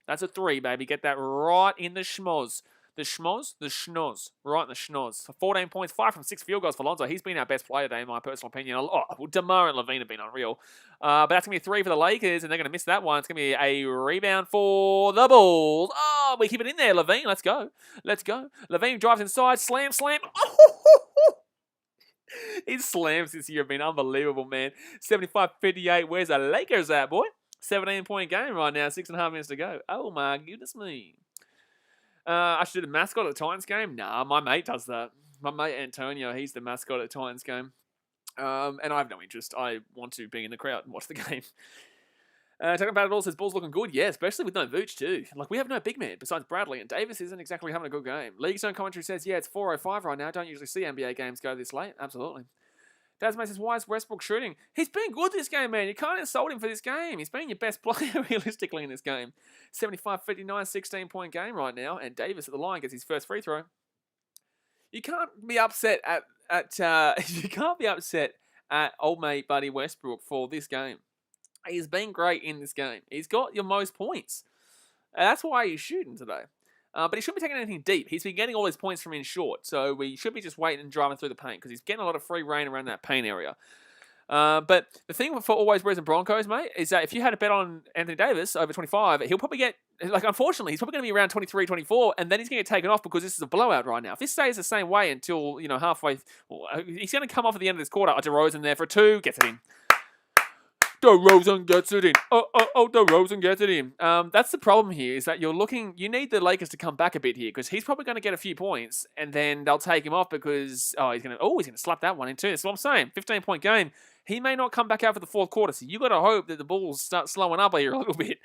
That's a 3, baby. Get that right in the schmoz. The schnoz. Right in the schnoz. For 14 points, 5 from 6 field goals for Lonzo. He's been our best player today, in my personal opinion. DeMar and LaVine have been unreal. But that's going to be 3 for the Lakers, and they're going to miss that one. It's going to be a rebound for the Bulls. Oh, we keep it in there, LaVine. Let's go. LaVine drives inside. Slam. His slams this year have been unbelievable, man. 75-58. Where's the Lakers at, boy? 17-point game right now. 6.5 minutes to go. Oh, my goodness me. I should do the mascot at the Titans game? Nah, my mate does that. My mate Antonio, he's the mascot at the Titans game. And I have no interest. I want to be in the crowd and watch the game. Talking about it all, says Bulls looking good. Yeah, especially with no Vooch too. Like, we have no big man besides Bradley, and Davis isn't exactly having a good game. League Zone commentary says, yeah, it's 4:05 right now. Don't usually see NBA games go this late. Absolutely. Dasmay says, why is Westbrook shooting? He's been good this game, man. You can't insult him for this game. He's been your best player, realistically, in this game. 75-59, 16-point game right now, and Davis at the line gets his first free throw. You can't be upset at old mate Buddy Westbrook for this game. He's been great in this game. He's got your most points. And that's why he's shooting today. But he shouldn't be taking anything deep. He's been getting all his points from in short. So we should be just waiting and driving through the paint because he's getting a lot of free reign around that paint area. But the thing for Always Bears and Broncos, mate, is that if you had a bet on Anthony Davis over 25, he'll probably get, unfortunately, he's probably going to be around 23, 24, and then he's going to get taken off because this is a blowout right now. If this stays the same way until, halfway, he's going to come off at the end of this quarter. DeRozan there for 2, gets it in. DeRozan gets it in. DeRozan gets it in. That's the problem here, is that you need the Lakers to come back a bit here, because he's probably going to get a few points, and then they'll take him off because, he's going to slap that one in too. That's what I'm saying. 15-point game. He may not come back out for the fourth quarter, so you got to hope that the Bulls start slowing up here a little bit,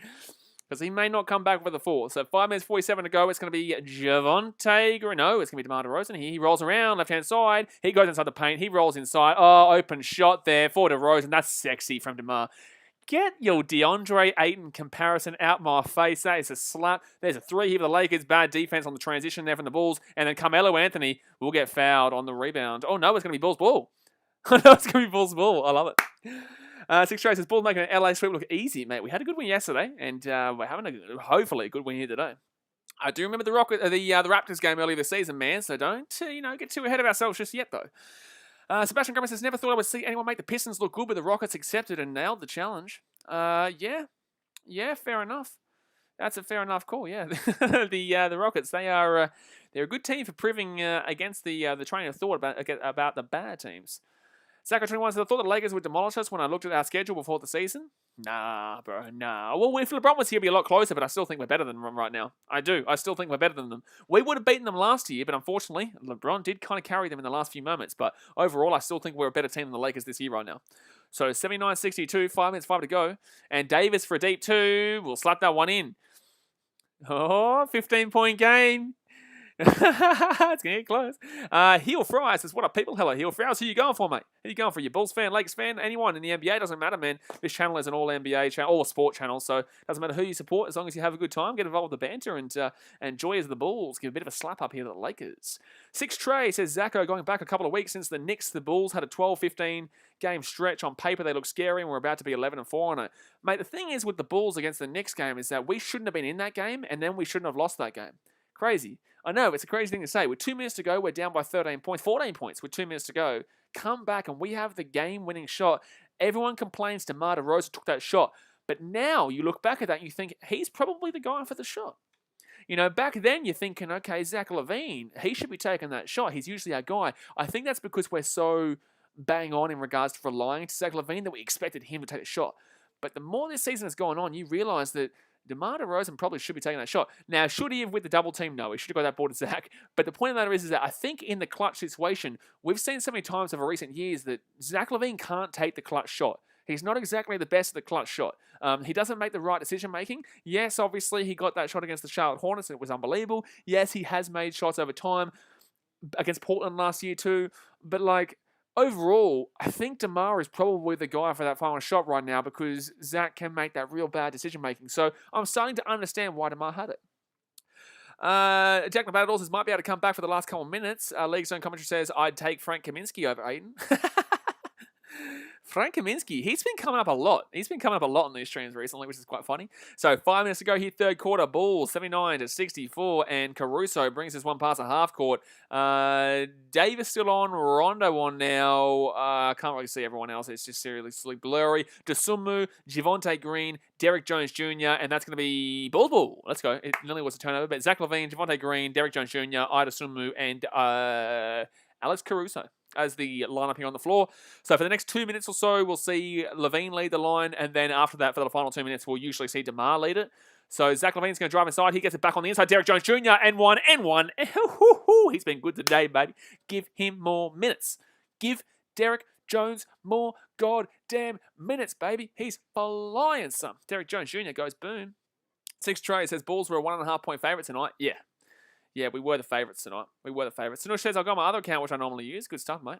because he may not come back for the fourth. So 5 minutes, 47 to go. It's going to be Javonte Green. No, it's going to be DeMar DeRozan. He rolls around left-hand side. He goes inside the paint. He rolls inside. Oh, open shot there for DeRozan. That's sexy from DeMar. Get your DeAndre Ayton comparison out my face. That is a slap. There's a 3 here for the Lakers. Bad defense on the transition there from the Bulls. And then Carmelo Anthony will get fouled on the rebound. Oh, no, it's going to be Bulls ball. I know it's going to be Bulls ball. I love it. 6 Trace says, Bulls making an LA sweep look easy, mate. We had a good win yesterday, and we're having hopefully a good win here today. I do remember the Raptors game earlier this season, man, so don't get too ahead of ourselves just yet, though. Sebastian Gomez says, never thought I would see anyone make the Pistons look good, but the Rockets accepted and nailed the challenge. Yeah, fair enough. That's a fair enough call. Yeah, the Rockets, they're a good team for proving against the train of thought about the bad teams. Zach21 said, I thought the Lakers would demolish us when I looked at our schedule before the season. Nah, bro, nah. Well, if LeBron was here, it'd be a lot closer, but I still think we're better than them right now. I do. I still think we're better than them. We would have beaten them last year, but unfortunately, LeBron did kind of carry them in the last few moments. But overall, I still think we're a better team than the Lakers this year right now. So 79-62, 5 minutes, 5 to go. And Davis for a deep two. We'll slap that one in. Oh, 15-point game. It's going to get close. Heel Fries says, what up, people? Hello, Heel Fries. Who you going for, mate? Who you going for? You Bulls fan, Lakers fan, anyone in the NBA? Doesn't matter, man. This channel is an all-NBA channel, all a sport channel, so it doesn't matter who you support as long as you have a good time. Get involved with the banter and enjoy as the Bulls. Give a bit of a slap up here to the Lakers. 6 Trey says, Zacho, going back a couple of weeks since the Knicks, the Bulls had a 12-15 game stretch. On paper, they look scary, and we're about to be 11-4 on it. Mate, the thing is with the Bulls against the Knicks game is that we shouldn't have been in that game, and then we shouldn't have lost that game. Crazy. I know, it's a crazy thing to say. With 2 minutes to go, we're down by 13 points, 14 points with 2 minutes to go. Come back and we have the game-winning shot. Everyone complains DeMar DeRozan took that shot. But now you look back at that and you think, he's probably the guy for the shot. You know, back then you're thinking, okay, Zach LaVine, he should be taking that shot. He's usually our guy. I think that's because we're so bang on in regards to relying to Zach LaVine that we expected him to take a shot. But the more this season has gone on, you realise that DeMar DeRozan probably should be taking that shot. Now, should he have with the double team? No, he should have got that ball to Zach. But the point of the matter is that I think in the clutch situation, we've seen so many times over recent years that Zach LaVine can't take the clutch shot. He's not exactly the best at the clutch shot. He doesn't make the right decision-making. Yes, obviously, he got that shot against the Charlotte Hornets, and it was unbelievable. Yes, he has made shots over time against Portland last year too. But, like, overall, I think DeMar is probably the guy for that final shot right now because Zach can make that real bad decision-making. So I'm starting to understand why DeMar had it. Jack Nevada says, might be able to come back for the last couple of minutes. League Zone commentary says, I'd take Frank Kaminsky over Aiden. Frank Kaminsky, he's been coming up a lot. He's been coming up a lot on these streams recently, which is quite funny. So 5 minutes to go here, third quarter. Bulls 79-64, and Caruso brings his one past a half court. Davis still on, Rondo on now. Can't really see everyone else. It's just seriously blurry. Dosunmu, Javonte Green, Derek Jones Jr., and that's going to be Bulls ball. Let's go. It nearly was a turnover, but Zach LaVine, Javonte Green, Derek Jones Jr., Ida Dosunmu, and Alex Caruso as the lineup here on the floor. So for the next 2 minutes or so, we'll see LaVine lead the line, and then after that, for the final 2 minutes, we'll usually see DeMar lead it. So Zach LaVine's going to drive inside. He gets it back on the inside. Derek Jones Jr. and one. He's been good today, baby. Give him more minutes. Give Derek Jones more goddamn minutes, baby. He's flying some. Derek Jones Jr. goes boom. 6 Trey says Bulls were a 1.5 point favourite tonight. Yeah, we were the favourites tonight. We were the favourites. Sanush says, I've got my other account, which I normally use. Good stuff, mate.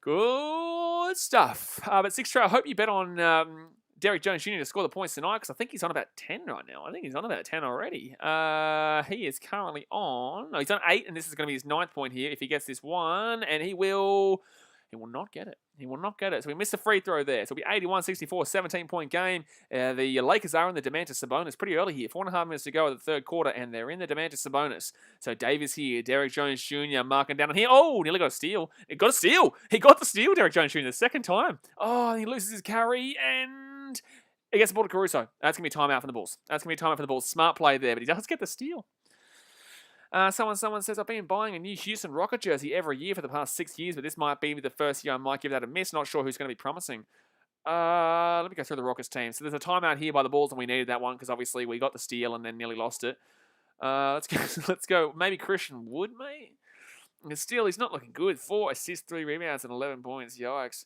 Good stuff. But 6 Trey, I hope you bet on Derek Jones Jr. to score the points tonight, because I think he's on about 10 right now. I think he's on about 10 already. He is currently on... No, he's on 8, and this is going to be his 9th point here. If he gets this one, and he will not get it. He will not get it. So we missed a free throw there. So it'll be 81-64, 17-point game. The Lakers are in the Domantas Sabonis pretty early here. 4.5 minutes to go in the third quarter, and they're in the Domantas Sabonis. So Davis here, Derek Jones Jr. marking down on here. Oh, nearly got a steal. He got a steal. He got the steal, Derek Jones Jr. the second time. Oh, and he loses his carry, and he gets the ball to Caruso. That's going to be timeout for the Bulls. That's going to be timeout for the Bulls. Smart play there, but he does get the steal. Someone says, I've been buying a new Houston Rocket jersey every year for the past 6 years, but this might be the first year I might give that a miss. Not sure who's going to be promising. Let me go through the Rockets team. So there's a timeout here by the Bulls, and we needed that one because obviously we got the steal and then nearly lost it. Let's go. Let's go. Maybe Christian Wood, mate. And still, he's not looking good. 4 assists, 3 rebounds, and 11 points. Yikes.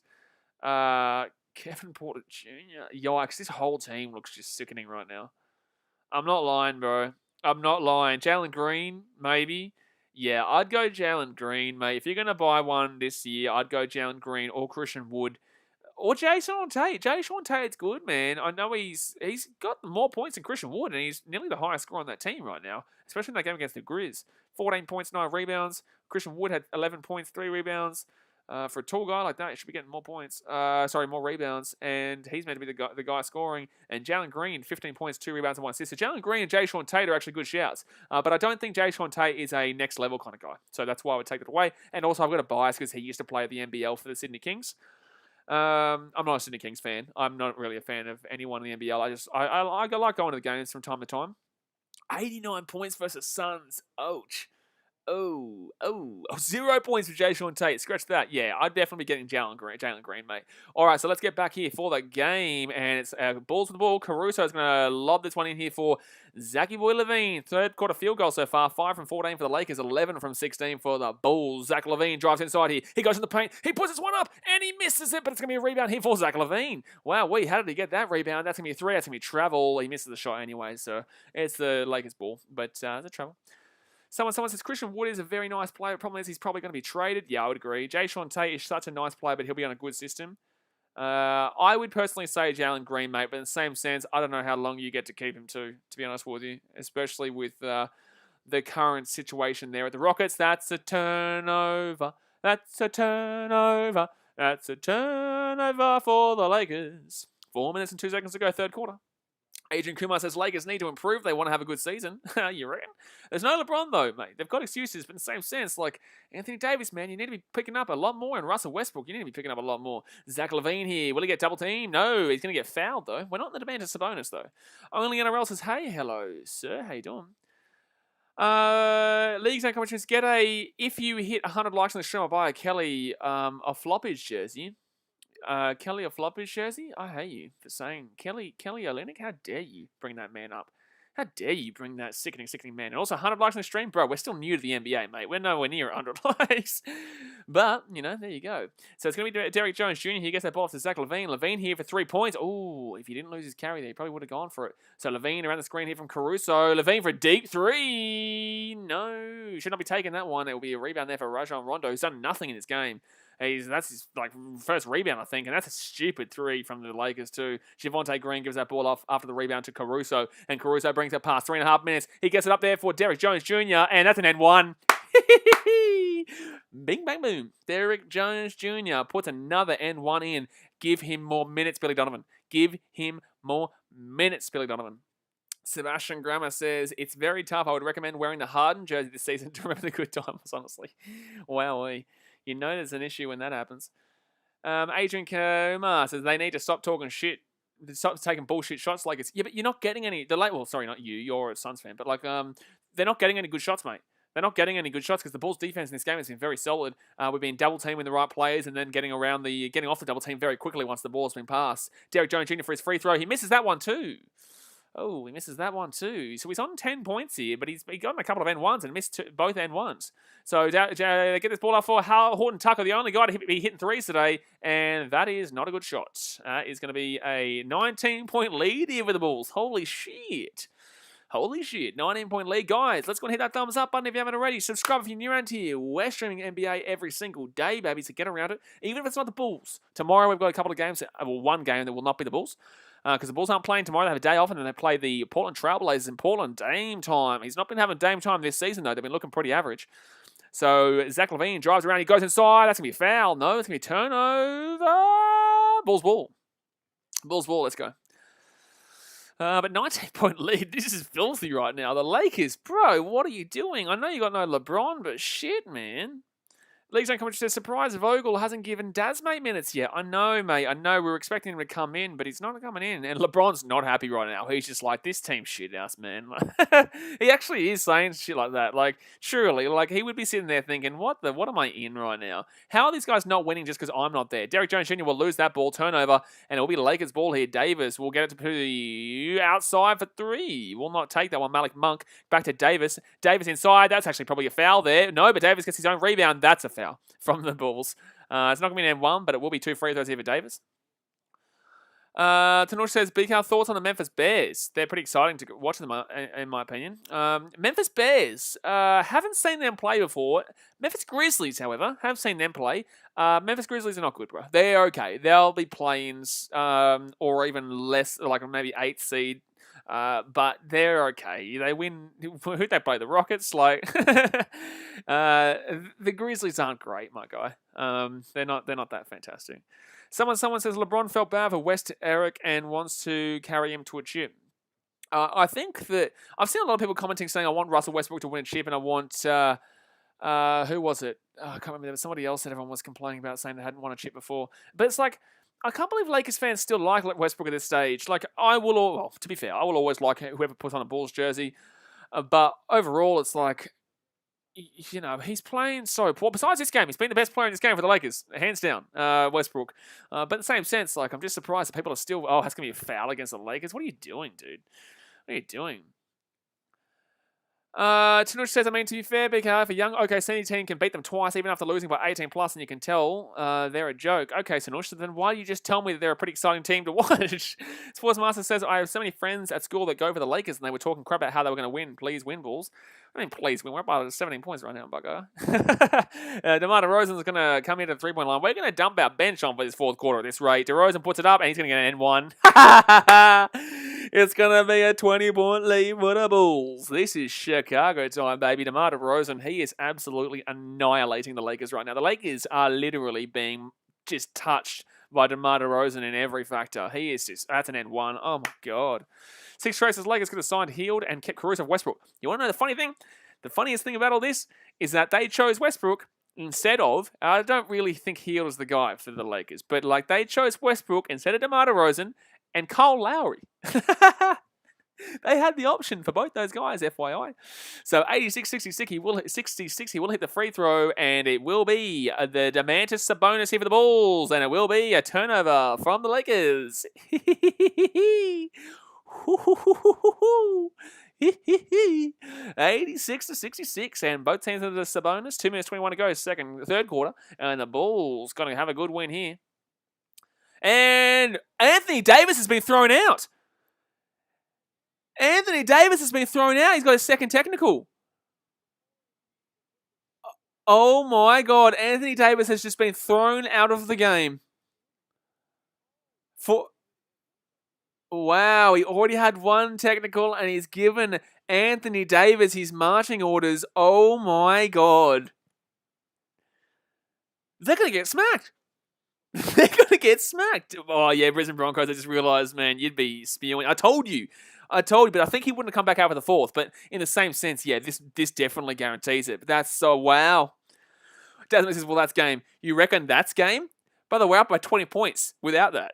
Kevin Porter Jr. Yikes. This whole team looks just sickening right now. I'm not lying, bro. I'm not lying. Jalen Green, maybe. Yeah, I'd go Jalen Green, mate. If you're going to buy one this year, I'd go Jalen Green or Christian Wood. Or Jason Tate. Jason Tate's good, man. I know he's got more points than Christian Wood, and he's nearly the highest scorer on that team right now, especially in that game against the Grizz. 14 points, 9 rebounds. Christian Wood had 11 points, 3 rebounds. For a tall guy like that, he should be getting more points. More rebounds. And he's meant to be the guy scoring. And Jalen Green, 15 points, 2 rebounds, and 1 assist. So Jalen Green and Jayshawn Tate are actually good shouts. But I don't think Jayshawn Tate is a next level kind of guy. So that's why I would take that away. And also I've got a bias because he used to play at the NBL for the Sydney Kings. I'm not a Sydney Kings fan. I'm not really a fan of anyone in the NBL. I like going to the games from time to time. 89 points versus Suns. Ouch. 0 points for Jay Sean Tate. Scratch that. Yeah, I'd definitely be getting Jalen Green, mate. All right, so let's get back here for the game. And it's balls with the ball. Caruso is going to lob this one in here for Zachy Boy Levine. Third quarter field goal so far. 5 from 14 for the Lakers. 11 from 16 for the Bulls. Zach Levine drives inside here. He goes in the paint. He puts this one up, and he misses it, but it's going to be a rebound here for Zach Levine. Wow, how did he get that rebound? That's going to be a 3. That's going to be travel. He misses the shot anyway, so it's the Lakers ball, but it's a travel. Someone says Christian Wood is a very nice player. The problem is he's probably going to be traded. Yeah, I would agree. Jay Sean Tate is such a nice player, but he'll be on a good system. I would personally say Jalen Green, mate, but in the same sense, I don't know how long you get to keep him to be honest with you, especially with the current situation there at the Rockets. That's a turnover. That's a turnover. That's a turnover for the Lakers. 4 minutes and 2 seconds to go, third quarter. Adrian Kumar says Lakers need to improve. They want to have a good season. You reckon? There's no LeBron, though, mate. They've got excuses, but in the same sense, like Anthony Davis, man, you need to be picking up a lot more. And Russell Westbrook, you need to be picking up a lot more. Zach LaVine here. Will he get double teamed? No, he's going to get fouled, though. We're not in the demand of Sabonis, though. Only NRL says, hey, hello, sir. How you doing? Leagues and competitions get a, if you hit 100 likes on the stream, I'll buy a Kelly a floppage jersey. Kelly a floppage jersey? I hate you for saying Kelly Olynyk. How dare you bring that man up? How dare you bring that sickening man? And also 100 likes on the stream, bro. We're still new to the NBA, mate. We're nowhere near 100 likes. But, there you go. So it's going to be Derek Jones Jr. He gets that ball off to Zach Levine. Levine here for 3 points. Oh, if he didn't lose his carry there, he probably would have gone for it. So Levine around the screen here from Caruso. Levine for a deep 3. No, should not be taking that one. It will be a rebound there for Rajon Rondo, who's done nothing in this game. That's his first rebound, I think, and that's a stupid 3 from the Lakers too. Javonte Green gives that ball off after the rebound to Caruso, and Caruso brings it past 3.5 minutes. He gets it up there for Derek Jones Jr., and that's an N1. Bing, bang, boom. Derek Jones Jr. puts another N1 in. Give him more minutes, Billy Donovan. Give him more minutes, Billy Donovan. Sebastian Grammer says, it's very tough. I would recommend wearing the Harden jersey this season to remember the good times, honestly. Wowee. You know there's an issue when that happens. Adrian Kumar says they need to stop talking shit, stop taking bullshit shots. Like it's but you're not getting any. Sorry, not you. You're a Suns fan, but they're not getting any good shots, mate. They're not getting any good shots because the Bulls' defense in this game has been very solid. We've been double teaming the right players and then getting off the double team very quickly once the ball's been passed. Derek Jones Jr. for his free throw. He misses that one too. Oh, he misses that one too. So he's on 10 points here, but he's gotten a couple of N1s and missed both N1s. So they get this ball up for Horton Tucker, the only guy to be hitting 3s today, and that is not a good shot. It's going to be a 19-point lead here for the Bulls. Holy shit. 19-point lead. Guys, let's go and hit that thumbs up button if you haven't already. Subscribe if you're new around here. We're streaming NBA every single day, baby, so get around it. Even if it's not the Bulls. Tomorrow we've got a couple of games, one game that will not be the Bulls. Because the Bulls aren't playing tomorrow. They have a day off, and then they play the Portland Trailblazers in Portland. Dame time. He's not been having Dame time this season, though. They've been looking pretty average. So Zach LaVine drives around. He goes inside. That's going to be a foul. No, it's going to be a turnover. Bulls ball. Let's go. But 19-point lead. This is filthy right now. The Lakers, bro, what are you doing? I know you got no LeBron, but shit, man. Leagues Don't Come says, surprise, Vogel hasn't given Dasmate minutes yet. I know, mate. I know. We were expecting him to come in, but he's not coming in. And LeBron's not happy right now. He's just like, this team's shit house, man. He actually is saying shit like that. Like, surely, he would be sitting there thinking, what am I in right now? How are these guys not winning just because I'm not there? Derek Jones Jr. will lose that ball, turnover, and it'll be the Lakers' ball here. Davis will get it to the outside for 3. Will not take that one. Malik Monk back to Davis. Davis inside. That's actually probably a foul there. No, but Davis gets his own rebound. That's a foul from the Bulls. It's not going to be an M1, but it will be 2 free throws here for Davis. Tanush says, BK, thoughts on the Memphis Bears? They're pretty exciting to watch them, in my opinion. Memphis Bears, haven't seen them play before. Memphis Grizzlies, however, have seen them play. Memphis Grizzlies are not good, bro. They're okay. They'll be plains, or even less, like maybe 8th seed. But they're okay. They win. Who'd they play? The Rockets? The Grizzlies aren't great, my guy. They're not that fantastic. Someone says LeBron felt bad for West Eric and wants to carry him to a chip. I think that I've seen a lot of people commenting saying I want Russell Westbrook to win a chip and I want who was it? I can't remember. There was somebody else that everyone was complaining about saying they hadn't won a chip before. But it's like, I can't believe Lakers fans still like Westbrook at this stage. Like, well, to be fair, I will always like whoever puts on a Bulls jersey. But overall, it's like, he's playing so poor. Besides this game, he's been the best player in this game for the Lakers, hands down, Westbrook. But in the same sense, like, I'm just surprised that people are still, that's going to be a foul against the Lakers. What are you doing, dude? What are you doing? Tanush says, I mean, to be fair, BK, if a young OKC team can beat them twice, even after losing by 18 plus, and you can tell they're a joke. Okay, Tanush, so then why do you just tell me that they're a pretty exciting team to watch? Sportsmaster says, I have so many friends at school that go for the Lakers, and they were talking crap about how they were going to win. Please win, Bulls. I mean, please win. We're up by 17 points right now, bugger. DeMar DeRozan's going to come into the three-point line. We're going to dump our bench on for this fourth quarter at this rate. DeRozan puts it up, and he's going to get an N1. It's going to be a 20-point lead for the Bulls. This is Chicago time, baby. DeMar DeRozan, he is absolutely annihilating the Lakers right now. The Lakers are literally being just touched by DeMar DeRozan in every factor. He is just, that's an N1. Oh, my God. 6 traces, Lakers could have signed Hield and kept Caruso Westbrook. You want to know the funny thing? The funniest thing about all this is that they chose Westbrook instead of, I don't really think Hield is the guy for the Lakers, but like they chose Westbrook instead of DeMar DeRozan and Kyle Lowry. They had the option for both those guys, FYI. So 86-66, he will hit the free throw, and it will be the Demantis Sabonis here for the Bulls, and it will be a turnover from the Lakers. 86-66, and both teams are the Sabonis. 2 minutes 21 to go, third quarter, and the Bulls going to have a good win here. And Anthony Davis has been thrown out. Anthony Davis has been thrown out. He's got a second technical. Oh my God. Anthony Davis has just been thrown out of the game. Wow, he already had one technical and he's given Anthony Davis his marching orders. Oh my God. They're going to get smacked. They're going to get smacked. Oh yeah, Brisbane Broncos, I just realised, man, you'd be spewing. I told you, but I think he wouldn't have come back out for the fourth. But in the same sense, yeah, this definitely guarantees it. But that's so, wow. Desmond says, well, that's game. You reckon that's game? By the way, up by 20 points without that.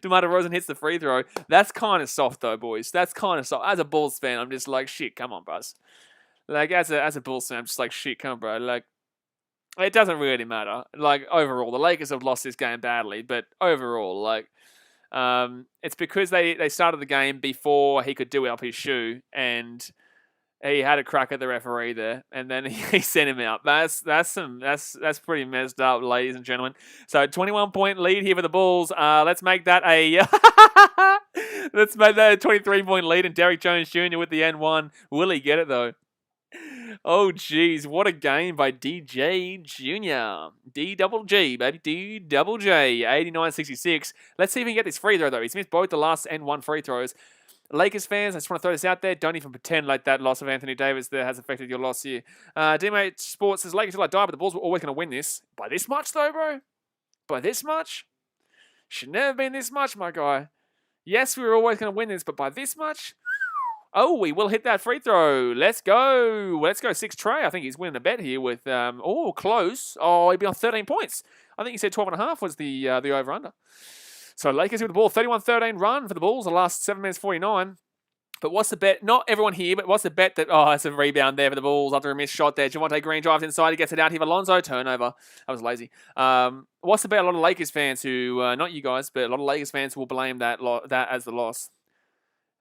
DeMar DeRozan hits the free throw. That's kind of soft, though, boys. That's kind of soft. As a Bulls fan, I'm just like, shit, come on, bros. Like, as a Bulls fan, I'm just like, shit, come on, bro. Like, it doesn't really matter. Like, overall, the Lakers have lost this game badly, but overall, like, it's because they started the game before he could do up his shoe, and he had a crack at the referee there, and then he sent him out. That's pretty messed up, ladies and gentlemen. So 21-point lead here for the Bulls. Let's make that a 23-point lead, and Derrick Jones Jr. with the N1. Will he get it though? Oh geez, what a game by DJ Jr. D-double-G, baby. D-double-J. 89-66. Let's see if he can get this free throw though. He's missed both the last and one free throws. Lakers fans, I just want to throw this out there. Don't even pretend like that loss of Anthony Davis there has affected your loss here. D-Mate Sports says, Lakers till I die, but the Bulls were always going to win this. By this much, though, bro? By this much? Should never have been this much, my guy. Yes, we were always going to win this, but by this much? Oh, we will hit that free throw. Let's go. Let's go 6 Trey. I think he's winning a bet here with, close. Oh, he'd be on 13 points. I think he said 12.5 was the over-under. So Lakers with the ball, 31-13 run for the Bulls, the last 7 minutes 49. But what's the bet? Not everyone here, but what's the bet that, it's a rebound there for the Bulls after a missed shot there. Javonte Green drives inside, he gets it out here for Alonzo, turnover. That was lazy. What's the bet? A lot of Lakers fans who, not you guys, but a lot of Lakers fans will blame that as the loss.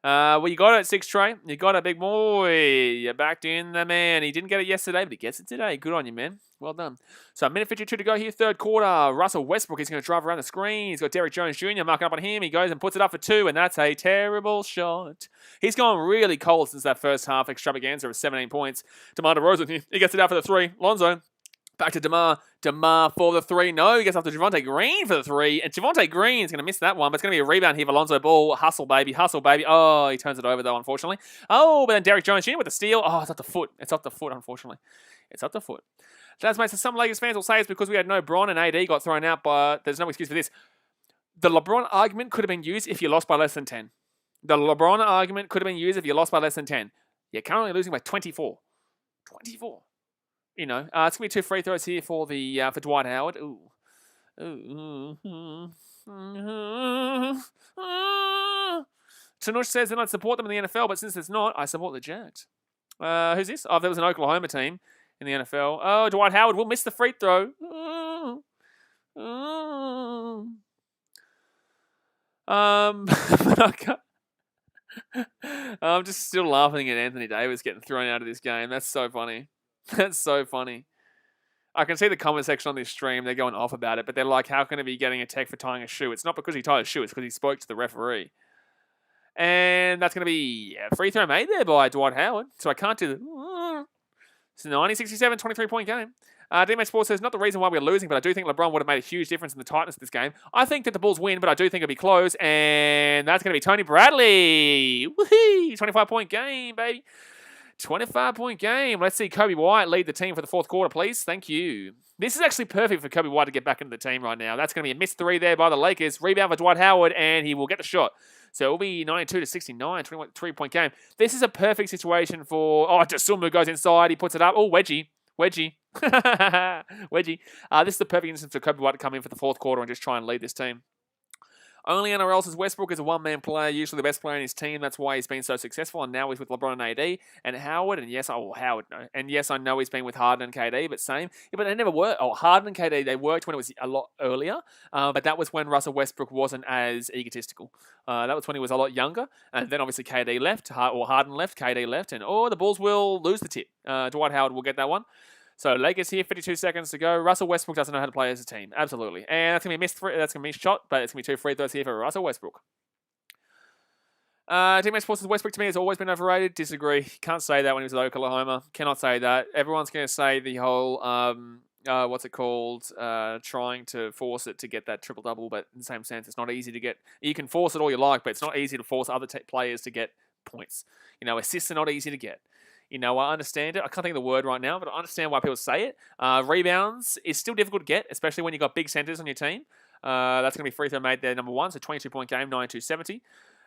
Well, you got it at 6 Trey. You got it, big boy. You backed in the man. He didn't get it yesterday, but he gets it today. Good on you, man. Well done. So, 1:52 to go here, third quarter. Russell Westbrook is going to drive around the screen. He's got Derrick Jones Jr. marking up on him. He goes and puts it up for 2, and that's a terrible shot. He's gone really cold since that first half extravaganza of 17 points. DeMar DeRozan, he gets it out for the 3. Lonzo. Back to DeMar. DeMar for the 3. No, he gets off to Javonte Green for the 3. And Javonte Green is going to miss that one, but it's going to be a rebound here for Alonzo Ball. Hustle, baby. Hustle, baby. Oh, he turns it over, though, unfortunately. Oh, but then Derrick Jones Jr. with the steal. Oh, it's up the foot. It's up the foot, unfortunately. It's up the foot. That's mate. So some Lakers fans will say it's because we had no Bron and AD got thrown out, but there's no excuse for this. The LeBron argument could have been used if you lost by less than 10. The LeBron argument could have been used if you lost by less than 10. You're currently losing by 24. 24. You know, it's going to be 2 free throws here for Dwight Howard. Ooh. Tanush says then I'd support them in the NFL, but since it's not, I support the Jags. Who's this? Oh, there was an Oklahoma team in the NFL. Oh, Dwight Howard will miss the free throw. But I can't. I'm just still laughing at Anthony Davis getting thrown out of this game. That's so funny. That's so funny. I can see the comment section on this stream. They're going off about it, but they're like, how can he be getting a tech for tying a shoe? It's not because he tied a shoe. It's because he spoke to the referee. And that's going to be a free throw made there by Dwight Howard. So I can't do the... It's a 90-67, 23-point game. DMA Sports says, not the reason why we're losing, but I do think LeBron would have made a huge difference in the tightness of this game. I think that the Bulls win, but I do think it'll be close. And that's going to be Tony Bradley. Woohoo! 25-point game, baby. 25-point game. Let's see Kobe White lead the team for the fourth quarter, please. Thank you. This is actually perfect for Kobe White to get back into the team right now. That's going to be a missed three there by the Lakers. Rebound for Dwight Howard, and he will get the shot. So it'll be 92-69, 23-point game. This is a perfect situation for... Oh, Dosunmu goes inside. He puts it up. Oh, Wedgie. Wedgie. This is the perfect instance for Kobe White to come in for the fourth quarter and just try and lead this team. Only anywhere else is Westbrook is a one-man player, usually the best player in his team. That's why he's been so successful. And now he's with LeBron and AD and Howard. And yes, Howard, no. And yes, I know he's been with Harden and KD, but same. Yeah, but they never worked. Oh, Harden and KD, they worked when it was a lot earlier. But that was when Russell Westbrook wasn't as egotistical. That was when he was a lot younger. And then obviously KD left, or Harden left, KD left. And the Bulls will lose the tip. Dwight Howard will get that one. So Lakers here, 52 seconds to go. Russell Westbrook doesn't know how to play as a team. Absolutely. And that's going to be a missed that's going to be a shot, but it's going to be two free throws here for Russell Westbrook. Teammate Sports says Westbrook to me has always been overrated. Disagree. Can't say that when he was at Oklahoma. Cannot say that. Everyone's going to say the whole, trying to force it to get that triple-double, but in the same sense, it's not easy to get. You can force it all you like, but it's not easy to force other players to get points. Assists are not easy to get. I understand it. I can't think of the word right now, but I understand why people say it. Rebounds is still difficult to get, especially when you've got big centers on your team. That's going to be free throw made there, number one. So 22-point game, 92-70.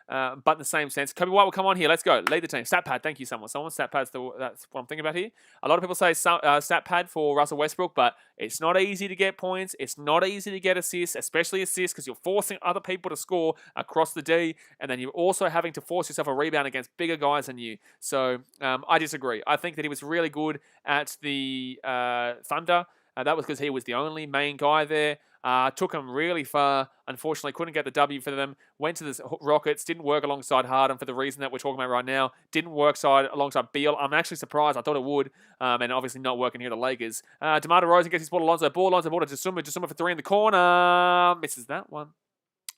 But in the same sense, Kobe White will come on here. Let's go. Lead the team. Stat pad. Thank you, someone. Stat pad's that's what I'm thinking about here. A lot of people say stat pad for Russell Westbrook, but it's not easy to get points. It's not easy to get assists, especially assists, because you're forcing other people to score across the D, and then you're also having to force yourself a rebound against bigger guys than you. So I disagree. I think that he was really good at the Thunder. That was because he was the only main guy there. Took him really far. Unfortunately, couldn't get the W for them. Went to the Rockets. Didn't work alongside Harden for the reason that we're talking about right now. Didn't work alongside Beal. I'm actually surprised. I thought it would. And obviously not working here at the Lakers. DeMar DeRozan gets his ball to Alonzo. Alonzo ball to Dosunmu. Dosunmu for three in the corner. Misses that one.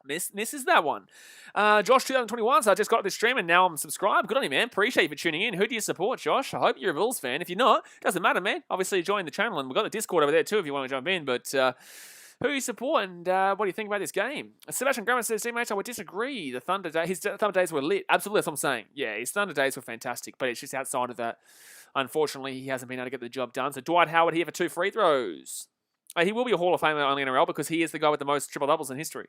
Misses that one. Josh 2021, so I just got this stream and now I'm subscribed. Good on you, man. Appreciate you for tuning in. Who do you support, Josh? I hope you're a Bulls fan. If you're not, doesn't matter, man. Obviously, join the channel and we've got the Discord over there too if you want to jump in. But who do you support and what do you think about this game? Sebastian Grumman says, teammates, I would disagree. His Thunder days were lit. Absolutely, that's what I'm saying. Yeah, his Thunder days were fantastic, but it's just outside of that. Unfortunately, he hasn't been able to get the job done. So Dwight Howard here for 2 free throws. He will be a Hall of Famer only in NRL because he is the guy with the most triple doubles in history.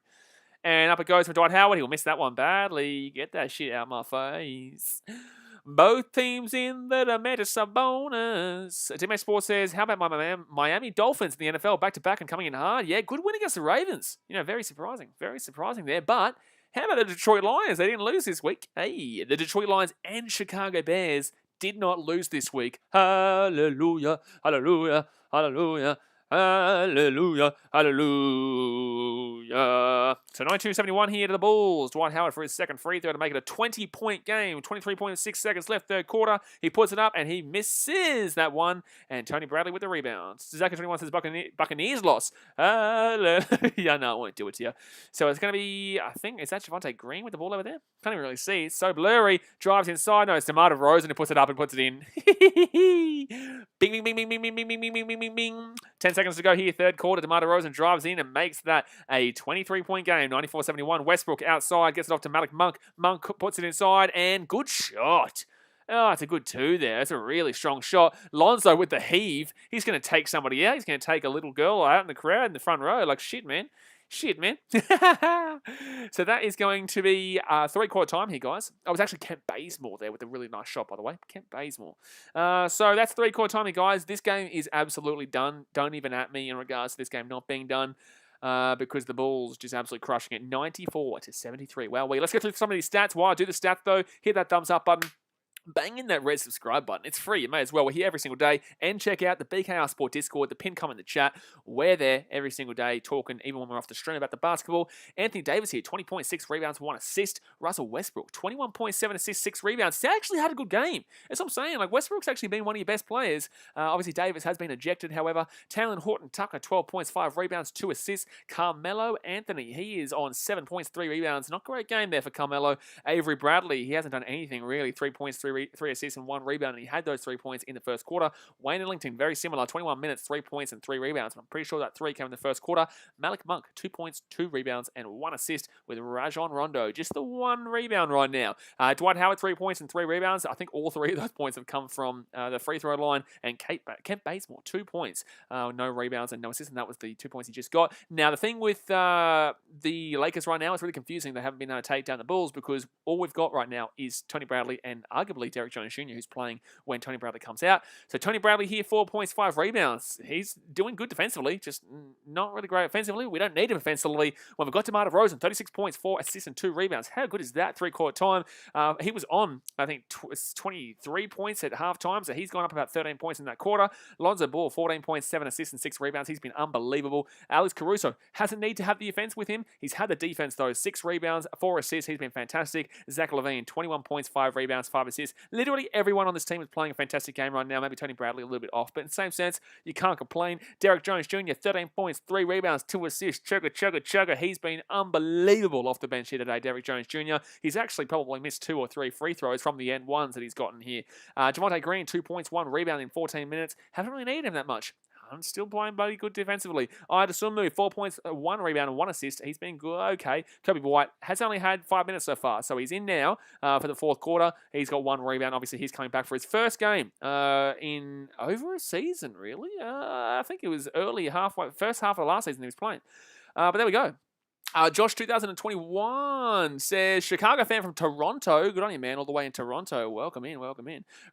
And up it goes for Dwight Howard. He'll miss that one badly. Get that shit out my face. Both teams in the Demetis bonus. Teammate Sports says, how about my Miami Dolphins in the NFL back-to-back and coming in hard? Yeah, good win against the Ravens. Very surprising. Very surprising there. But how about the Detroit Lions? They didn't lose this week. Hey, the Detroit Lions and Chicago Bears did not lose this week. Hallelujah, hallelujah, hallelujah. Hallelujah, hallelujah. So 92-71 here to the Bulls. Dwight Howard for his second free throw to make it a 20-point game. 23.6 seconds left, third quarter. He puts it up and he misses that one. And Tony Bradley with the rebound. Zaka21 says Buccaneers loss. Hallelujah. No, I won't do it to you. So it's going to be, I think, is that Javonte Green with the ball over there? Can't even really see. It's so blurry. Drives inside. No, it's DeMar DeRozan who puts it up and puts it in. Bing, bing, bing, bing, bing, bing, bing, bing, bing, bing, bing, bing. 10 seconds to go here, third quarter. DeMar DeRozan drives in and makes that a 23-point game, 94-71. Westbrook outside, gets it off to Malik Monk. Monk puts it inside, and good shot. Oh, it's a good two there. It's a really strong shot. Lonzo with the heave. He's going to take somebody out. He's going to take a little girl out in the crowd in the front row. Like, shit, man. Shit, man. So that is going to be three-quarter time here, guys. I was actually Kent Bazemore there with a really nice shot, by the way. Kent Bazemore. So that's three-quarter time here, guys. This game is absolutely done. Don't even at me in regards to this game not being done. because the Bulls just absolutely crushing it. 94-73. Wow, let's go through some of these stats. While I do the stats, though, hit that thumbs up button. Bang in that red subscribe button. It's free. You may as well. We're here every single day. And check out the BKR Sport Discord, the pin comment in the chat. We're there every single day talking, even when we're off the stream, about the basketball. Anthony Davis here, 20.6 rebounds, 1 assist. Russell Westbrook, 21.7 assists, 6 rebounds. They actually had a good game. That's what I'm saying. Like, Westbrook's actually been one of your best players. Obviously, Davis has been ejected, however. Taylor Horton-Tucker, 12 points, 5 rebounds, 2 assists. Carmelo Anthony, he is on 7 points, 3 rebounds. Not a great game there for Carmelo. Avery Bradley, he hasn't done anything really. 3 points, 3 assists, and 1 rebound, and he had those 3 points in the first quarter. Wayne Ellington, very similar, 21 minutes, 3 points and 3 rebounds. I'm pretty sure that 3 came in the first quarter. Malik Monk, 2 points, 2 rebounds, and 1 assist with Rajon Rondo. Just the 1 rebound right now. Dwight Howard, 3 points and 3 rebounds. I think all 3 of those points have come from the free throw line. And Kent Bazemore, 2 points, no rebounds and no assists, and that was the 2 points he just got. Now, the thing with the Lakers right now is really confusing. They haven't been able to take down the Bulls because all we've got right now is Tony Bradley and arguably Derek Jones Jr., who's playing when Tony Bradley comes out. So Tony Bradley here, 4 points, 5 rebounds. He's doing good defensively, just not really great offensively. We don't need him offensively. When we've got DeMar DeRozan, 36 points, 4 assists, and 2 rebounds. How good is that 3-quarter time? He was on, I think, 23 points at halftime, so he's gone up about 13 points in that quarter. Lonzo Ball, 14 points, 7 assists, and 6 rebounds. He's been unbelievable. Alex Caruso hasn't need to have the offense with him. He's had the defense, though. 6 rebounds, 4 assists. He's been fantastic. Zach LaVine, 21 points, 5 rebounds, 5 assists. Literally everyone on this team is playing a fantastic game right now. Maybe Tony Bradley a little bit off, but in the same sense, you can't complain. Derek Jones Jr., 13 points, 3 rebounds, 2 assists. Chugga. He's been unbelievable off the bench here today, Derek Jones Jr. He's actually probably missed 2 or 3 free throws from the end ones that he's gotten here. Javonte Green, 2 points, 1 rebound in 14 minutes. Haven't really needed him that much. I'm still playing bloody good defensively. Sumu, 4 points, 1 rebound, and 1 assist. He's been good. Okay. Kobe White has only had 5 minutes so far, so he's in now for the fourth quarter. He's got 1 rebound. Obviously, he's coming back for his first game in over a season, really. I think it was first half of the last season he was playing. But there we go. Josh 2021 says, Chicago fan from Toronto. Good on you, man. All the way in Toronto. Welcome in.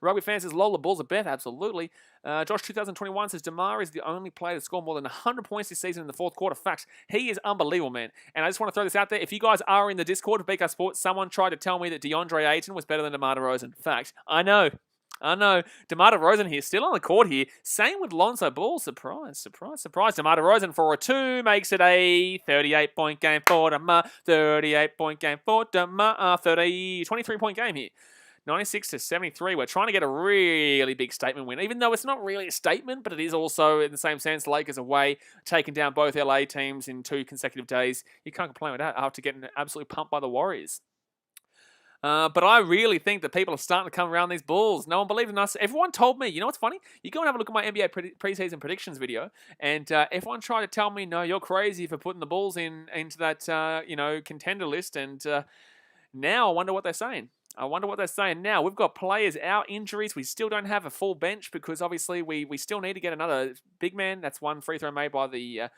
Rugby fan says, Lola Bulls are Beth. Absolutely. Josh 2021 says, DeMar is the only player to score more than 100 points this season in the fourth quarter. Facts. He is unbelievable, man. And I just want to throw this out there. If you guys are in the Discord of BK Sports, someone tried to tell me that DeAndre Ayton was better than DeMar DeRozan. Fact. I know. DeMar DeRozan here, still on the court here. Same with Lonzo Ball. Surprise. DeMar DeRozan for a 2 makes it a 38-point game for DeMar. 38-point game for DeMar. 23-point game here. 96-73. We're trying to get a really big statement win, even though it's not really a statement, but it is also, in the same sense, Lakers away, taking down both LA teams in 2 consecutive days. You can't complain with that after getting absolutely pumped by the Warriors. But I really think that people are starting to come around these Bulls. No one believed in us. Everyone told me. You know what's funny? You go and have a look at my NBA preseason predictions video, and everyone tried to tell me, no, you're crazy for putting the Bulls into that contender list. And now I wonder what they're saying. Now. We've got players out, injuries. We still don't have a full bench because obviously we still need to get another big man. That's 1 free throw made by the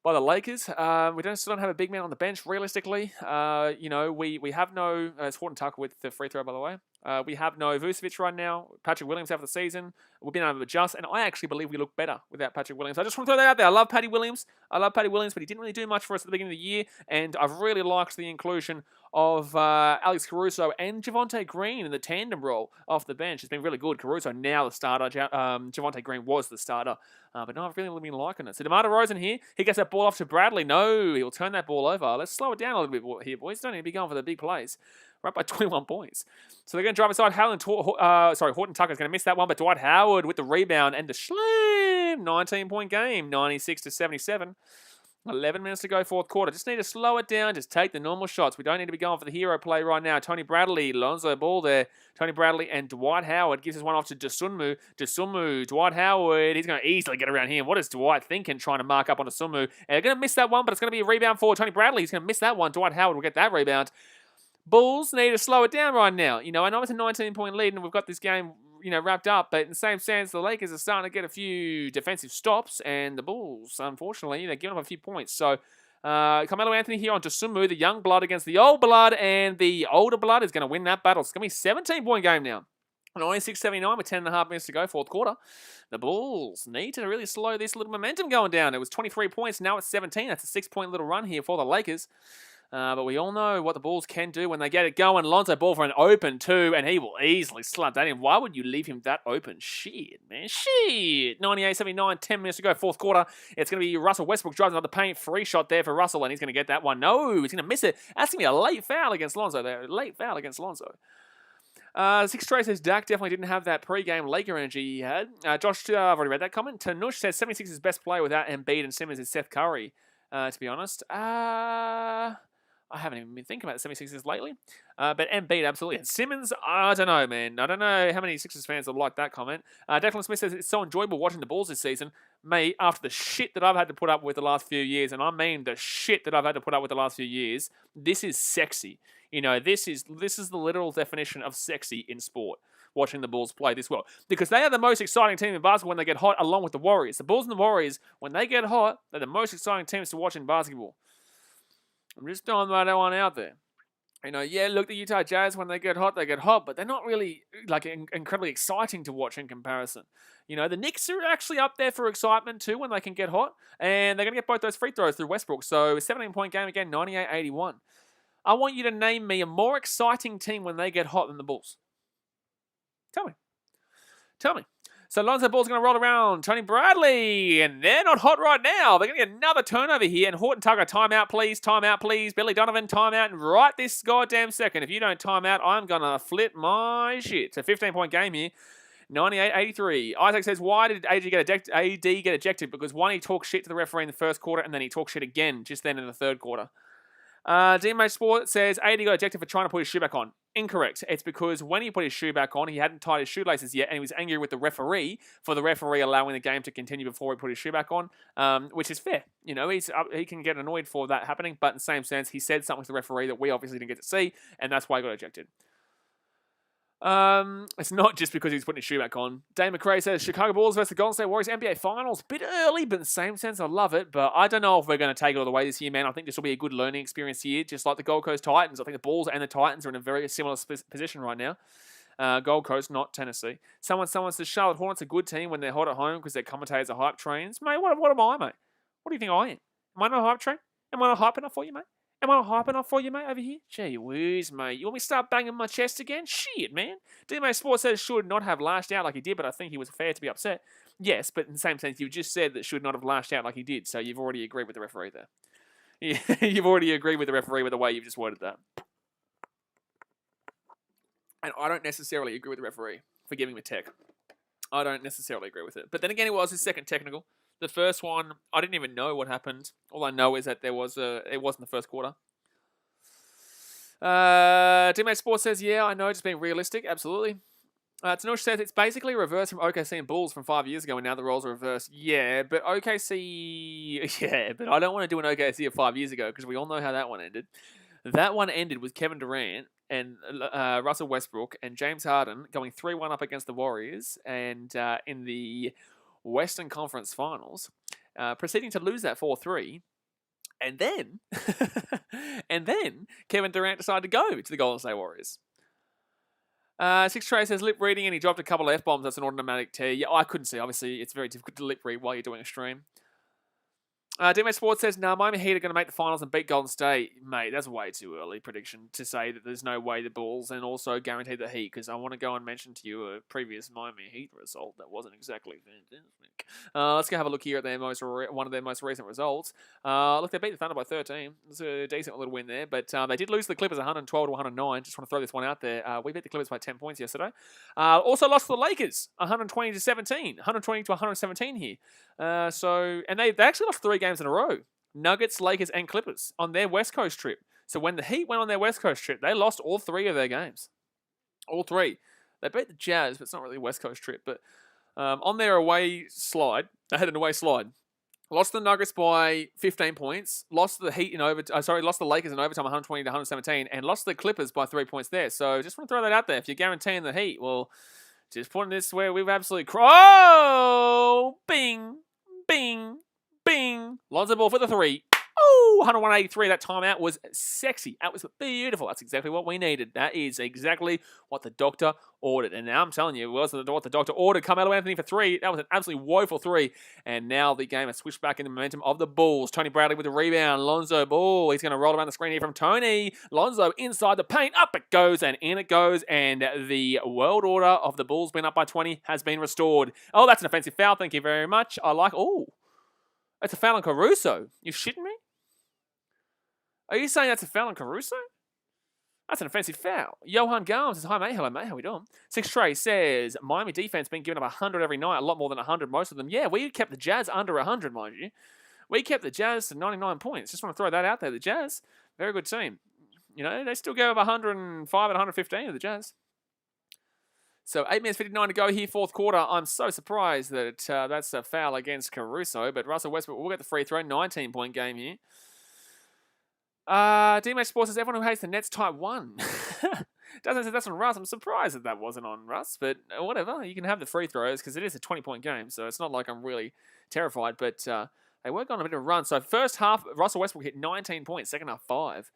Lakers. We still don't have a big man on the bench, realistically. We have no... it's Horton-Tucker with the free throw, by the way. We have no Vucevic right now. Patrick Williams out for the season. We've been able to adjust, and I actually believe we look better without Patrick Williams. I just want to throw that out there. I love Patty Williams, but he didn't really do much for us at the beginning of the year, and I've really liked the inclusion of Alex Caruso and Javonte Green in the tandem role off the bench. It's been really good. Caruso now the starter. Javonte Green was the starter. But no, I've really been liking it. So DeMar DeRozan here, he gets that ball off to Bradley. No, he'll turn that ball over. Let's slow it down a little bit here, boys. Don't need to be going for the big plays. Right by 21 points. So they're going to drive aside. Horton-Tucker is going to miss that one, but Dwight Howard with the rebound and the slam. 19-point game, 96-77. 11 minutes to go, fourth quarter. Just need to slow it down. Just take the normal shots. We don't need to be going for the hero play right now. Tony Bradley, Lonzo Ball there. Tony Bradley and Dwight Howard gives us one off to Dosunmu, Dwight Howard. He's going to easily get around here. What is Dwight thinking trying to mark up on Dosunmu? And they're going to miss that one, but it's going to be a rebound for Tony Bradley. He's going to miss that one. Dwight Howard will get that rebound. Bulls need to slow it down right now. I know it's a 19-point lead and we've got this game, wrapped up, but in the same sense, the Lakers are starting to get a few defensive stops, and the Bulls, unfortunately, they're giving up a few points. So, Carmelo Anthony here on Dosunmu, the young blood against the old blood, and the older blood is going to win that battle. It's going to be a 17-point game now. Only 6:79 with 10.5 minutes to go, fourth quarter. The Bulls need to really slow this little momentum going down. It was 23 points, now it's 17. That's a 6-point little run here for the Lakers. But we all know what the Bulls can do when they get it going. Lonzo Ball for an open 2, and he will easily slap that in. Why would you leave him that open? Shit, man. Shit. 98-79, 10 minutes to go, fourth quarter. It's going to be Russell Westbrook driving another paint. Free shot there for Russell, and he's going to get that one. No, he's going to miss it. That's going to be a late foul against Lonzo there. Late foul against Lonzo. Six Trey says Dak definitely didn't have that pre-game Laker energy he had. Josh, I've already read that comment. Tanush says 76's best player without Embiid and Simmons is Seth Curry, to be honest. I haven't even been thinking about the 76ers lately. But Embiid, absolutely. And Simmons, I don't know, man. I don't know how many Sixers fans will like that comment. Declan Smith says it's so enjoyable watching the Bulls this season. Mate, after the shit that I've had to put up with the last few years, and I mean the shit that I've had to put up with the last few years, this is sexy. You know, this is the literal definition of sexy in sport, watching the Bulls play this well. Because they are the most exciting team in basketball when they get hot, along with the Warriors. The Bulls and the Warriors, when they get hot, they're the most exciting teams to watch in basketball. I'm just throwing that one out there. You know, yeah, look, the Utah Jazz, when they get hot, but they're not really like incredibly exciting to watch in comparison. You know, the Knicks are actually up there for excitement too when they can get hot, and they're going to get both those free throws through Westbrook. So, 17-point game again, 98-81. I want you to name me a more exciting team when they get hot than the Bulls. Tell me. So Lonzo Ball's going to roll around. Tony Bradley, and they're not hot right now. They're going to get another turnover here. And Horton Tucker, timeout, please. Timeout, please. Billy Donovan, timeout. And right this goddamn second, if you don't timeout, I'm going to flip my shit. It's a 15-point game here. 98-83. Isaac says, why did AD get ejected? Because one, he talked shit to the referee in the first quarter, and then he talked shit again just then in the third quarter. DMA Sport says AD got ejected for trying to put his shoe back on. Incorrect. It's because when he put his shoe back on, he hadn't tied his shoelaces yet, and he was angry with the referee for the referee allowing the game to continue before he put his shoe back on, which is fair. You know, he can get annoyed for that happening, but in the same sense, he said something to the referee that we obviously didn't get to see, and that's why he got ejected. It's not just because he's putting his shoe back on. Dave McRae says Chicago Bulls versus the Golden State Warriors NBA Finals. Bit early, but in the same sense, I love it. But I don't know if we're going to take it all the way this year, man. I think this will be a good learning experience here, just like the Gold Coast Titans. I think the Bulls and the Titans are in a very similar position right now. Gold Coast, not Tennessee. Someone says Charlotte Hornets are a good team when they're hot at home because their commentators are hype trains. Mate, what am I, mate? What do you think I am? Am I not a hype train? Am I not hype enough for you, mate? Am I not hype enough for you, mate, over here? Gee whiz, mate. You want me to start banging my chest again? Shit, man. DMA Sports says should not have lashed out like he did, but I think he was fair to be upset. Yes, but in the same sense, you just said that should not have lashed out like he did, so you've already agreed with the referee there. Yeah, you've already agreed with the referee with the way you've just worded that. And I don't necessarily agree with the referee for giving him a tech. I don't necessarily agree with it. But then again, it was his second technical. The first one, I didn't even know what happened. All I know is that it was in the first quarter. Teammate Sports says, yeah, I know, just being realistic. Absolutely. Tanush says it's basically a reverse from OKC and Bulls from 5 years ago, and now the roles are reversed. Yeah, but OKC... Yeah, but I don't want to do an OKC of 5 years ago, because we all know how that one ended. That one ended with Kevin Durant and Russell Westbrook and James Harden going 3-1 up against the Warriors, and in the Western Conference Finals, proceeding to lose that 4-3, and then Kevin Durant decided to go to the Golden State Warriors. Six Trey says lip reading, and he dropped a couple of F-bombs. That's an automatic tear. Yeah, I couldn't see. Obviously, it's very difficult to lip read while you're doing a stream. DMA Sports says, Miami Heat are going to make the finals and beat Golden State. Mate, that's way too early prediction to say that there's no way the Bulls, and also guarantee the Heat, because I want to go and mention to you a previous Miami Heat result that wasn't exactly fantastic. Let's go have a look here at their one of their most recent results. Look, they beat the Thunder by 13. It's a decent little win there, but they did lose to the Clippers 112 to 109. Just want to throw this one out there. We beat the Clippers by 10 points yesterday. Also lost to the Lakers 120 to 17. 120 to 117 here. And they actually lost 3 games in a row. Nuggets, Lakers, and Clippers on their West Coast trip. So when the Heat went on their West Coast trip, they lost all 3 of their games. All 3. They beat the Jazz, but it's not really a West Coast trip. But on their away slide, they had an away slide. Lost the Nuggets by 15 points. Lost the Heat lost the Lakers in overtime 120 to 117, and lost the Clippers by 3 points there. So just want to throw that out there. If you're guaranteeing the Heat, well, just putting this where we've absolutely bing, bing, bing. Lonzo Ball for the 3. Oh, 101.83. That timeout was sexy. That was beautiful. That's exactly what we needed. That is exactly what the doctor ordered. And now I'm telling you, it wasn't what the doctor ordered. Carmelo Anthony for 3. That was an absolutely woeful 3. And now the game has switched back into momentum of the Bulls. Tony Bradley with the rebound. Lonzo Ball. He's going to roll around the screen here from Tony. Lonzo inside the paint. Up it goes and in it goes. And the world order of the Bulls being up by 20 has been restored. Oh, that's an offensive foul. Thank you very much. I like... Oh, that's a foul on Caruso. You shitting me? Are you saying that's a foul on Caruso? That's an offensive foul. Johan Garm says, hi, mate. Hello, mate. How we doing? Six Trey says, Miami defense been giving up 100 every night. A lot more than 100, most of them. Yeah, we kept the Jazz under 100, mind you. We kept the Jazz to 99 points. Just want to throw that out there. The Jazz, very good team. You know, they still gave up 105 and 115 of the Jazz. So 8 minutes 59 to go here, fourth quarter. I'm so surprised that that's a foul against Caruso. But Russell Westbrook will get the free throw. 19-point game here. DMH Sports says, everyone who hates the Nets type 1. Doesn't say that's on Russ. I'm surprised that wasn't on Russ. But whatever. You can have the free throws because it is a 20-point game. So it's not like I'm really terrified. But they were on a bit of a run. So first half, Russell Westbrook hit 19 points. Second half, 5.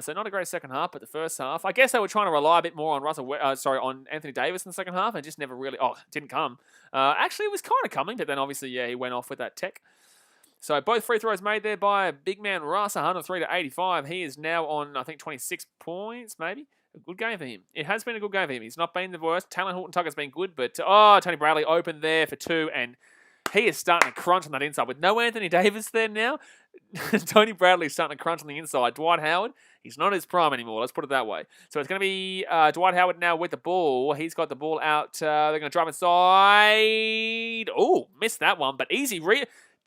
So not a great second half, but the first half, I guess they were trying to rely a bit more on on Anthony Davis in the second half, and just never really. Oh, didn't come. Actually, it was kind of coming, but then obviously, yeah, he went off with that tech. So both free throws made there by big man Russ, 103 to 85. He is now on, I think, 26 points, maybe. A good game for him. It has been a good game for him. He's not been the worst. Talon Horton Tucker's been good, but Tony Bradley opened there for 2, and he is starting to crunch on that inside. With no Anthony Davis there now, Tony Bradley's starting to crunch on the inside. Dwight Howard, he's not his prime anymore. Let's put it that way. So it's going to be Dwight Howard now with the ball. He's got the ball out. They're going to drive inside. Oh, missed that one, but easy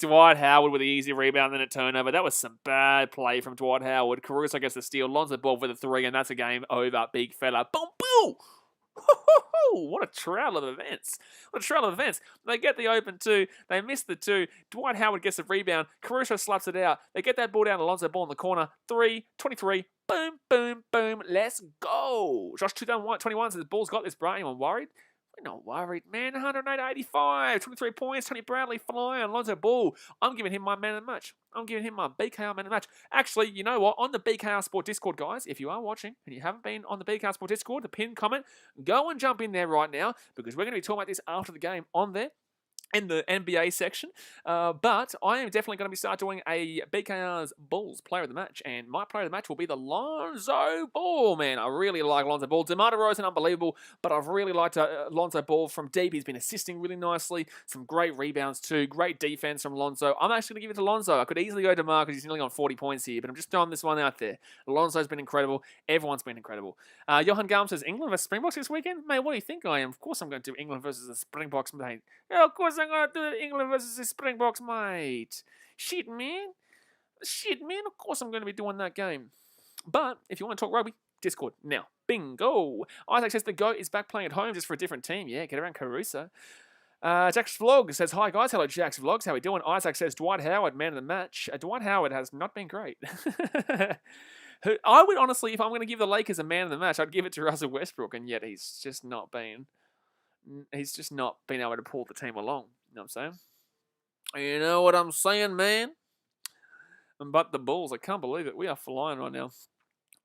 Dwight Howard with the easy rebound and a turnover. That was some bad play from Dwight Howard. Caruso gets the steal. Lonzo Ball for the 3, and that's a game over. Big fella. Boom, boom. What a trail of events. What a trail of events. They get the open 2. They miss the 2. Dwight Howard gets the rebound. Caruso slaps it out. They get that ball down to Lonzo Ball in the corner. 3, 23. Boom, boom, boom. Let's go. Josh 2021 says, the ball's got this, bro. Anyone worried? We're not worried, man. 108.85. 23 points. Tony Bradley flying. Lonzo Ball. I'm giving him my man of the match. I'm giving him my BKR man of the match. Actually, you know what? On the BKR Sport Discord, guys, if you are watching and you haven't been on the BKR Sport Discord, the pinned comment, go and jump in there right now because we're going to be talking about this after the game on there. In the NBA section, but I am definitely going to be start doing a BKR's Bulls player of the match, and my player of the match will be the Lonzo Ball, man. I really like Lonzo Ball. DeMar DeRozan, unbelievable, but I've really liked Lonzo Ball from deep. He's been assisting really nicely, some great rebounds too, great defense from Lonzo. I'm actually going to give it to Lonzo. I could easily go to DeMar because he's nearly on 40 points here, but I'm just throwing this one out there. Lonzo's been incredible. Everyone's been incredible. Johan Garm says, England versus Springboks this weekend? Mate, what do you think I am? Of course I'm going to do England versus the Springboks, mate. Yeah, of course I'm going to do England versus the Springboks, mate. Shit, man. Of course I'm going to be doing that game. But if you want to talk rugby, Discord now. Bingo. Isaac says the GOAT is back playing at home just for a different team. Yeah, get around Caruso. Jack's Vlog says, hi guys. Hello, Jack's Vlogs. How we doing? Isaac says, Dwight Howard, man of the match. Dwight Howard has not been great. I would honestly, if I'm going to give the Lakers a man of the match, I'd give it to Russell Westbrook, and yet he's just not been able to pull the team along. You know what I'm saying? You know what I'm saying, man? But the Bulls, I can't believe it. We are flying right now.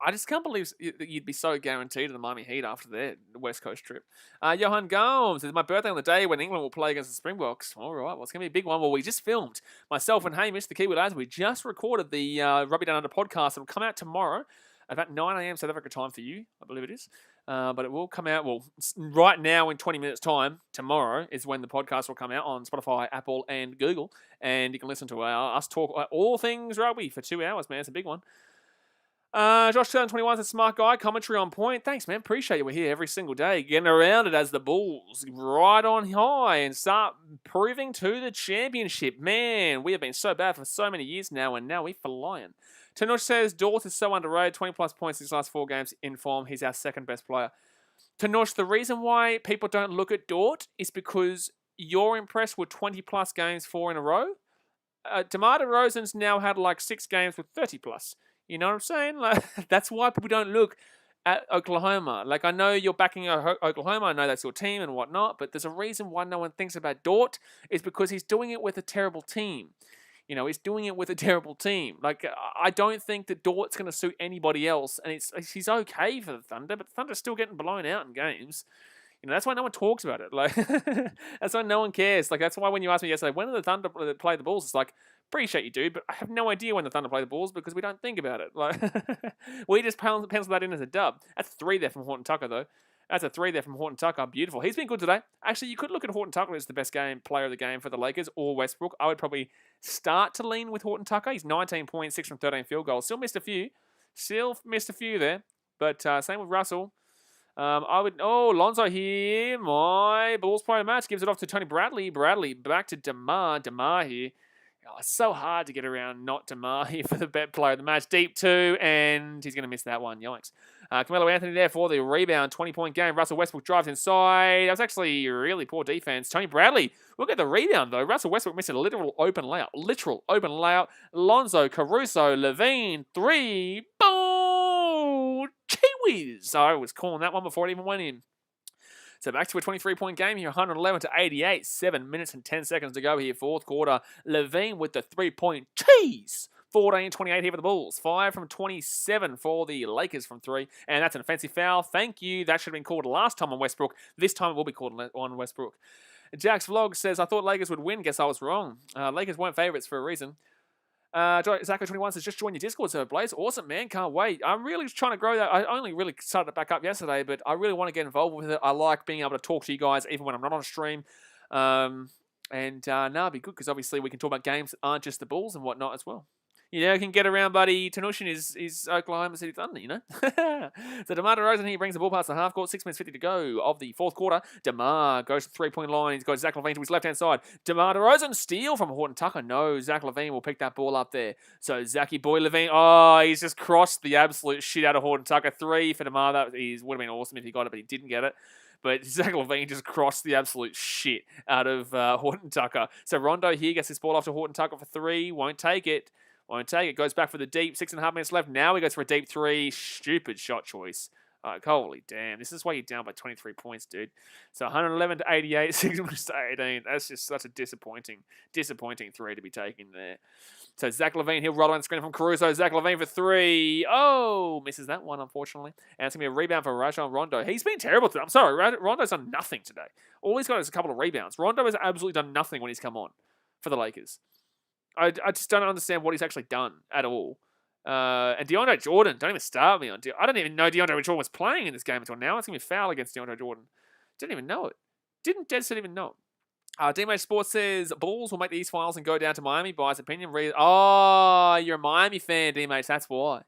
I just can't believe that you'd be so guaranteed to the Miami Heat after their West Coast trip. Johan Gomes, it's my birthday on the day when England will play against the Springboks. All right, well, it's going to be a big one. Well, we just filmed. Myself and Hamish, the Kiwi lads, we just recorded the Rugby Down Under podcast. It will come out tomorrow at about 9 a.m. South Africa time for you, I believe it is. But it will come out, well, right now in 20 minutes' time, tomorrow is when the podcast will come out on Spotify, Apple, and Google. And you can listen to us talk all things rugby for 2 hours, man. It's a big one. Josh 2021 is a smart guy. Commentary on point. Thanks, man. Appreciate you. We're here every single day, getting around it as the Bulls ride on high and start proving to the championship. Man, we have been so bad for so many years now, and now we're flying. Tanush says, Dort is so underrated. 20-plus points in his last 4 games in form. He's our second best player. Tanush, the reason why people don't look at Dort is because you're impressed with 20-plus games 4 in a row. DeMar DeRozan's now had like 6 games with 30-plus. You know what I'm saying? Like, that's why people don't look at Oklahoma. Like, I know you're backing Oklahoma. I know that's your team and whatnot. But there's a reason why no one thinks about Dort is because he's doing it with a terrible team. You know, he's doing it with a terrible team. Like, I don't think that Dort's going to suit anybody else, and he's okay for the Thunder, but the Thunder's still getting blown out in games. You know, that's why no one talks about it. Like, that's why no one cares. Like, that's why when you asked me yesterday, when do the Thunder play the Bulls? It's like, appreciate you, dude, but I have no idea when the Thunder play the Bulls because we don't think about it. Like, we just pencil that in as a dub. That's 3 there from Horton Tucker, though. That's a 3 there from Horton Tucker. Beautiful. He's been good today. Actually, you could look at Horton Tucker as the best player of the game for the Lakers or Westbrook. I would probably start to lean with Horton Tucker. He's 19 points, 6 from 13 field goals. Still missed a few. There. But same with Russell. Lonzo here. My Bulls player of the match gives it off to Tony Bradley. Bradley back to DeMar. DeMar here. Oh, it's so hard to get around not DeMar here for the bet player of the match. Deep 2, and he's going to miss that one. Yikes. Carmelo Anthony there for the rebound. 20-point game. Russell Westbrook drives inside. That was actually really poor defense. Tony Bradley will get the rebound, though. Russell Westbrook missed a literal open layout. Lonzo, Caruso, Levine, 3. Boom! Gee-whiz. I was calling that one before it even went in. So back to a 23-point game here, 111 to 88. 7 minutes and 10 seconds to go here, fourth quarter. Levine with the 3-point cheese. 14-28 here for the Bulls. 5 from 27 for the Lakers from 3. And that's an offensive foul. Thank you. That should have been called last time on Westbrook. This time it will be called on Westbrook. Jack's Vlog says, I thought Lakers would win. Guess I was wrong. Lakers weren't favourites for a reason. Zacko21 says, just join your Discord server, Blaze. Awesome, man. Can't wait. I'm really trying to grow that. I only really started it back up yesterday, but I really want to get involved with it. I like being able to talk to you guys even when I'm not on stream. It'd be good because obviously we can talk about games that aren't just the Bulls and whatnot as well. Yeah, I can get around, buddy. Tanushin is Oklahoma City Thunder, you know? So DeMar DeRozan here brings the ball past the half court. 6 minutes 50 to go of the fourth quarter. DeMar goes to the 3-point line. He's got Zach LaVine to his left-hand side. DeMar DeRozan steal from Horton Tucker. No, Zach LaVine will pick that ball up there. So Zachy boy LaVine. Oh, he's just crossed the absolute shit out of Horton Tucker. 3 for DeMar. That would have been awesome if he got it, but he didn't get it. But Zach LaVine just crossed the absolute shit out of Horton Tucker. So Rondo here gets this ball off to Horton Tucker for 3. Won't take it. Goes back for the deep. 6.5 minutes left. Now he goes for a deep 3. Stupid shot choice. Holy damn. This is why you're down by 23 points, dude. So 111 to 88. 6 minutes to 18. That's just such a disappointing 3 to be taken there. So Zach LaVine, he'll roll on the screen from Caruso. Zach LaVine for 3. Oh, misses that one, unfortunately. And it's going to be a rebound for Rajon Rondo. He's been terrible today. I'm sorry. Rondo's done nothing today. All he's got is a couple of rebounds. Rondo has absolutely done nothing when he's come on for the Lakers. I just don't understand what he's actually done at all. And DeAndre Jordan, don't even start me on. I don't even know DeAndre Jordan was playing in this game until now. It's going to be a foul against DeAndre Jordan. Didn't even know it. Didn't dead set even know it. D-Mate Sports says, Bulls will make the East Finals and go down to Miami. By his opinion. Oh, you're a Miami fan, D-Mates. That's why.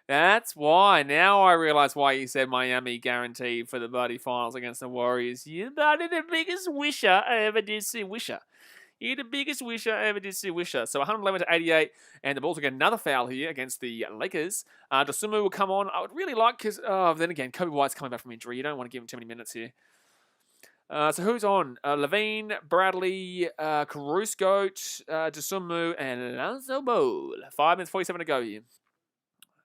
That's why. Now I realise why you said Miami guaranteed for the bloody finals against the Warriors. You're about the biggest wisher I ever did see wisher. You're the biggest wisher I ever did see wisher. So 111 to 88, and the Bulls will get another foul here against the Lakers. Dosunmu will come on. I would really like, because then again, Kobe White's coming back from injury. You don't want to give him too many minutes here. So who's on? Levine, Bradley, Caruso, Dosunmu, and Lonzo Ball. 5 minutes 47 to go here.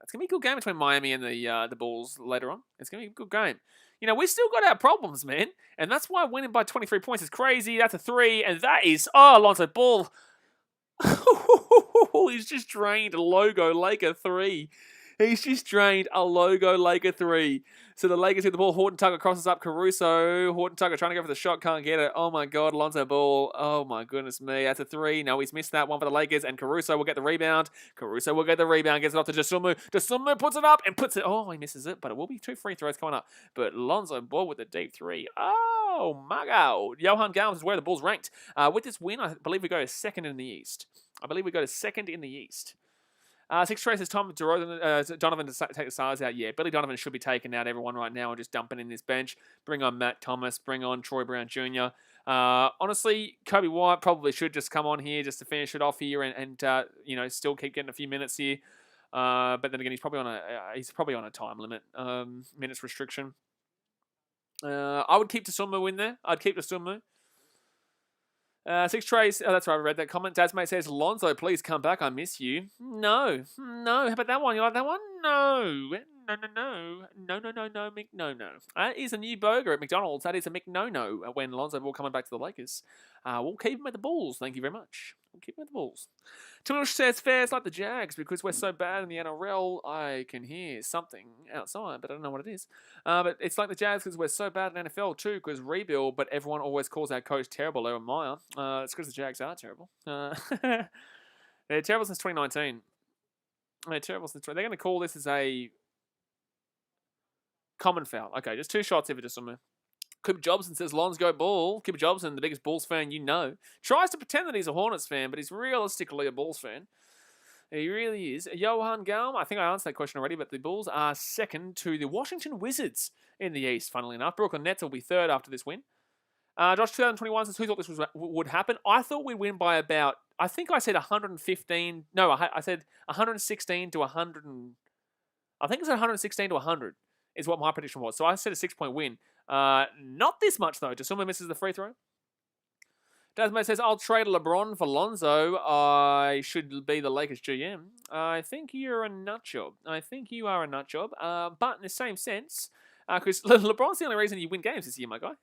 It's going to be a good game between Miami and the Bulls later on. It's going to be a good game. You know, we've still got our problems, man. And that's why winning by 23 points is crazy. That's a 3. And that is, Lonzo Ball. He's just drained a logo Laker 3. He's just drained a logo Laker 3. So the Lakers get the ball. Horton Tucker crosses up Caruso. Horton Tucker trying to go for the shot. Can't get it. Oh, my God. Lonzo Ball. Oh, my goodness me. That's a 3. No, he's missed that one for the Lakers. And Caruso will get the rebound. Gets it off to Dosunmu. Dosunmu puts it up and puts it. Oh, he misses it. But it will be 2 free throws coming up. But Lonzo Ball with the deep 3. Oh, my God. Johan Gallams is where the Bulls ranked. With this win, I believe we go to second in the East. 6 traces Donovan to take the stars out. Yeah, Billy Donovan should be taking out everyone right now and just dumping in this bench. Bring on Matt Thomas. Bring on Troy Brown Jr. Honestly, Kobe White probably should just come on here just to finish it off here and still keep getting a few minutes here. But then again, he's probably on a time limit, minutes restriction. I would keep Dosunmu in there. I'd keep Dosunmu. 6 trays. Oh, that's right. I read that comment. Dadsmate says, Lonzo, please come back. I miss you. No. How about that one? You like that one? McNo-no. That is a new burger at McDonald's. That is a McNo-no when Lonzo Ball coming back to the Lakers. We'll keep him at the Bulls. Thank you very much. We'll keep him at the Bulls. Timish says fair's like the Jags because we're so bad in the NRL. I can hear something outside, but I don't know what it is. But it's like the Jags because we're so bad in NFL too because rebuild, but everyone always calls our coach terrible, Aaron Meyer. It's because the Jags are terrible. They're terrible since 2019. They're terrible since... They're going to call this as a common foul. Okay, just 2 shots if it just somewhere. Cooper Jobson says, Lons go Ball. Cooper Jobson, the biggest Bulls fan you know, tries to pretend that he's a Hornets fan, but he's realistically a Bulls fan. He really is. Johan Galm, I think I answered that question already, but the Bulls are second to the Washington Wizards in the East, funnily enough. Brooklyn Nets will be third after this win. Josh 2021 says, who thought this would happen? I thought we'd win by about, I think I said 115. No, I said 116 to 100. I think it's 116 to 100 is what my prediction was. So I said a 6-point win. Not this much, though. Just someone misses the free throw. Dasmate says, I'll trade LeBron for Lonzo. I should be the Lakers GM. I think you're a nut job. You are a nut job. But in the same sense, because LeBron's the only reason you win games this year, my guy.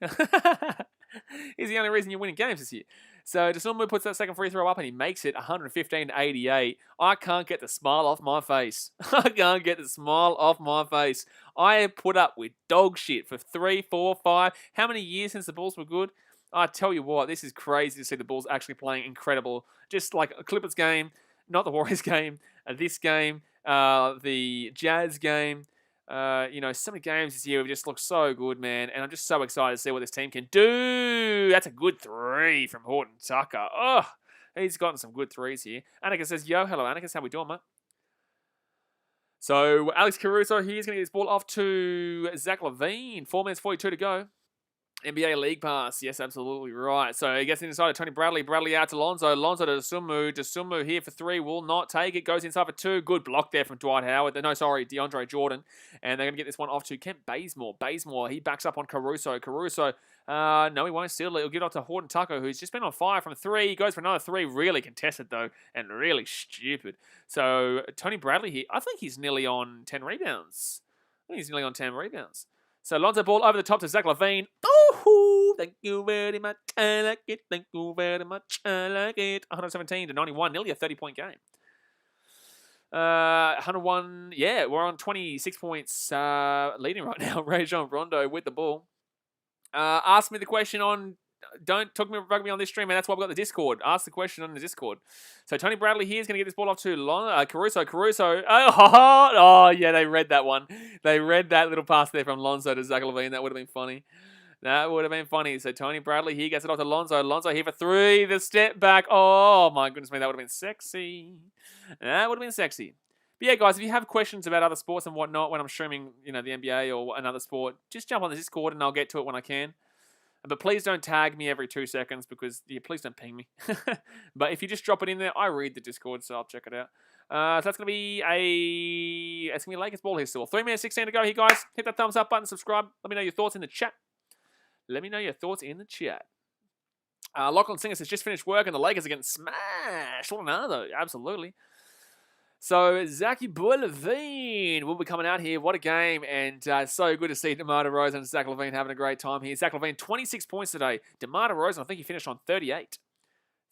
He's the only reason you're winning games this year. So Desumbu puts that second free throw up and he makes it 115-88. I can't get the smile off my face. I put up with dog shit for 3, 4, 5. How many years since the Bulls were good? I tell you what, this is crazy to see the Bulls actually playing incredible. Just like a Clippers game, not the Warriors game, this game, the Jazz game. So many games this year have just looked so good, man. And I'm just so excited to see what this team can do. That's a good 3 from Horton Tucker. Oh, he's gotten some good 3s here. Anakin says, yo, hello, Anakin. How we doing, mate? So, Alex Caruso, he's going to get his ball off to Zach LaVine. 4 minutes, 42 to go. NBA League Pass. Yes, absolutely right. So he gets inside Tony Bradley. Bradley out to Lonzo. Lonzo to Dosunmu. Dosunmu here for 3. Will not take it. Goes inside for 2. Good block there from Dwight Howard. No, sorry, DeAndre Jordan. And they're going to get this one off to Kent Bazemore. Bazemore, he backs up on Caruso. Caruso, no, he won't steal it. He'll give it off to Horton Tucker, who's just been on fire from 3. He goes for another 3. Really contested, though, and really stupid. So Tony Bradley here, I think he's nearly on 10 rebounds. So Lonzo ball over the top to Zach LaVine. Oh, thank you very much. I like it. Thank you very much. I like it. 117-91, nearly a 30-point game. 101. Yeah, we're on 26 points leading right now. Rajon Rondo with the ball. Ask me the question on... Don't talk me rugby on this stream, and that's why we've got the Discord. Ask the question on the Discord. So Tony Bradley here is going to get this ball off to Caruso. Oh, yeah, they read that one. They read that little pass there from Lonzo to Zach LaVine. That would have been funny. So Tony Bradley here gets it off to Lonzo. Lonzo here for 3. The step back. Oh, my goodness me. That would have been sexy. But yeah, guys, if you have questions about other sports and whatnot when I'm streaming, the NBA or another sport, just jump on the Discord and I'll get to it when I can. But please don't tag me every 2 seconds because, please don't ping me. But if you just drop it in there, I read the Discord, so I'll check it out. So that's going to be Lakers ball here still. 3 minutes, 16 to go here, guys. Hit that thumbs up button, subscribe. Let me know your thoughts in the chat. Lachlan Singer says, just finished work and the Lakers are getting smashed. What an honor, though. Absolutely. So, Zachy Boy LaVine will be coming out here. What a game. And so good to see DeMar DeRozan and Zach LaVine having a great time here. Zach LaVine, 26 points today. DeMar DeRozan, I think he finished on 38.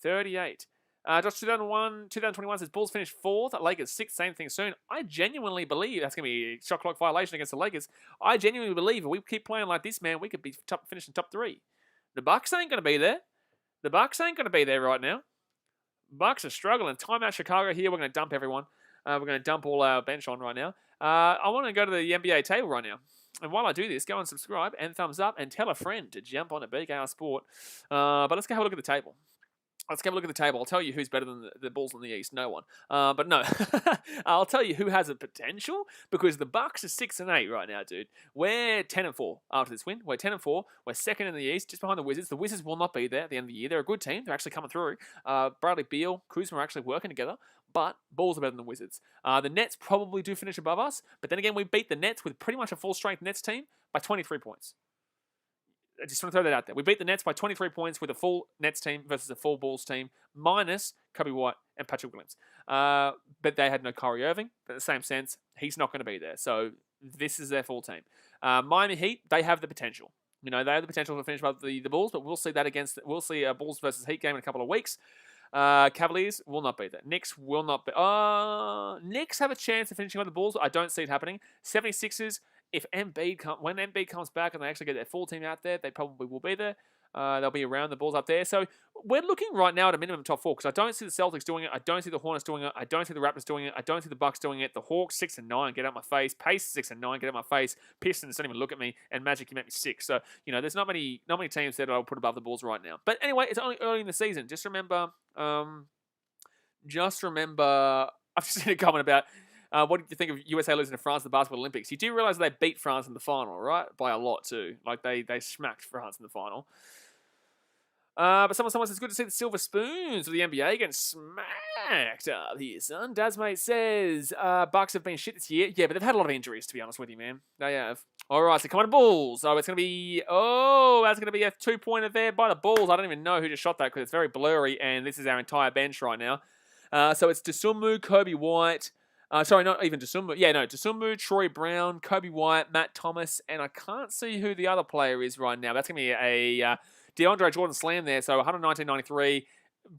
Josh 2021 says, Bulls finished 4th. Lakers 6th. Same thing soon. I genuinely believe that's going to be a shot clock violation against the Lakers. I genuinely believe if we keep playing like this, man, we could be finishing top 3. The Bucks ain't going to be there. Right now. Bucks are struggling. Timeout Chicago here. We're going to dump everyone. We're going to dump all our bench on right now. I want to go to the NBA table right now. And while I do this, go and subscribe and thumbs up and tell a friend to jump on a BKR Sport. But let's go have a look at the table. I'll tell you who's better than the Bulls in the East. No one. But no. I'll tell you who has a potential because the Bucks are 6-8 right now, dude. We're 10-4 after this win. We're 10-4. We're second in the East, just behind the Wizards. The Wizards will not be there at the end of the year. They're a good team. They're actually coming through. Bradley Beal, Kuzma are actually working together. But Bulls are better than the Wizards. The Nets probably do finish above us. But then again, we beat the Nets with pretty much a full-strength Nets team by 23 points. I just want to throw that out there. We beat the Nets by 23 points with a full Nets team versus a full Bulls team, minus Kobe White and Patrick Williams. But they had no Kyrie Irving. But in the same sense, he's not going to be there. So this is their full team. Miami Heat, they have the potential. You know, they have the potential to finish above the Bulls, but we'll see that we'll see a Bulls versus Heat game in a couple of weeks. Cavaliers will not be there. Knicks will not be. Knicks have a chance of finishing on the Bulls. I don't see it happening. 76ers, when Embiid comes back and they actually get their full team out there, they probably will be there. They'll be around the Bulls up there. So we're looking right now at a minimum top 4 because I don't see the Celtics doing it. I don't see the Hornets doing it. I don't see the Raptors doing it. I don't see the Bucks doing it. The Hawks 6-9, get out my face. Pacers 6-9, get out my face. Pistons don't even look at me. And Magic, you make me sick. So there's not many teams that I'll put above the Bulls right now. But anyway, it's only early in the season. Just remember. I've just seen a comment about. What did you think of USA losing to France at the Basketball Olympics? You do realize they beat France in the final, right? By a lot too. Like they smacked France in the final. But someone says it's good to see the Silver Spoons of the NBA getting smacked up here, son. Dad's mate says Bucks have been shit this year. Yeah, but they've had a lot of injuries, to be honest with you, man. They have. All right, so come on, Bulls. Oh, that's going to be a 2-pointer there by the Bulls. I don't even know who just shot that because it's very blurry, and this is our entire bench right now. So it's Dosunmu, Kobe White. Sorry, not even Dosunmu. Yeah, no, Dosunmu, Troy Brown, Kobe White, Matt Thomas, and I can't see who the other player is right now. That's going to be a DeAndre Jordan slam there. So 119.93.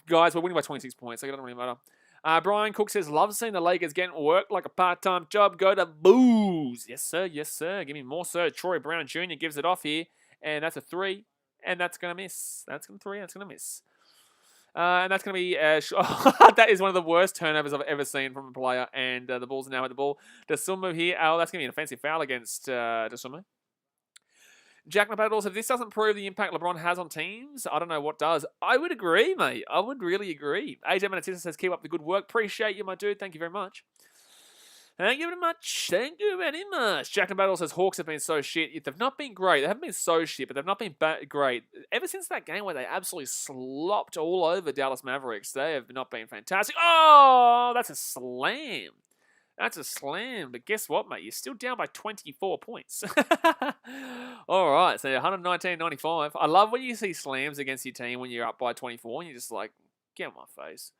Guys, we're winning by 26 points, so it doesn't really matter. Brian Cook says, love seeing the Lakers getting work like a part-time job. Go to Booze. Yes, sir. Yes, sir. Give me more, sir. Troy Brown Jr. gives it off here. And that's a 3. And that's going to miss. That's going to 3. That's going to miss. And that's going to be... that is one of the worst turnovers I've ever seen from a player. And the Bulls are now at the ball. Dosunmu here. Oh, that's going to be an offensive foul against Dosunmu. Jack Napadal said, this doesn't prove the impact LeBron has on teams. I don't know what does. I would agree, mate. I would really agree. AJ Manatisa says, keep up the good work. Appreciate you, my dude. Thank you very much. Thank you very much. Thank you very much. Jack Napadal says, Hawks have been so shit. They've not been great. They haven't been so shit, but they've not been great. Ever since that game where they absolutely slopped all over Dallas Mavericks, they have not been fantastic. Oh, that's a slam. That's a slam, but guess what, mate? You're still down by 24 points. All right, so 119.95. I love when you see slams against your team when you're up by 24, and you're just like, get on my face.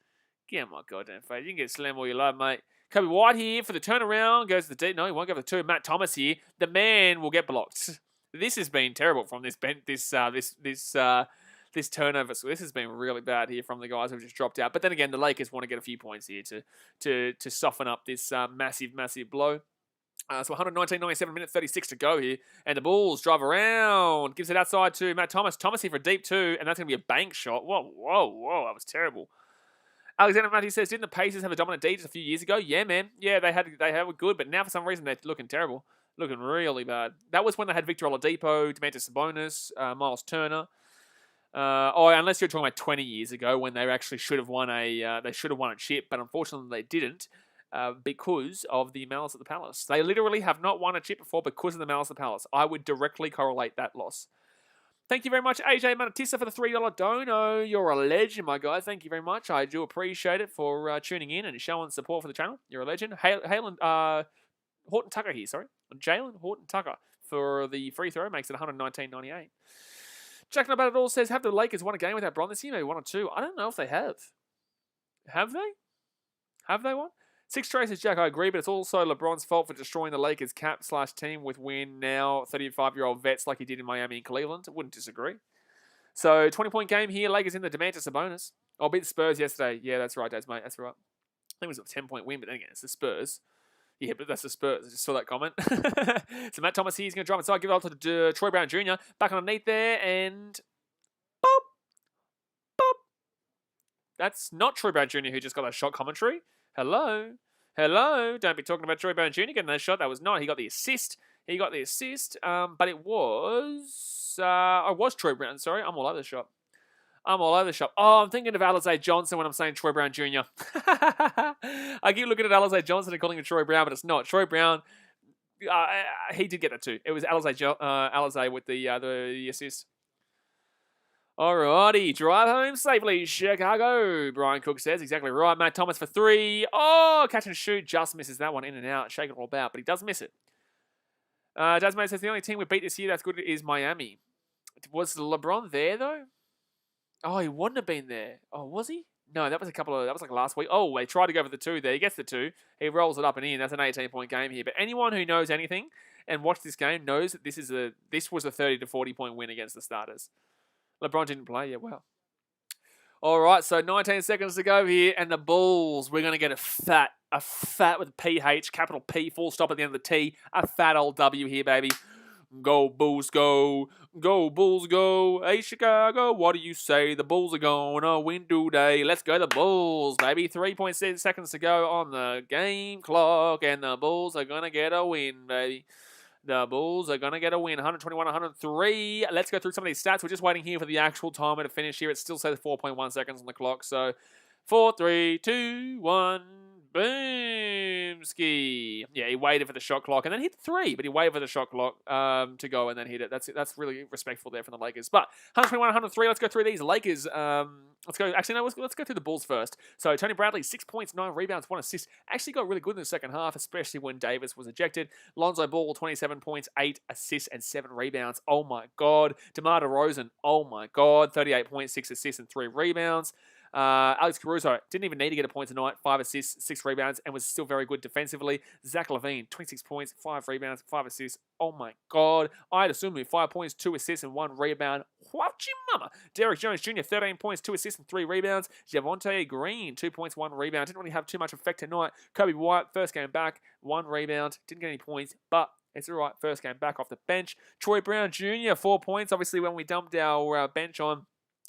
Get on my goddamn face. You can get slammed all you love, mate. Kobe White here for the turnaround. Goes to the deep. No, he won't go for the 2. Matt Thomas here. The man will get blocked. This has been terrible from this turnover. So this has been really bad here from the guys who have just dropped out. But then again, the Lakers want to get a few points here to soften up this massive blow. So 119.97 minutes, 36 to go here. And the Bulls drive around. Gives it outside to Matt Thomas. Thomas here for a deep 2. And that's going to be a bank shot. Whoa. That was terrible. Alexander Matthews says, didn't the Pacers have a dominant D just a few years ago? Yeah, man. Yeah, they were good. But now for some reason they're looking terrible. Looking really bad. That was when they had Victor Oladipo, Demantis Sabonis, Miles Turner. Unless you're talking about 20 years ago when they actually should have won a chip, but unfortunately they didn't because of the Malice at the Palace. They literally have not won a chip before because of the Malice at the Palace. I would directly correlate that loss. Thank you very much, AJ Manatisa, for the $3 dono. You're a legend, my guy. Thank you very much. I do appreciate it for tuning in and showing support for the channel. You're a legend. Horton Tucker here, sorry. Jalen Horton Tucker for the free throw makes it 119.98. Jack About It All says, have the Lakers won a game without Bron this year? Maybe 1 or 2. I don't know if they have. Have they? Have they won? 6 Traces, Jack, I agree, but it's also LeBron's fault for destroying the Lakers cap/team with win now 35-year-old vets like he did in Miami and Cleveland. I wouldn't disagree. So 20-point game here. Lakers in the Demantis Sabonis. I'll beat the Spurs yesterday. Yeah, that's right, Daz, mate. That's right. I think it was a 10-point win, but then again, it's the Spurs. Yeah, but that's the Spurs. I just saw that comment. So Matt Thomas here is going to drive inside, give it out to Troy Brown Jr. Back underneath there, and boop, boop. That's not Troy Brown Jr. who just got that shot commentary. Hello. Don't be talking about Troy Brown Jr. getting that shot. That was not. He got the assist. But it was... I was Troy Brown. Sorry, I'm all over the shop. Oh, I'm thinking of Alize Johnson when I'm saying Troy Brown Jr. I keep looking at Alize Johnson and calling him Troy Brown, but it's not. Troy Brown, he did get that too. It was Alize with the assist. Alrighty, drive home safely, Chicago. Brian Cook says, exactly right. Matt Thomas for 3. Oh, catch and shoot, just misses that one in and out. Shake it all about, but he does miss it. Dasmate says, the only team we beat this year that's good is Miami. Was LeBron there, though? Oh, he wouldn't have been there. Oh, was he? No, that was like last week. Oh, they tried to go for the 2 there. He gets the 2. He rolls it up and in. That's an 18-point game here. But anyone who knows anything and watched this game knows that this was a 30 to 40 point win against the starters. LeBron didn't play. Yeah, well. All right, so 19 seconds to go here, and the Bulls, we're going to get a fat with a PH, capital P, full stop at the end of the T, a fat old W here, baby. Go Bulls, go. Go Bulls, go. Hey, Chicago, what do you say? The Bulls are going to win today. Let's go the Bulls, baby. 3.6 seconds to go on the game clock, and the Bulls are going to get a win, baby. The Bulls are going to get a win, 121, 103. Let's go through some of these stats. We're just waiting here for the actual timer to finish here. It still says 4.1 seconds on the clock. So 4, 3, 2, 1, boom, ski. Yeah, he waited for the shot clock and then hit 3, but he waited for the shot clock to go and then hit it. That's really respectful there from the Lakers. But 121, 103, let's go through these. Lakers, let's go through the Bulls first. So Tony Bradley, 6 points, 9 rebounds, 1 assist. Actually got really good in the second half, especially when Davis was ejected. Lonzo Ball, 27 points, 8 assists, and 7 rebounds. Oh my God. DeMar DeRozan, oh my God, 38 points, 6 assists, and 3 rebounds. Alex Caruso didn't even need to get a point tonight. 5 assists, 6 rebounds, and was still very good defensively. Zach LaVine, 26 points, 5 rebounds, 5 assists. Oh my God. I'd assume 5 points, 2 assists, and 1 rebound. Whatcha mama? Derrick Jones Jr., 13 points, 2 assists, and 3 rebounds. Javonte Green, 2 points, 1 rebound. Didn't really have too much effect tonight. Kobe White, first game back, 1 rebound. Didn't get any points, but it's all right. First game back off the bench. Troy Brown Jr., 4 points. Obviously, when we dumped our bench on,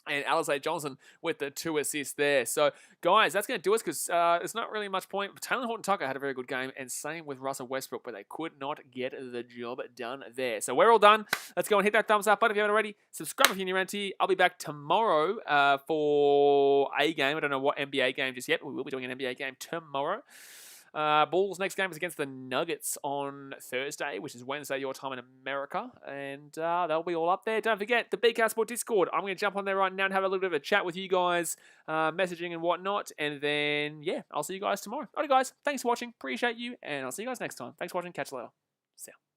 and Alize Johnson with the 2 assists there. So, guys, that's going to do us because there's not really much point. Taylor Horton-Tucker had a very good game, and same with Russell Westbrook, but they could not get the job done there. So, we're all done. Let's go and hit that thumbs up button if you haven't already. Subscribe if you're new around here. I'll be back tomorrow for a game. I don't know what NBA game just yet. We will be doing an NBA game tomorrow. Bulls' next game is against the Nuggets on Thursday, which is Wednesday your time in America, and they'll be all up there. Don't forget the BK Sport Discord. I'm going to jump on there right now and have a little bit of a chat with you guys, messaging and whatnot, and then, yeah, I'll see you guys tomorrow. Alright, guys, thanks for watching. Appreciate you, and I'll see you guys next time. Thanks for watching. Catch you later. See ya.